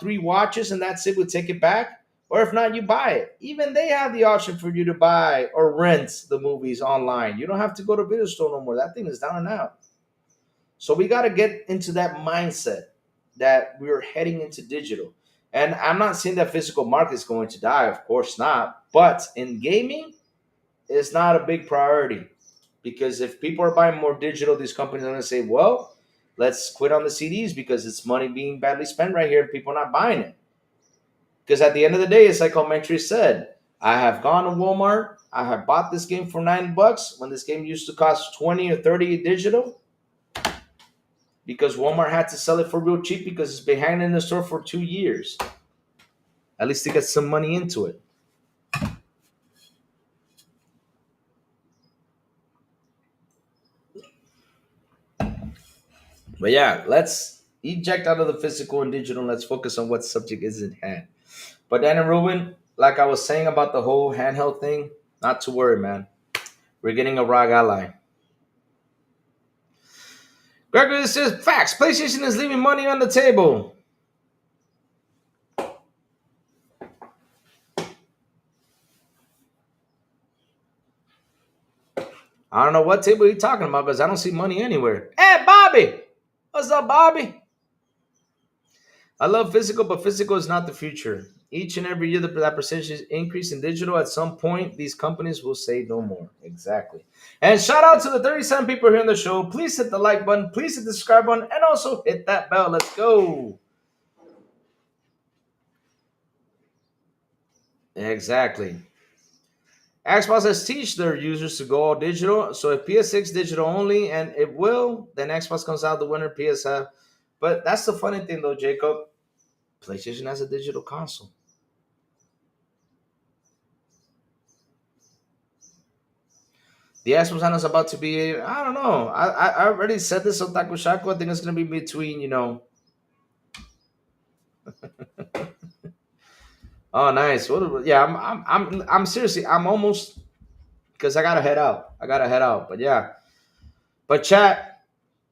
3 watches, and that's it. We'll take it back. Or if not, you buy it. Even they have the option for you to buy or rent the movies online. You don't have to go to video store no more. That thing is down and out. So we got to get into that mindset that we're heading into digital. And I'm not saying that physical market is going to die, of course not. But in gaming, it's not a big priority because if people are buying more digital, these companies are going to say, well, let's quit on the CDs because it's money being badly spent right here and people are not buying it. Because at the end of the day, it's like Elementary said, I have gone to Walmart, I have bought this game for $9 when this game used to cost 20 or 30 digital because Walmart had to sell it for real cheap because it's been hanging in the store for 2 years. At least to get some money into it. But yeah, let's eject out of the physical and digital and let's focus on what subject is at hand. But then, Ruben, like I was saying about the whole handheld thing, not to worry, man. We're getting a ROG ally. Gregory says, facts. PlayStation is leaving money on the table. I don't know what table you're talking about because I don't see money anywhere. Hey, Bobby! What's up, Bobby? I love physical, but physical is not the future. Each and every year, that percentage increase in digital, at some point, these companies will say no more. Exactly. And shout out to the 37 people here on the show. Please hit the like button. Please hit the subscribe button. And also hit that bell. Let's go. Exactly. Xbox has teach their users to go all digital. So if PS6 digital only, and it will, then Xbox comes out the winner, PSF. But that's the funny thing, though, Jacob. PlayStation has a digital console. The Xbox One is about to be, I don't know. I already said this on Taco Shaco. I think it's going to be between, Oh, nice. Yeah, I'm seriously, I'm almost, because I got to head out. But yeah. But chat,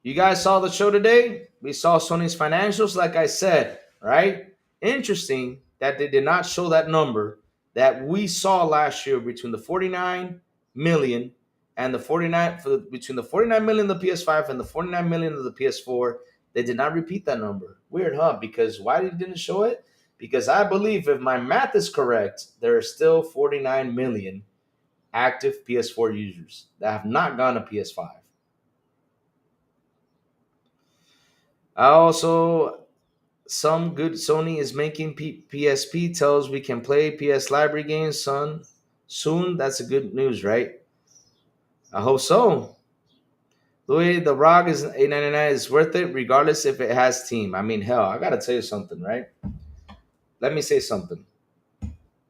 you guys saw the show today. We saw Sony's financials, like I said, right? Interesting that they did not show that number that we saw last year between the 49 million and the 49 between the 49 million of the PS5 and the 49 million of the PS4. They did not repeat that number. Weird, huh? Because why they didn't show it? Because I believe if my math is correct, there are still 49 million active PS4 users that have not gone to PS5. I also some good Sony is making PSP tells we can play PS library games soon. That's a good news, right? I hope so. Louis, the ROG is $8.99 is worth it regardless if it has team. I mean, hell, I gotta tell you something, right? Let me say something.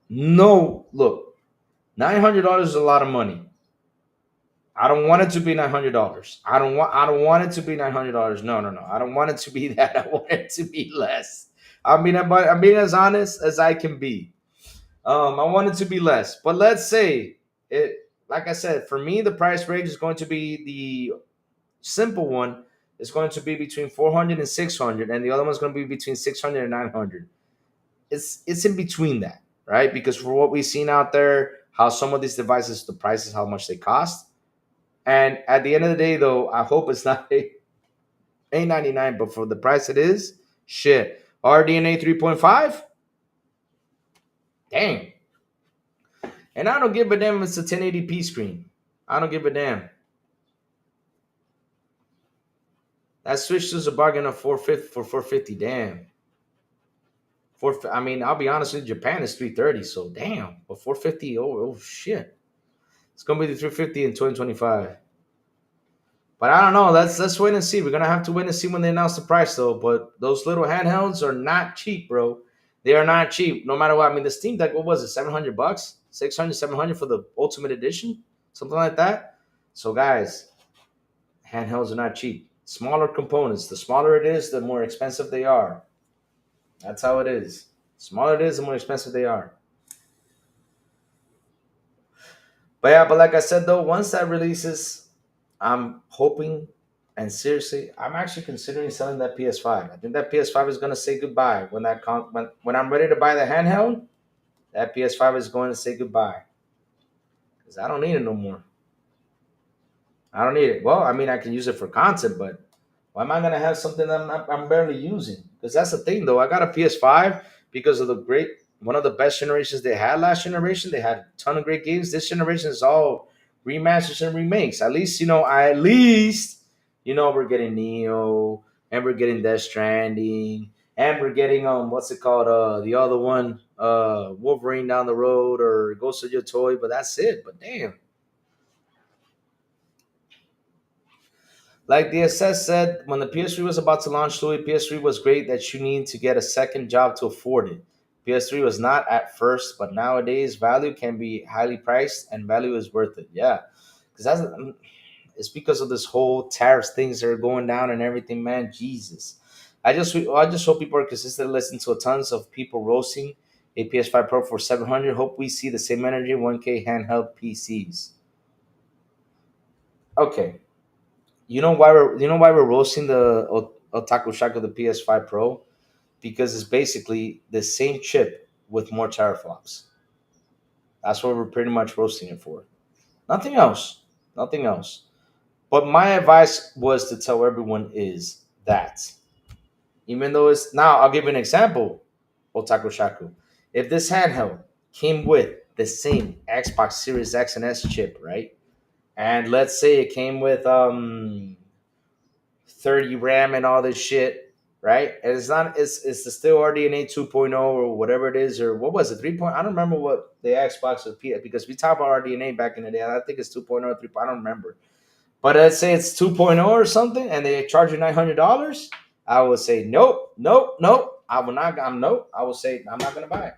No, look, $900 is a lot of money. I don't want it to be $900. I don't want it to be $900. No, no, no. I don't want it to be that. I want it to be less. I'm being as honest as I can be. I want it to be less. But let's say it, like I said, for me, the price range is going to be the simple one is going to be between 400 and 600, and the other one's going to be between 600 and 900. It's in between that, right? Because for what we've seen out there, how some of these devices, the prices, how much they cost. And at the end of the day, though, I hope it's not $8.99, but for the price it is, shit. RDNA 3.5? Dang. And I don't give a damn if it's a 1080p screen. I don't give a damn. That Switch is a bargain of 450 for 450. Damn. I mean, I'll be honest with you, Japan is 330, so damn. But 450, oh shit. It's gonna be the 350 in 2025. But I don't know. Let's wait and see. We're gonna have to wait and see when they announce the price, though. But those little handhelds are not cheap, bro. They are not cheap, no matter what. I mean, the Steam Deck, what was it, $700, 600, 700 for the Ultimate Edition, something like that. So, guys, handhelds are not cheap. Smaller components. The smaller it is, the more expensive they are. That's how it is. The smaller it is, the more expensive they are. But yeah, but like I said, though, once that releases, I'm hoping, and seriously, I'm actually considering selling that PS5. I think that PS5 is gonna say goodbye when when I'm ready to buy the handheld. That PS5 is going to say goodbye because I don't need it no more. I don't need it. Well, I mean, I can use it for content, but why am I gonna have something I'm barely using? Because that's the thing, though. I got a PS5 because of the great one of the best generations they had last generation. They had a ton of great games. This generation is all remasters and remakes. At least we're getting Neo and we're getting Death Stranding and we're getting what's it called the other one Wolverine down the road or Ghost of Your Toy. But that's it. But damn. Like the SS said, when the PS3 was about to launch, Louis, PS3 was great that you need to get a second job to afford it. PS3 was not at first, but nowadays value can be highly priced and value is worth it. Yeah, because it's because of this whole tariffs things that are going down and everything, man. Jesus, I just hope people are consistently listening to tons of people roasting a PS5 Pro for 700. Hope we see the same energy 1K handheld PCs. Okay, you know why we're roasting the Otaku Shaku the PS5 Pro because it's basically the same chip with more teraflops. That's what we're pretty much roasting it for. Nothing else. Nothing else. But my advice was to tell everyone is that even though it's now, I'll give you an example. Otaku Shaku. If this handheld came with the same Xbox Series X and S chip, right? And let's say it came with 30 RAM and all this shit, right? And it's the still RDNA 2.0 or whatever it is, or what was it, 3. I don't remember what the Xbox was because we talked about RDNA back in the day. I think it's 2.0 or 3. I don't remember. But let's say it's 2.0 or something and they charge you $900. I would say nope, nope, nope. I will not. I'm nope. I will say I'm not gonna buy it.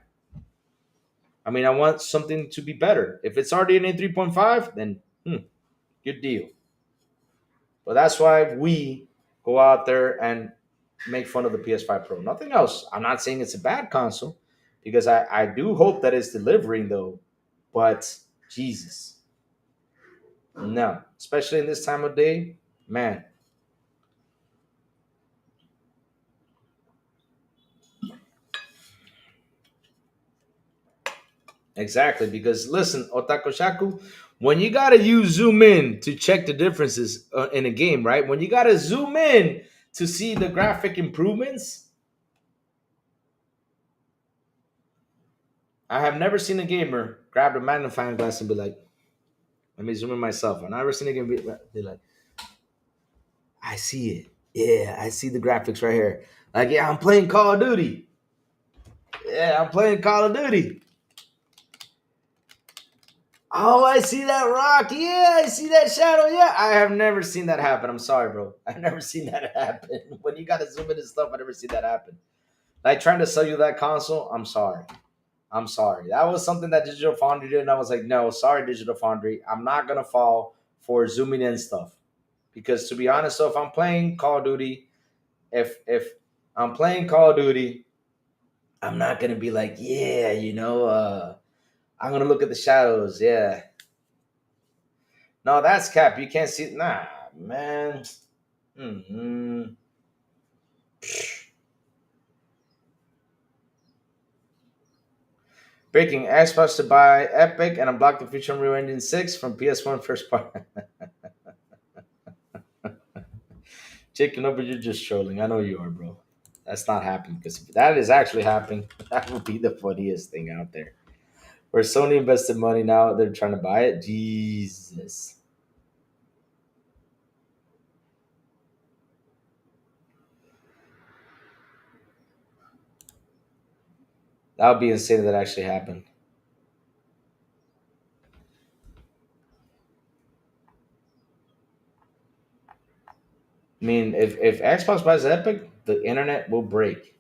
I mean, I want something to be better. If it's RDNA 3.5, then good deal. But that's why we go out there and make fun of the PS5 Pro. Nothing else. I'm not saying it's a bad console because I do hope that it's delivering though. But Jesus, no. Especially in this time of day, man. Exactly. Because listen, Otaku Shaku, when you gotta use zoom in to check the differences in a game, right? When you gotta zoom in to see the graphic improvements, I have never seen a gamer grab a magnifying glass and be like, let me zoom in myself. I've never seen a gamer be like, I see it. Yeah, I see the graphics right here. Like, yeah, I'm playing Call of Duty. Yeah, I'm playing Call of Duty. Oh, I see that rock. Yeah, I see that shadow. Yeah, I have never seen that happen. I'm sorry, bro. I've never seen that happen. When you got to zoom in and stuff, I never seen that happen. Like trying to sell you that console, I'm sorry. I'm sorry. That was something that Digital Foundry did, and I was like, no, sorry, Digital Foundry. I'm not gonna fall for zooming in stuff. Because to be honest, so if I'm playing Call of Duty, if I'm playing Call of Duty, I'm not gonna be like, yeah, I'm gonna look at the shadows. Yeah. No, that's cap. You can't see. Nah, man. Mm-hmm. Breaking Xbox to buy Epic and unblock the future Unreal Engine 6 from PS1 first party. Chicken up, you're just trolling. I know you are, bro. That's not happening because if that is actually happening, that would be the funniest thing out there. Where Sony invested money now, they're trying to buy it. Jesus. That would be insane if that actually happened. I mean, if Xbox buys Epic, the internet will break.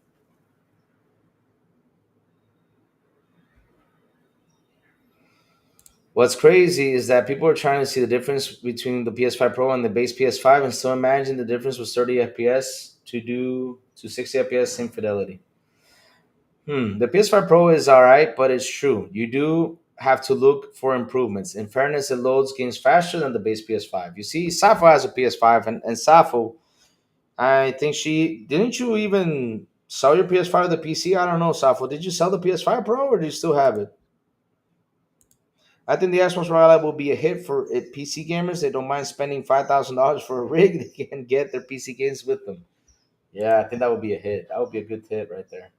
What's crazy is that people are trying to see the difference between the PS5 Pro and the base PS5 and still imagine the difference was 30 FPS to 60 FPS same fidelity. The PS5 Pro is all right, but it's true. You do have to look for improvements. In fairness, it loads games faster than the base PS5. You see, Safo has a PS5, and Safo, I think she didn't you even Sell your PS5 to the PC? I don't know, Safo. Did you sell the PS5 Pro or do you still have it? I think the Xbox One will be a hit for PC gamers. They don't mind spending $5,000 for a rig. They can get their PC games with them. Yeah, I think that would be a hit. That would be a good hit right there.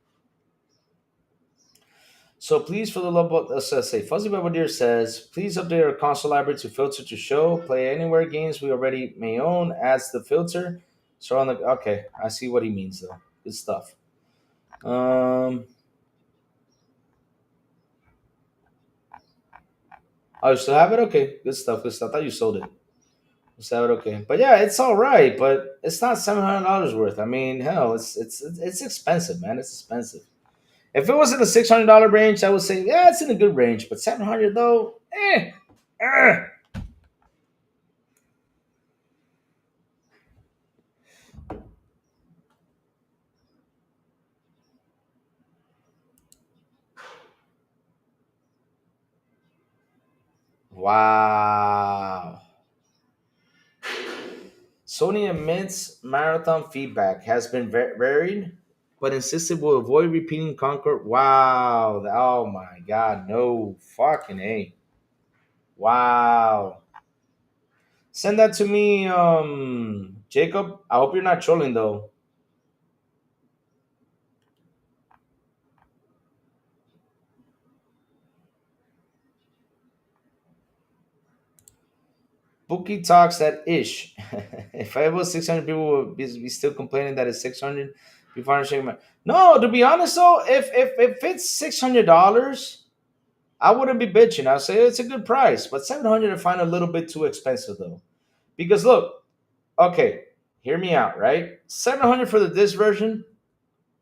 So please, for the love of say, Fuzzy Belvedere says, please update our console library to filter to show play anywhere games we already may own. Adds the filter. So on the okay, I see what he means though. Good stuff. Um, oh, you still have it? Okay, good stuff. Good stuff. I thought you sold it. You still have it? Okay, but yeah, it's all right, but it's not $700 worth. I mean, hell, it's expensive, man. It's expensive. If it was in the $600 range, I would say yeah, it's in a good range. But 700 though, eh. Wow. Sony admits marathon feedback has been varied, but insisted will avoid repeating Concord. Wow. Oh my God. No. Fucking A. Wow. Send that to me, Jacob. I hope you're not trolling though. Bookie talks that ish. If I was 600, people would be still complaining that it's 600 before I shake my. No, to be honest though, if it's $600, I wouldn't be bitching. I'll say it's a good price, but 700 I find a little bit too expensive though. Because look, okay, hear me out, right? 700 for the disc version,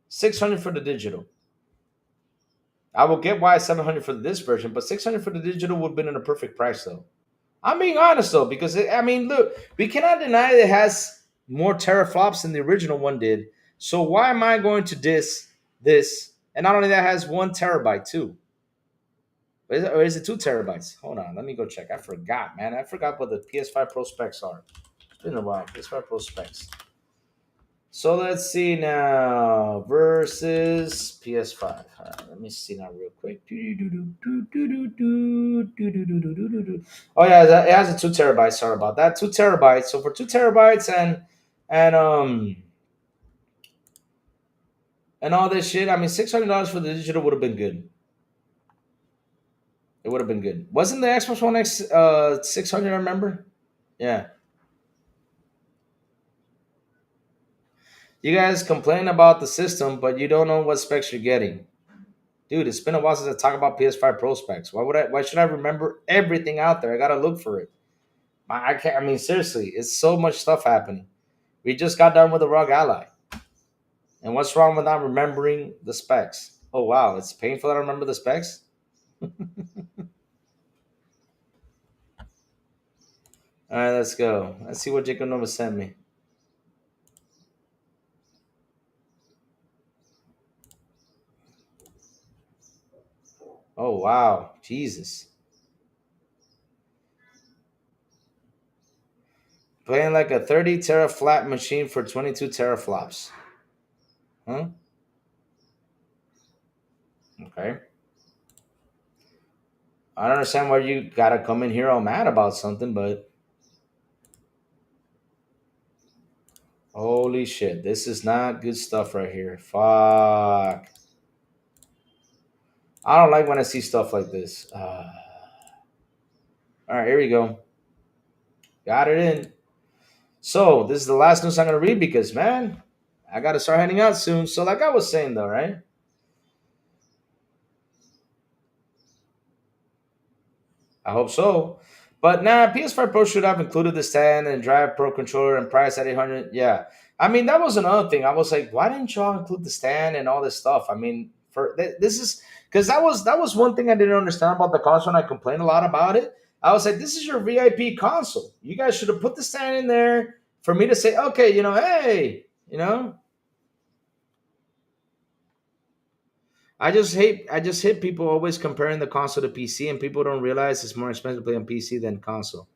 600 for the digital. I will get why 700 for the disc version, but 600 for the digital would have been in a perfect price though. I'm being honest though, because I mean, look, we cannot deny that it has more teraflops than the original one did. So why am I going to diss this? And not only that, it has 1 terabyte too. Or is it 2 terabytes? Hold on, let me go check. I forgot, man. I forgot what the PS5 Pro specs are. It's been a while. PS5 Pro specs. So let's see now. Versus PS5. All right, let me see now real quick. Oh yeah, it has a 2 terabytes. Sorry about that. 2 terabytes. So for 2 terabytes and and all this shit, I mean $600 for the digital would have been good. It would have been good. Wasn't the Xbox One X 600? I remember. Yeah. You guys complain about the system, but you don't know what specs you're getting. Dude, it's been a while since I talked about PS5 Pro specs. Why should I remember everything out there? I gotta look for it. I can't. I mean, seriously, it's so much stuff happening. We just got done with the ROG Ally, and what's wrong with not remembering the specs? Oh wow, it's painful that I remember the specs. All right, let's go. Let's see what Jacob Nova sent me. Oh wow, Jesus. Playing like a 30 teraflop machine for 22 teraflops. Huh? Okay. I don't understand why you gotta come in here all mad about something, but holy shit, this is not good stuff right here. Fuck. I don't like when I see stuff like this. All right, here we go. Got it in. So this is the last news I'm gonna read because man, I gotta start heading out soon. So like I was saying though, right? I hope so. But nah, PS5 Pro should have included the stand and Drive Pro controller and price at 800. Yeah. I mean, that was another thing. I was like, why didn't y'all include the stand and all this stuff? I mean, this is because that was one thing I didn't understand about the console, and I complained a lot about it. I was like, this is your VIP console. You guys should have put the stand in there for me to say, okay, hey, I just hate people always comparing the console to PC, and people don't realize it's more expensive to play on PC than console.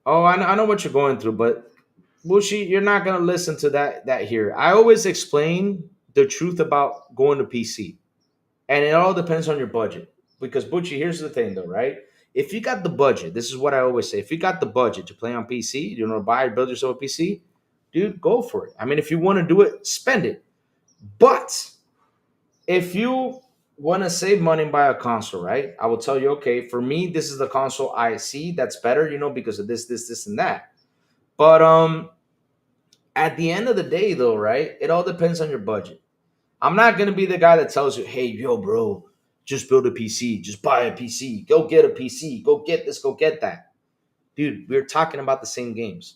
Oh, I know what you're going through, but Bushi, you're not gonna listen to that here. I always explain the truth about going to PC, and it all depends on your budget. Because Bushi, here's the thing, though, right? If you got the budget, this is what I always say: if you got the budget to play on PC, you know, buy or build yourself a PC, dude, go for it. I mean, if you want to do it, spend it. But if you want to save money and buy a console, right? I will tell you, okay, for me, this is the console I see that's better, you know, because of this, and that. But at the end of the day, though, right? It all depends on your budget. I'm not gonna be the guy that tells you, "Hey, yo, bro, just build a PC, just buy a PC, go get a PC, go get this, go get that." Dude, we're talking about the same games.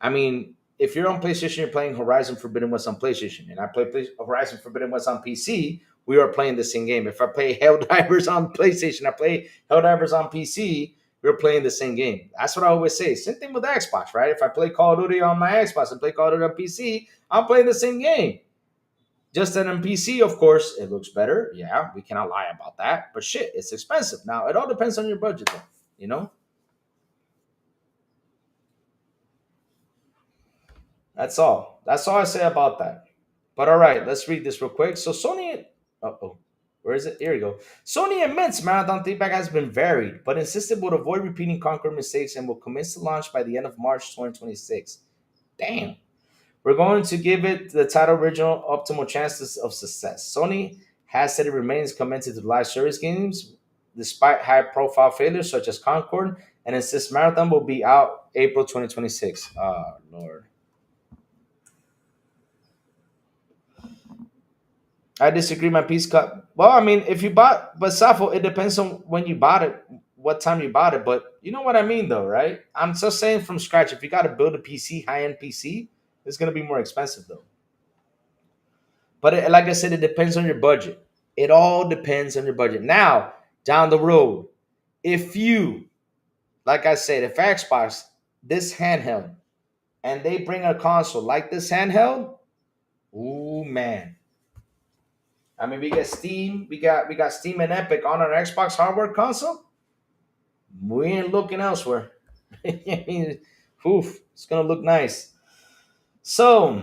I mean, if you're on PlayStation, you're playing Horizon Forbidden West on PlayStation, and I play Horizon Forbidden West on PC. We are playing the same game. If I play Helldivers on PlayStation, I play Helldivers on PC. We're playing the same game. That's what I always say. Same thing with Xbox, right? If I play Call of Duty on my Xbox and play Call of Duty on PC, I'm playing the same game. Just that on PC, of course, it looks better. Yeah, we cannot lie about that. But shit, it's expensive. Now, it all depends on your budget, though. You know, that's all. That's all I say about that. But all right, let's read this real quick. So Sony, oh, where is it? Here we go. Sony admits marathon feedback has been varied, but insisted would avoid repeating Concord mistakes and will commence to launch by the end of March 2026. Damn. We're going to give it the title original optimal chances of success. Sony has said it remains committed to live service games despite high profile failures such as Concord and insists Marathon will be out April 2026. Oh, Lord. I disagree. My piece cut. Well, I mean, if you bought, but Safo, it depends on when you bought it, what time you bought it. But you know what I mean, though, right? I'm just saying from scratch. If you got to build a PC, high end PC, it's going to be more expensive, though. But like I said, it depends on your budget. It all depends on your budget. Now, down the road, if you, like I said, if Xbox this handheld and they bring a console like this handheld, ooh man. I mean, we got Steam, we got Steam and Epic on our Xbox hardware console. We ain't looking elsewhere. I mean, oof, it's gonna look nice. So,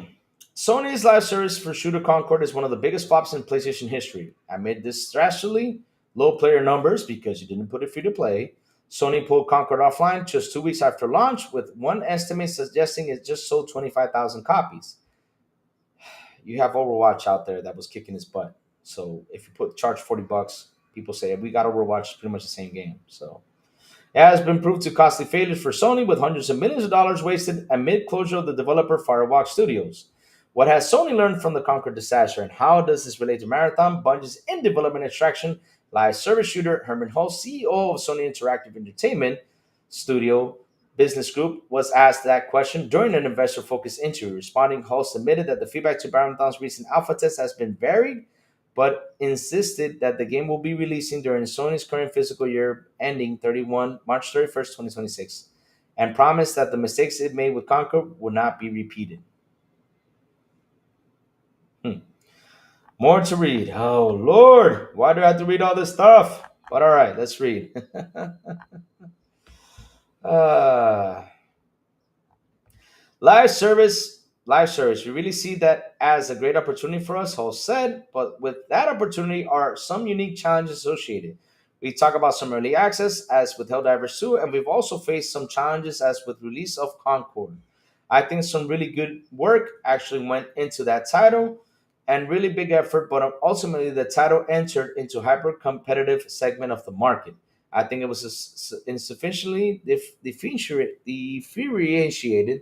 Sony's live service for Shooter Concord is one of the biggest flops in PlayStation history. Amid distressingly low player numbers because you didn't put it free to play, Sony pulled Concord offline just 2 weeks after launch, with one estimate suggesting it just sold 25,000 copies. You have Overwatch out there that was kicking his butt. So if you charge $40, people say we got Overwatch, it's pretty much the same game. So it has been proved to costly failures for Sony, with hundreds of millions of dollars wasted amid closure of the developer Firewalk Studios. What has Sony learned from the Conquer disaster, and how does this relate to Marathon, Bungie's in development extraction live service shooter? Herman Hull, CEO of Sony Interactive Entertainment Studio Business Group, was asked that question during an investor-focused interview. Responding, Hull admitted that the feedback to Marathon's recent alpha test has been varied, but insisted that the game will be releasing during Sony's current fiscal year ending March 31st, 2026, and promised that the mistakes it made with Conquer would not be repeated. Hmm. More to read. Oh, Lord. Why do I have to read all this stuff? But all right, let's read. uh, live service. We really see that as a great opportunity for us, Hall said, but with that opportunity are some unique challenges associated. We talk about some early access, as with Helldivers 2, and we've also faced some challenges as with release of Concord. I think some really good work actually went into that title and really big effort, but ultimately the title entered into hyper competitive segment of the market. I think it was insufficiently differentiated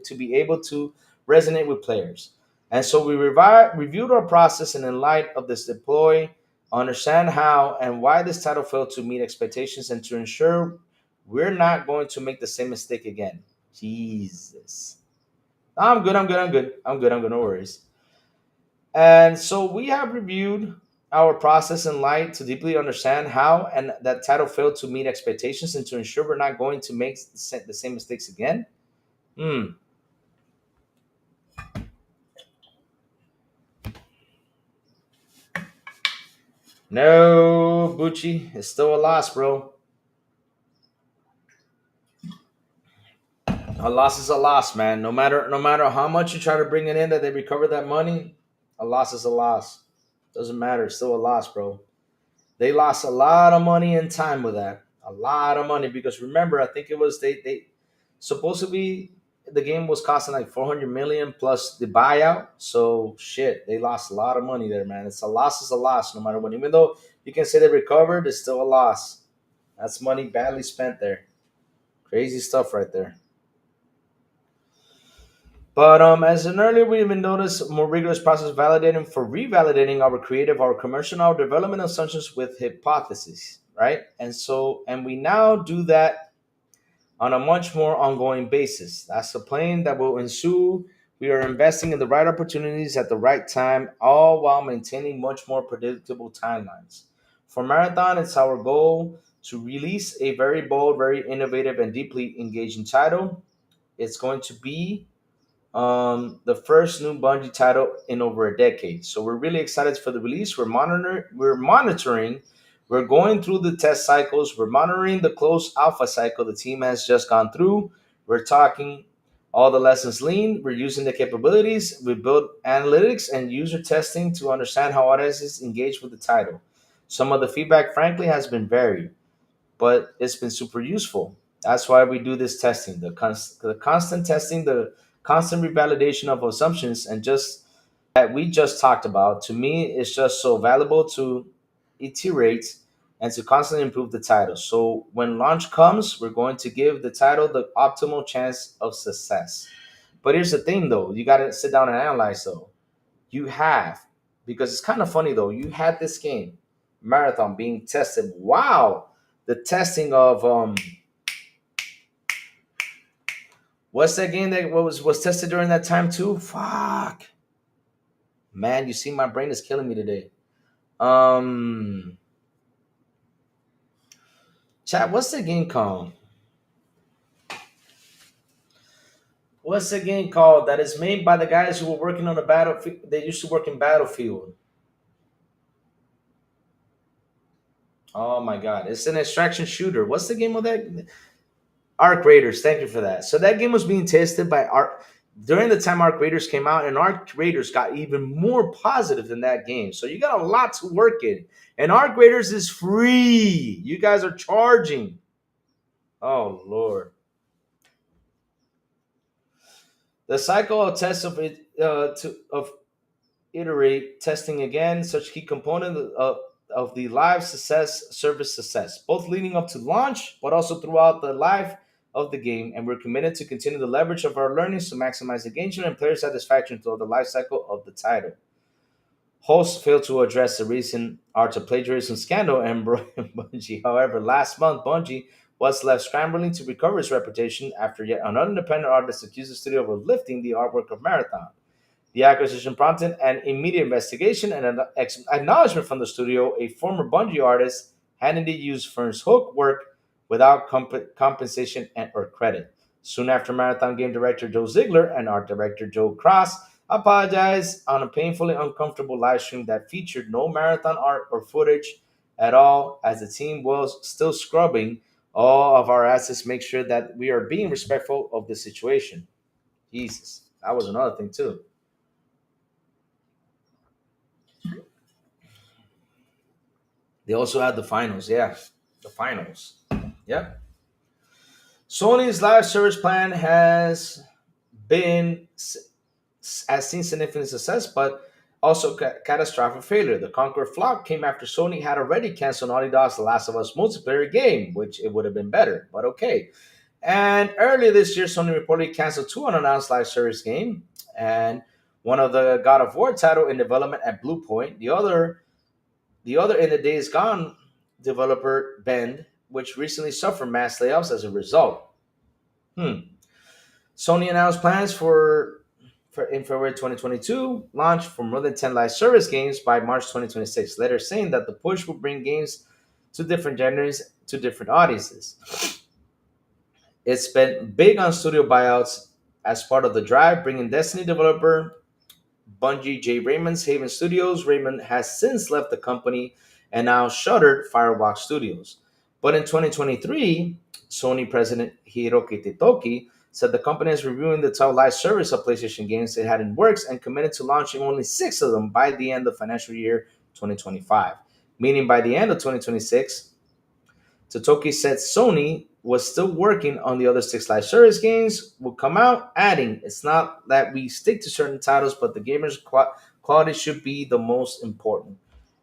to be able to resonate with players. And so we reviewed our process, and in light of this deploy, understand how and why this title failed to meet expectations, and to ensure we're not going to make the same mistake again. Jesus. I'm good, I'm good, I'm good. I'm good, no worries. And so we have reviewed our process in light to deeply understand how and that title failed to meet expectations, and to ensure we're not going to make the same mistakes again. Hmm. No, Bucci, it's still a loss, bro. A loss is a loss, man. No matter how much you try to bring it in that they recover that money, a loss is a loss. Doesn't matter. It's still a loss, bro. They lost a lot of money and time with that. A lot of money because remember, I think it was they supposedly the game was costing like 400 million plus the buyout. So shit, they lost a lot of money there, man. It's a loss is a loss no matter what. Even though you can say they recovered, it's still a loss. That's money badly spent there. Crazy stuff right there. But as an earlier we even noticed, a more rigorous process validating for revalidating our creative, our commercial, our development assumptions with hypotheses, right? And we now do that on a much more ongoing basis. That's the plan that will ensue. We are investing in the right opportunities at the right time, all while maintaining much more predictable timelines. For Marathon, it's our goal to release a very bold, very innovative, and deeply engaging title. It's going to be the first new Bungie title in over a decade. So we're really excited for the release. We're monitoring. We're going through the test cycles. We're monitoring the close alpha cycle the team has just gone through. We're talking all the lessons learned. We're using the capabilities. We build analytics and user testing to understand how audiences engage with the title. Some of the feedback, frankly, has been varied, but it's been super useful. That's why we do this testing, the constant testing, the constant revalidation of assumptions, and just that we just talked about. To me, it's just so valuable to iterate and to constantly improve the title. So when launch comes, we're going to give the title the optimal chance of success. But here's the thing, though, you got to sit down and analyze. Though you have, because it's kind of funny though, you had this game, Marathon, being tested. Wow, the testing of what's that game that was tested during that time too? Fuck, man, you see, my brain is killing me today. Um, chat, what's the game called? What's the game called that is made by the guys who were working on the battlefield? They used to work in Battlefield. Oh my god, it's an extraction shooter. What's the game of that? Arc Raiders. Thank you for that. So that game was being tested by Arc during the time Arc Raiders came out, and Arc Raiders got even more positive than that game. So you got a lot to work in. And Arc Raiders is free. You guys are charging. Oh Lord. The cycle of tests of it of iterate testing again, such key component of the live success, service success, both leading up to launch, but also throughout the life of the game. And we're committed to continue the leverage of our learnings to maximize engagement and player satisfaction throughout the life cycle of the title. Hosts failed to address the recent art of plagiarism scandal and Bungie. However, last month, Bungie was left scrambling to recover its reputation after yet another independent artist accused the studio of lifting the artwork of Marathon. The acquisition prompted an immediate investigation and an acknowledgement from the studio. A former Bungie artist handed used Fern's Hook work without compensation or credit. Soon after, Marathon game director Joe Ziegler and art director Joe Cross apologized on a painfully uncomfortable live stream that featured no Marathon art or footage at all, as the team was still scrubbing all of our assets, make sure that we are being respectful of the situation. Jesus, that was another thing too. They also had the finals. Yeah, the finals. Yep. Sony's live service plan been has seen significant success, but also catastrophic failure. The Conqueror flop came after Sony had already canceled Naughty Dog's The Last of Us multiplayer game, which it would have been better, but okay. And earlier this year, Sony reportedly canceled two unannounced live service games, and one of the God of War title in development at Blue Point, the other in the Days Gone developer Bend, which recently suffered mass layoffs as a result. Hmm. Sony announced plans for in February 2022 launch for more than 10 live service games by March 2026. Later saying that the push will bring games to different genres to different audiences. It's been big on studio buyouts as part of the drive, bringing Destiny developer Bungie J. Raymond's Haven Studios. Raymond has since left the company and now shuttered Firewalk Studios. But in 2023, Sony president Hiroki Titoki said the company is reviewing the top live service of PlayStation games it had in works and committed to launching only 6 of them by the end of financial year 2025. Meaning by the end of 2026, Totoki said Sony was still working on the other 6 live service games will come out, adding, "It's not that we stick to certain titles, but the gamers' quality should be the most important."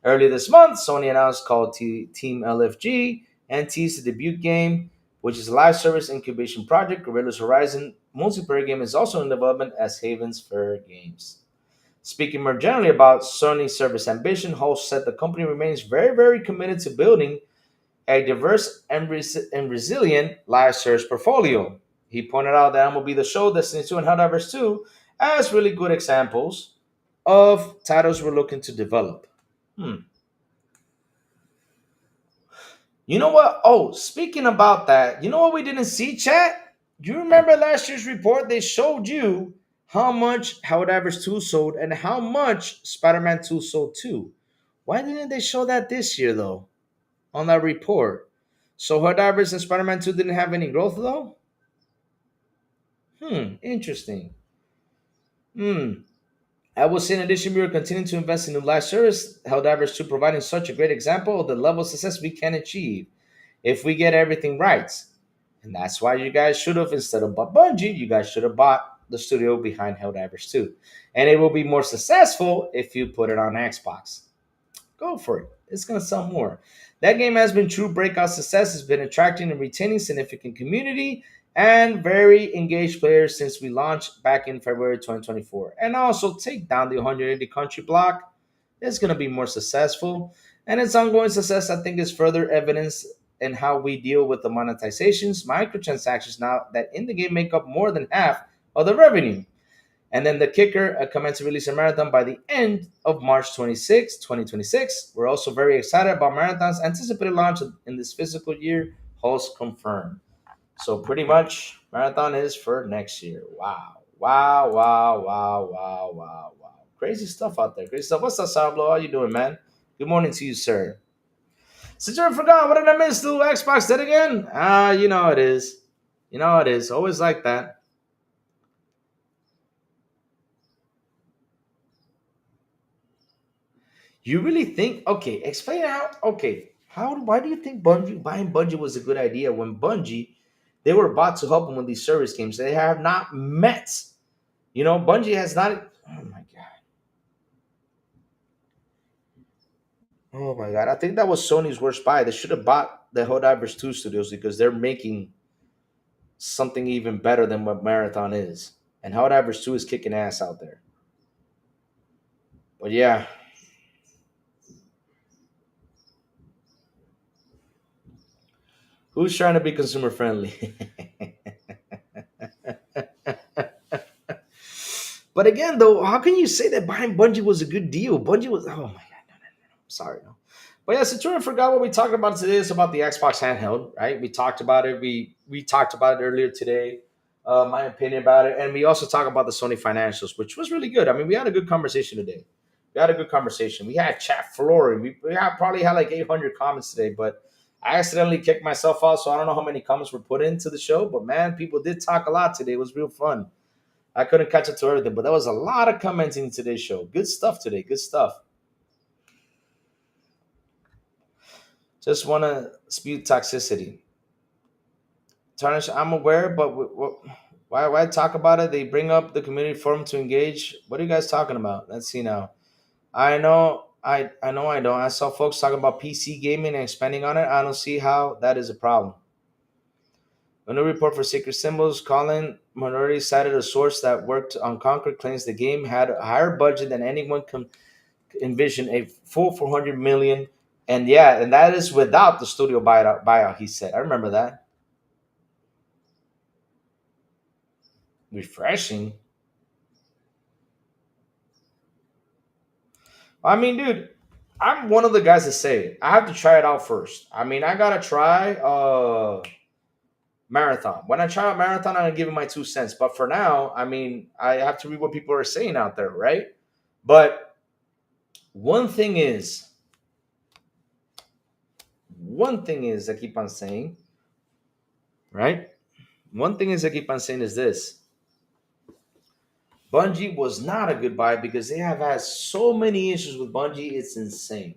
Earlier this month, Sony announced called Team LFG and teased the debut game, which is a live service incubation project. Guerrilla's Horizon multiplayer game is also in development as Haven's Fair Games. Speaking more generally about Sony's service ambition, Host said the company remains very, very committed to building a diverse and resilient live service portfolio. He pointed out that MLB The Show, Destiny 2, and Helldivers 2 as really good examples of titles we're looking to develop. You know what? Oh, speaking about that, you know what we didn't see, chat? You remember last year's report? They showed you how much Helldivers 2 sold and how much Spider-Man 2 sold too. Why didn't they show that this year, though, on that report? So Helldivers and Spider-Man 2 didn't have any growth, though? Interesting. I will say in addition, we are continuing to invest in new live service, Helldivers 2 providing such a great example of the level of success we can achieve if we get everything right. And that's why you guys should have, instead of bought Bungie, you guys should have bought the studio behind Helldivers 2. And it will be more successful if you put it on Xbox. Go for it. It's going to sell more. That game has been true breakout success. It's been attracting and retaining significant community and very engaged players since we launched back in February 2024. And also take down the 180 country block. It's going to be more successful. And its ongoing success, I think, is further evidence in how we deal with the monetizations, microtransactions now that in the game make up more than half of the revenue. And then the kicker, commence to release a marathon by the end of March 26, 2026. We're also very excited about Marathon's anticipated launch in this fiscal year, host confirmed. So pretty much, Marathon is for next year. Wow. Wow, wow, wow, wow, wow, wow. Crazy stuff out there. Crazy stuff. What's up, Sourblow? How you doing, man? Good morning to you, sir. Since you forgot, what did I miss? The Xbox did again? You know it is. You know it is. Always like that. You really think? Okay, explain how. Okay, how? Why do you think buying Bungie was a good idea when Bungie, they were bought to help them with these service games? They have not met. You know, Bungie has not. Oh my god. Oh my god. I think that was Sony's worst buy. They should have bought the Helldivers 2 studios because they're making something even better than what Marathon is. And Helldivers 2 is kicking ass out there. But yeah. Who's trying to be consumer friendly? But again, though, how can you say that buying Bungie was a good deal? Bungie was, oh my god, no, no, no, no. Sorry, no. But yeah, since you forgot what we talked about today, is about the Xbox handheld, right? We talked about it. We talked about it earlier today. My opinion about it, and we also talked about the Sony financials, which was really good. I mean, we had a good conversation today. We had a good conversation. We had chat flooring. We had, probably had like 800 comments today, but I accidentally kicked myself out, so I don't know how many comments were put into the show. But man, people did talk a lot today. It was real fun. I couldn't catch up to everything, but there was a lot of comments in today's show. Good stuff today. Good stuff. Just want to spew toxicity. Tarnish, I'm aware, but why talk about it? They bring up the community forum to engage. What are you guys talking about? Let's see now. I know, I don't. I saw folks talking about PC gaming and expanding on it. I don't see how that is a problem. A new report for Secret Symbols, Colin Minority cited a source that worked on Conquer claims the game had a higher budget than anyone can envision, a full 400 million. And yeah, and that is without the studio buyout, he said. I remember that. Refreshing. I mean, dude, I'm one of the guys that say it. I have to try it out first. I mean, I gotta try Marathon. When I try out Marathon, I'm gonna give it my 2 cents. But for now, I mean, I have to read what people are saying out there, right? But one thing is, I keep on saying, right? One thing is I keep on saying is this: Bungie was not a good buy because they have had so many issues with Bungie. It's insane.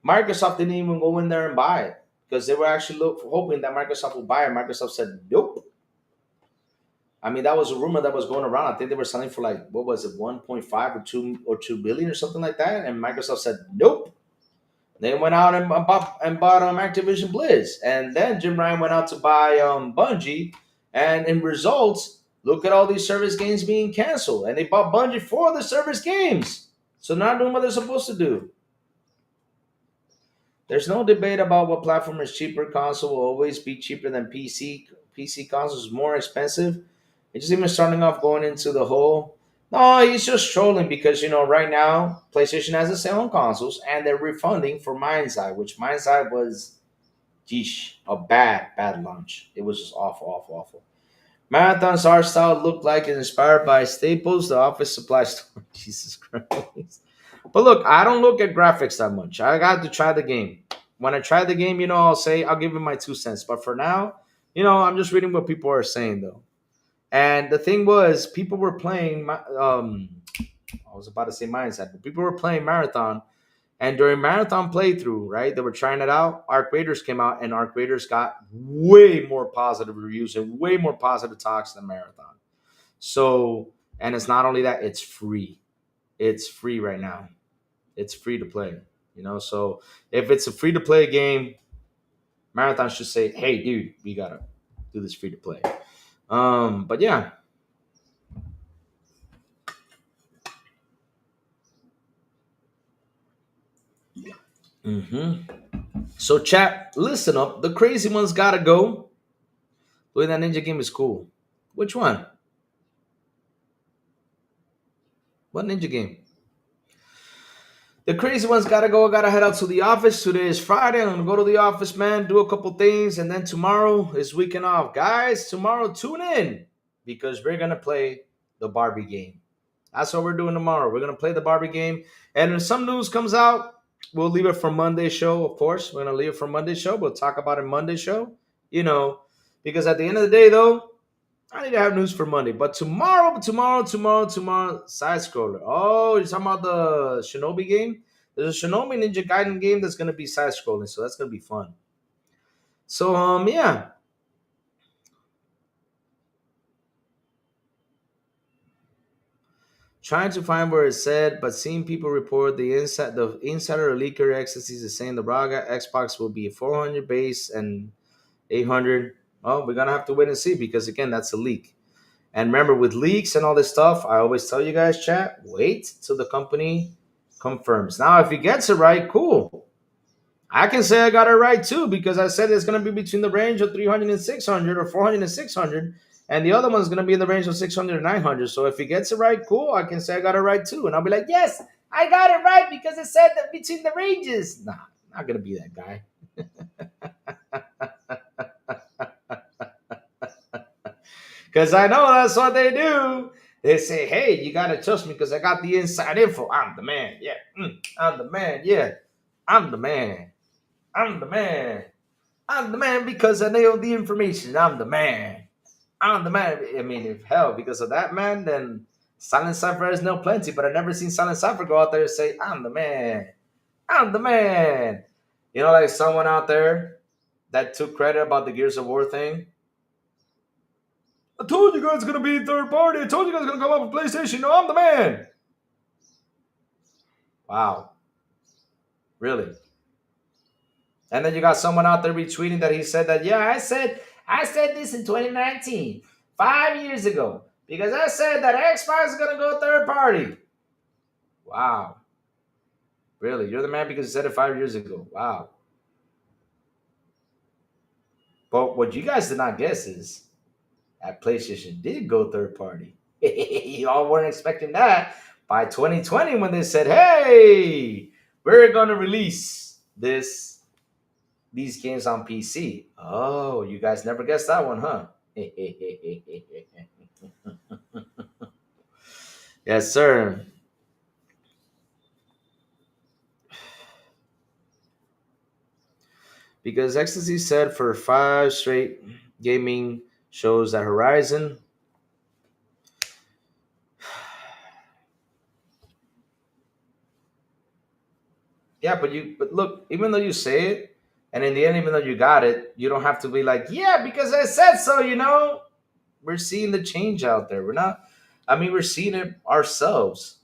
Microsoft didn't even go in there and buy it because they were actually hoping that Microsoft would buy it. Microsoft said nope. I mean, that was a rumor that was going around. I think they were selling for like what was it, 1.5 or 2 billion or something like that. And Microsoft said nope. They went out and bought Activision Blizz, and then Jim Ryan went out to buy Bungie. And in results, look at all these service games being canceled, and they bought Bungie for the service games. So not doing what they're supposed to do. There's no debate about what platform is cheaper. Console will always be cheaper than PC. PC consoles is more expensive. It's just even starting off going into the whole. No, he's just trolling because right now PlayStation has a sale on consoles and they're refunding for Mind's Eye, which Mind's Eye was, geesh, a bad launch. It was just awful, awful, awful. Marathon's art style looked like it's inspired by Staples, the office supply store. Jesus Christ. But look, I don't look at graphics that much. I got to try the game. When I try the game, I'll give it my 2 cents. But for now, I'm just reading what people are saying though. And the thing was, people were playing. I was about to say mindset, but people were playing Marathon, and during Marathon playthrough, right, they were trying it out. Arc Raiders came out, and Arc Raiders got way more positive reviews and way more positive talks than Marathon. So, and it's not only that; it's free. It's free right now. It's free to play. So if it's a free to play game, Marathon should say, "Hey, dude, we gotta do this free to play." But yeah. hmm So chat, listen up. The crazy ones gotta go. The way that ninja game is cool. Which one? What ninja game? The crazy ones gotta go. I gotta head out to the office. Today is Friday. I'm gonna go to the office, man. Do a couple things, and then tomorrow is weekend off, guys. Tomorrow, tune in because we're gonna play the Barbie game. That's what we're doing tomorrow. We're gonna play the Barbie game, and when some news comes out, we'll leave it for Monday show. Of course, we're gonna leave it for Monday show. We'll talk about it Monday show. You know, because at the end of the day, though, I need to have news for Monday. But tomorrow, side scroller. Oh, you're talking about the Shinobi game? There's a Shinobi Ninja Gaiden game that's gonna be side scrolling, so that's gonna be fun. So yeah. Trying to find where it said, but seeing people report the insider or leaker ecstasy is saying the Braga Xbox will be 400 base and 800. Well, we're gonna have to wait and see because again, that's a leak. And remember, with leaks and all this stuff, I always tell you guys, chat, wait till the company confirms. Now, if he gets it right, cool. I can say I got it right too because I said it's going to be between the range of 300 and 600 or 400 and 600. And the other one's going to be in the range of 600 and 900. So if he gets it right, cool. I can say I got it right too. And I'll be like, yes, I got it right because it said that between the ranges. Nah, not going to be that guy. Because I know that's what they do. They say, hey, you got to trust me because I got the inside info. I'm the man. Yeah. I'm the man. Yeah. I'm the man. I'm the man. I'm the man because I nailed the information. I'm the man. I'm the man. I mean, if hell, because of that man, then Silent Cypher has no plenty, but I've never seen Silent Cypher go out there and say, I'm the man. I'm the man. Like someone out there that took credit about the Gears of War thing. I told you guys it's going to be third party. I told you guys it's going to come up with PlayStation. No, I'm the man. Wow. Really? And then you got someone out there retweeting that he said that, yeah, I said this in 2019, 5 years ago, because I said that Xbox is going to go third party. Wow. Really? You're the man because you said it 5 years ago. Wow. But what you guys did not guess is that PlayStation did go third party. Y'all weren't expecting that by 2020 when they said, hey, we're going to release these games on PC. Oh, you guys never guessed that one, huh? Yes, sir. Because Ecstasy said for 5 straight gaming shows that Horizon. Yeah, but look, even though you say it, and in the end, even though you got it, you don't have to be like, yeah, because I said so. We're seeing the change out there. We're not. I mean, we're seeing it ourselves.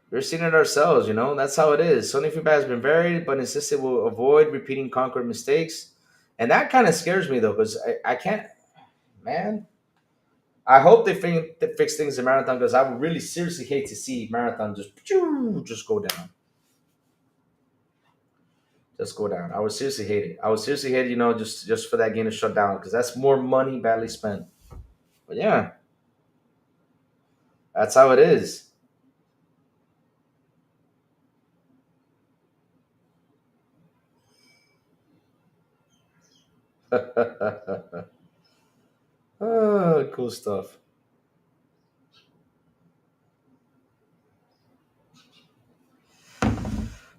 We're seeing it ourselves. That's how it is. Sony feedback has been varied, but insisted will avoid repeating Concord mistakes, and that kind of scares me though, because I can't, man. I hope they fix things in marathon because I would really seriously hate to see marathon just go down. Just go down. I would seriously hate it. I would seriously hate it, just for that game to shut down because that's more money badly spent. But yeah, that's how it is. Oh, cool stuff.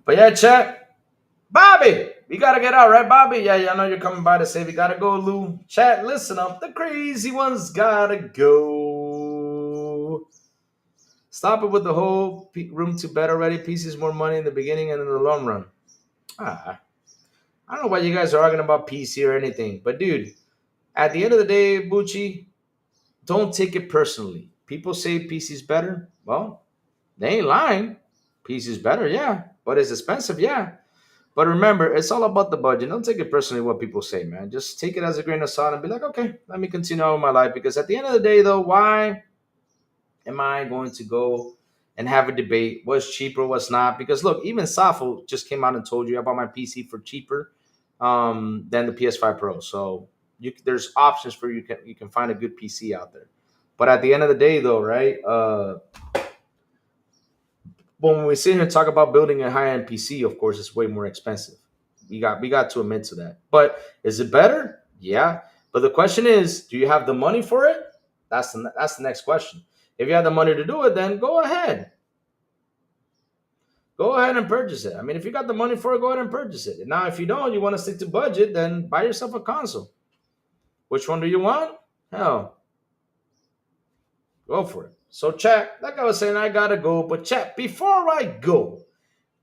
But yeah, chat. Bobby, we gotta get out, right, Bobby? Yeah, I know you're coming by to say we gotta go, Lou. Chat, listen up. The crazy ones gotta go. Stop it with the whole room to bed already. Pieces more money in the beginning and in the long run. Ah, I don't know why you guys are arguing about PC or anything, but dude, at the end of the day, Bucci, don't take it personally. People say PC's better. Well, they ain't lying. PC's better, yeah, but it's expensive, yeah. But remember, it's all about the budget. Don't take it personally what people say, man. Just take it as a grain of salt and be like, okay, let me continue on with my life. Because at the end of the day, though, why am I going to go and have a debate? What's cheaper, what's not? Because look, even Safo just came out and told you I bought my PC for cheaper than the PS5 Pro. So there's options for you can find a good PC out there. But at the end of the day, though, right? When we sit here and talk about building a high end PC, of course, it's way more expensive. We got to admit to that. But is it better? Yeah. But the question is, do you have the money for it? That's the next question. If you have the money to do it, then go ahead. Go ahead and purchase it. I mean, if you got the money for it, go ahead and purchase it. Now, if you don't, you want to stick to budget, then buy yourself a console. Which one do you want? Hell, go for it. So, chat, like I was saying, I gotta go. But chat, before I go,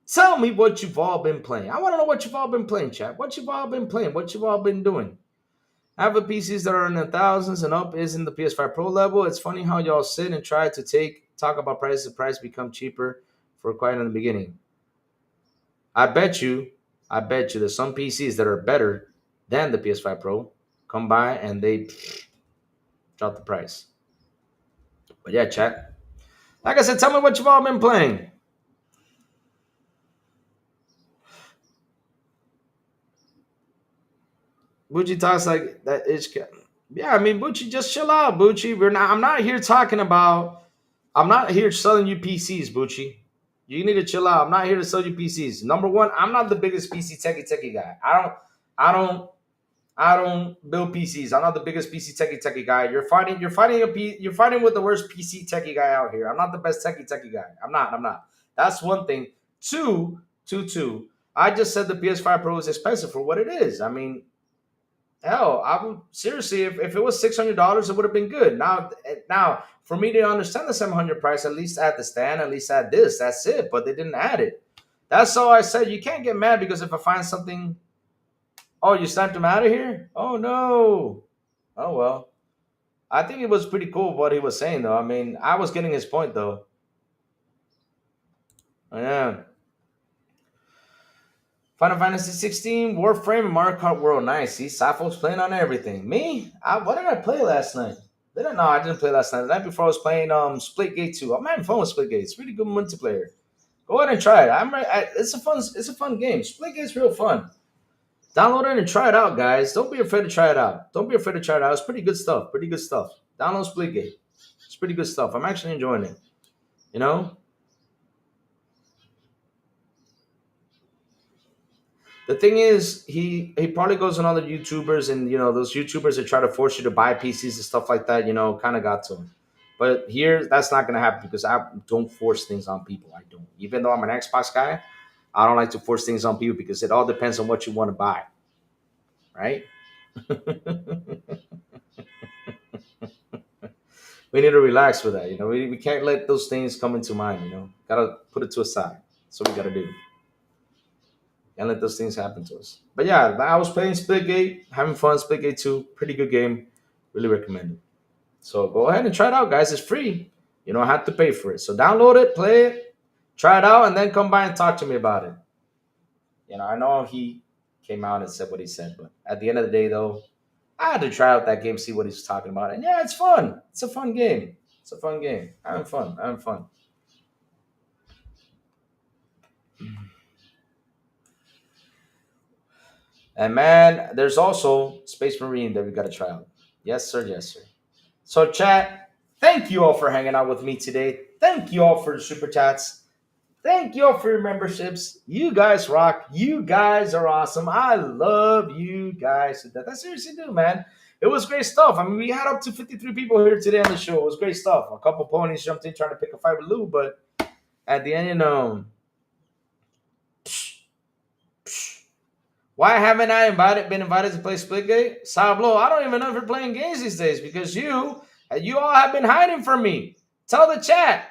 tell me what you've all been playing. I want to know what you've all been playing, chat. What you've all been playing. What you've all been doing. I have a PCs that are in the thousands and up is in the PS5 Pro level. It's funny how y'all sit and try to talk about prices. The price become cheaper for quite in the beginning. I bet you, there's some PCs that are better than the PS5 Pro come by and they drop the price. But yeah, chat. Like I said, tell me what you've all been playing. Bucci talks like that. Yeah, I mean, Bucci, just chill out, Bucci. We're not. I'm not here talking about. I'm not here selling you PCs, Bucci. You need to chill out. I'm not here to sell you PCs. Number one, I'm not the biggest PC techie guy. I don't. I don't build PCs. I'm not the biggest PC techie guy. You're fighting with the worst PC techie guy out here. I'm not the best techie guy. I'm not. That's one thing. Two. I just said the PS5 Pro is expensive for what it is. I mean, hell, I would seriously if it was $600, it would have been good. Now for me to understand the 700 price, at least add the stand, at least add this. That's it. But they didn't add it. That's all I said. You can't get mad because if I find something. Oh, you sent him out of here? Oh no. Oh well. I think it was pretty cool what he was saying though. I mean, I was getting his point though. Yeah. Final Fantasy 16, Warframe, and Mario Kart World. Nice. See, Sappho's playing on everything. Me? What did I play last night? No, I didn't play last night. The night before I was playing Splitgate 2. I'm having fun with Splitgate. It's really good multiplayer. Go ahead and try it. It's a fun game. Splitgate's real fun. Download it and try it out, guys. Don't be afraid to try it out. Don't be afraid to try it out. It's pretty good stuff. Pretty good stuff. Download Splitgate. It's pretty good stuff. I'm actually enjoying it. You know? The thing is, he probably goes on other YouTubers and those YouTubers that try to force you to buy PCs and stuff like that, kind of got to him. But here, that's not gonna happen because I don't force things on people. I don't. Even though I'm an Xbox guy, I don't like to force things on people because it all depends on what you want to buy, right? We need to relax with that. We can't let those things come into mind. Gotta put it to a side. That's what we gotta do. Can't let those things happen to us. But yeah, I was playing Splitgate, having fun. Splitgate 2, pretty good game. Really recommend it. So go ahead and try it out, guys. It's free. You don't have to pay for it. So download it, play it, try it out, and then come by and talk to me about it. I know he came out and said what he said, but at the end of the day, though, I had to try out that game, see what he's talking about. And yeah, it's fun. It's a fun game. It's a fun game. Having fun. Having fun. And man, there's also Space Marine that we got to try out. Yes, sir. Yes, sir. So, chat, thank you all for hanging out with me today. Thank you all for the super chats. Thank you all for your memberships. You guys rock. You guys are awesome. I love you guys to death. I seriously do, man. It was great stuff. I mean, we had up to 53 people here today on the show. It was great stuff. A couple ponies jumped in trying to pick a fight with Lou, but at the end, why haven't I been invited to play Splitgate? Sourblow, I don't even know if you're playing games these days because you all have been hiding from me. Tell the chat.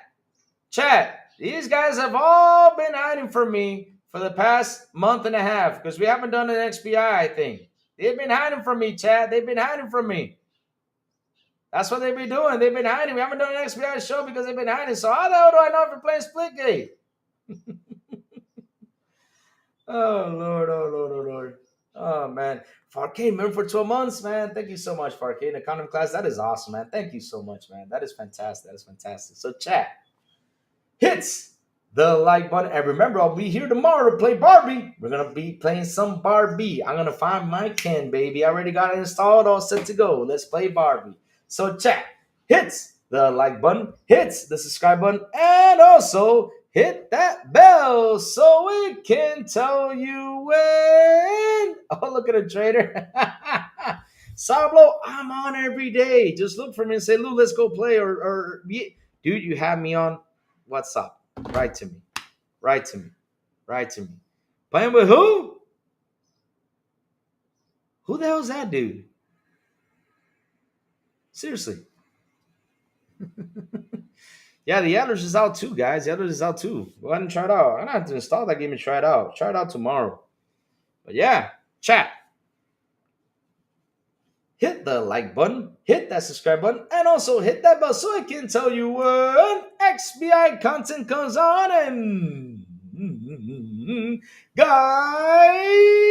Chat, these guys have all been hiding from me for the past month and a half because we haven't done an XBI thing. They've been hiding from me, chat. They've been hiding from me. That's what they've been doing. They've been hiding. We haven't done an XBI show because they've been hiding. So how the hell do I know if you're playing Splitgate? Oh, Lord, oh, Lord, oh, Lord. Oh, man. Farkane, member for 12 months, man. Thank you so much, Farkane. Economy class, that is awesome, man. Thank you so much, man. That is fantastic. That is fantastic. So, chat, hits the like button. And remember, I'll be here tomorrow to play Barbie. We're going to be playing some Barbie. I'm going to find my Ken, baby. I already got it installed, all set to go. Let's play Barbie. So, chat, hits the like button, hits the subscribe button, and also hit that bell so it can tell you when. Oh, look at a trader. Sourblow, I'm on every day. Just look for me and say, Lou, let's go play. Or dude, you have me on. What's up? Write to me. Write to me. Write to me. Playing with who? Who the hell's that dude? Seriously. Yeah, the Atlas is out too, guys. The Atlas is out too. Go ahead and try it out. I'm gonna have to install that game and try it out. Try it out tomorrow. But yeah, chat. Hit the like button, hit that subscribe button, and also hit that bell so I can tell you when XBI content comes on. And guys,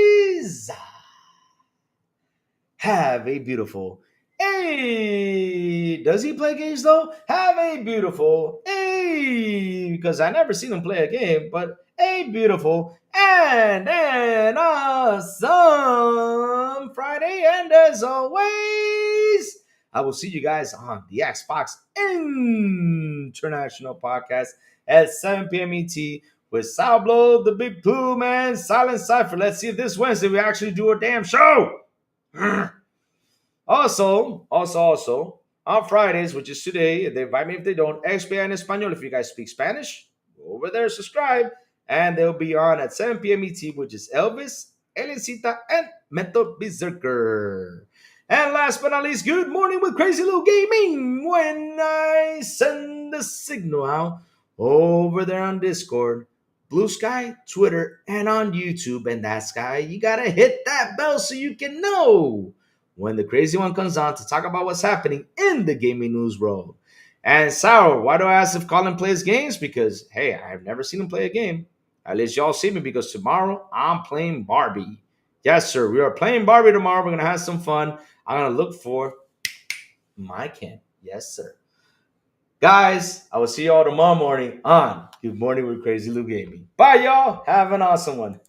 have a beautiful. Hey, does he play games though? Have a beautiful, because I never seen him play a game, but a beautiful and an awesome Friday. And as always, I will see you guys on the Xbox International Podcast at 7 p.m. ET with Sourblow, the Big Plume, and Silent Cypher. Let's see if this Wednesday we actually do a damn show. Also, on Fridays, which is today, they invite me if they don't, XBI en Español. If you guys speak Spanish, go over there, subscribe, and they'll be on at 7 p.m. ET, which is Elvis, Eliencita, and Mental Berserker. And last but not least, good morning with Crazy Lou Gaming. When I send the signal out over there on Discord, Blue Sky, Twitter, and on YouTube, and that Sky, you gotta hit that bell so you can know when the crazy one comes on to talk about what's happening in the gaming news world. And Sour, why do I ask if Colin plays games? Because, hey, I've never seen him play a game. At least y'all see me because tomorrow I'm playing Barbie. Yes, sir. We are playing Barbie tomorrow. We're going to have some fun. I'm going to look for my Ken. Yes, sir. Guys, I will see y'all tomorrow morning on Good Morning with Crazy Lou Gaming. Bye, y'all. Have an awesome one.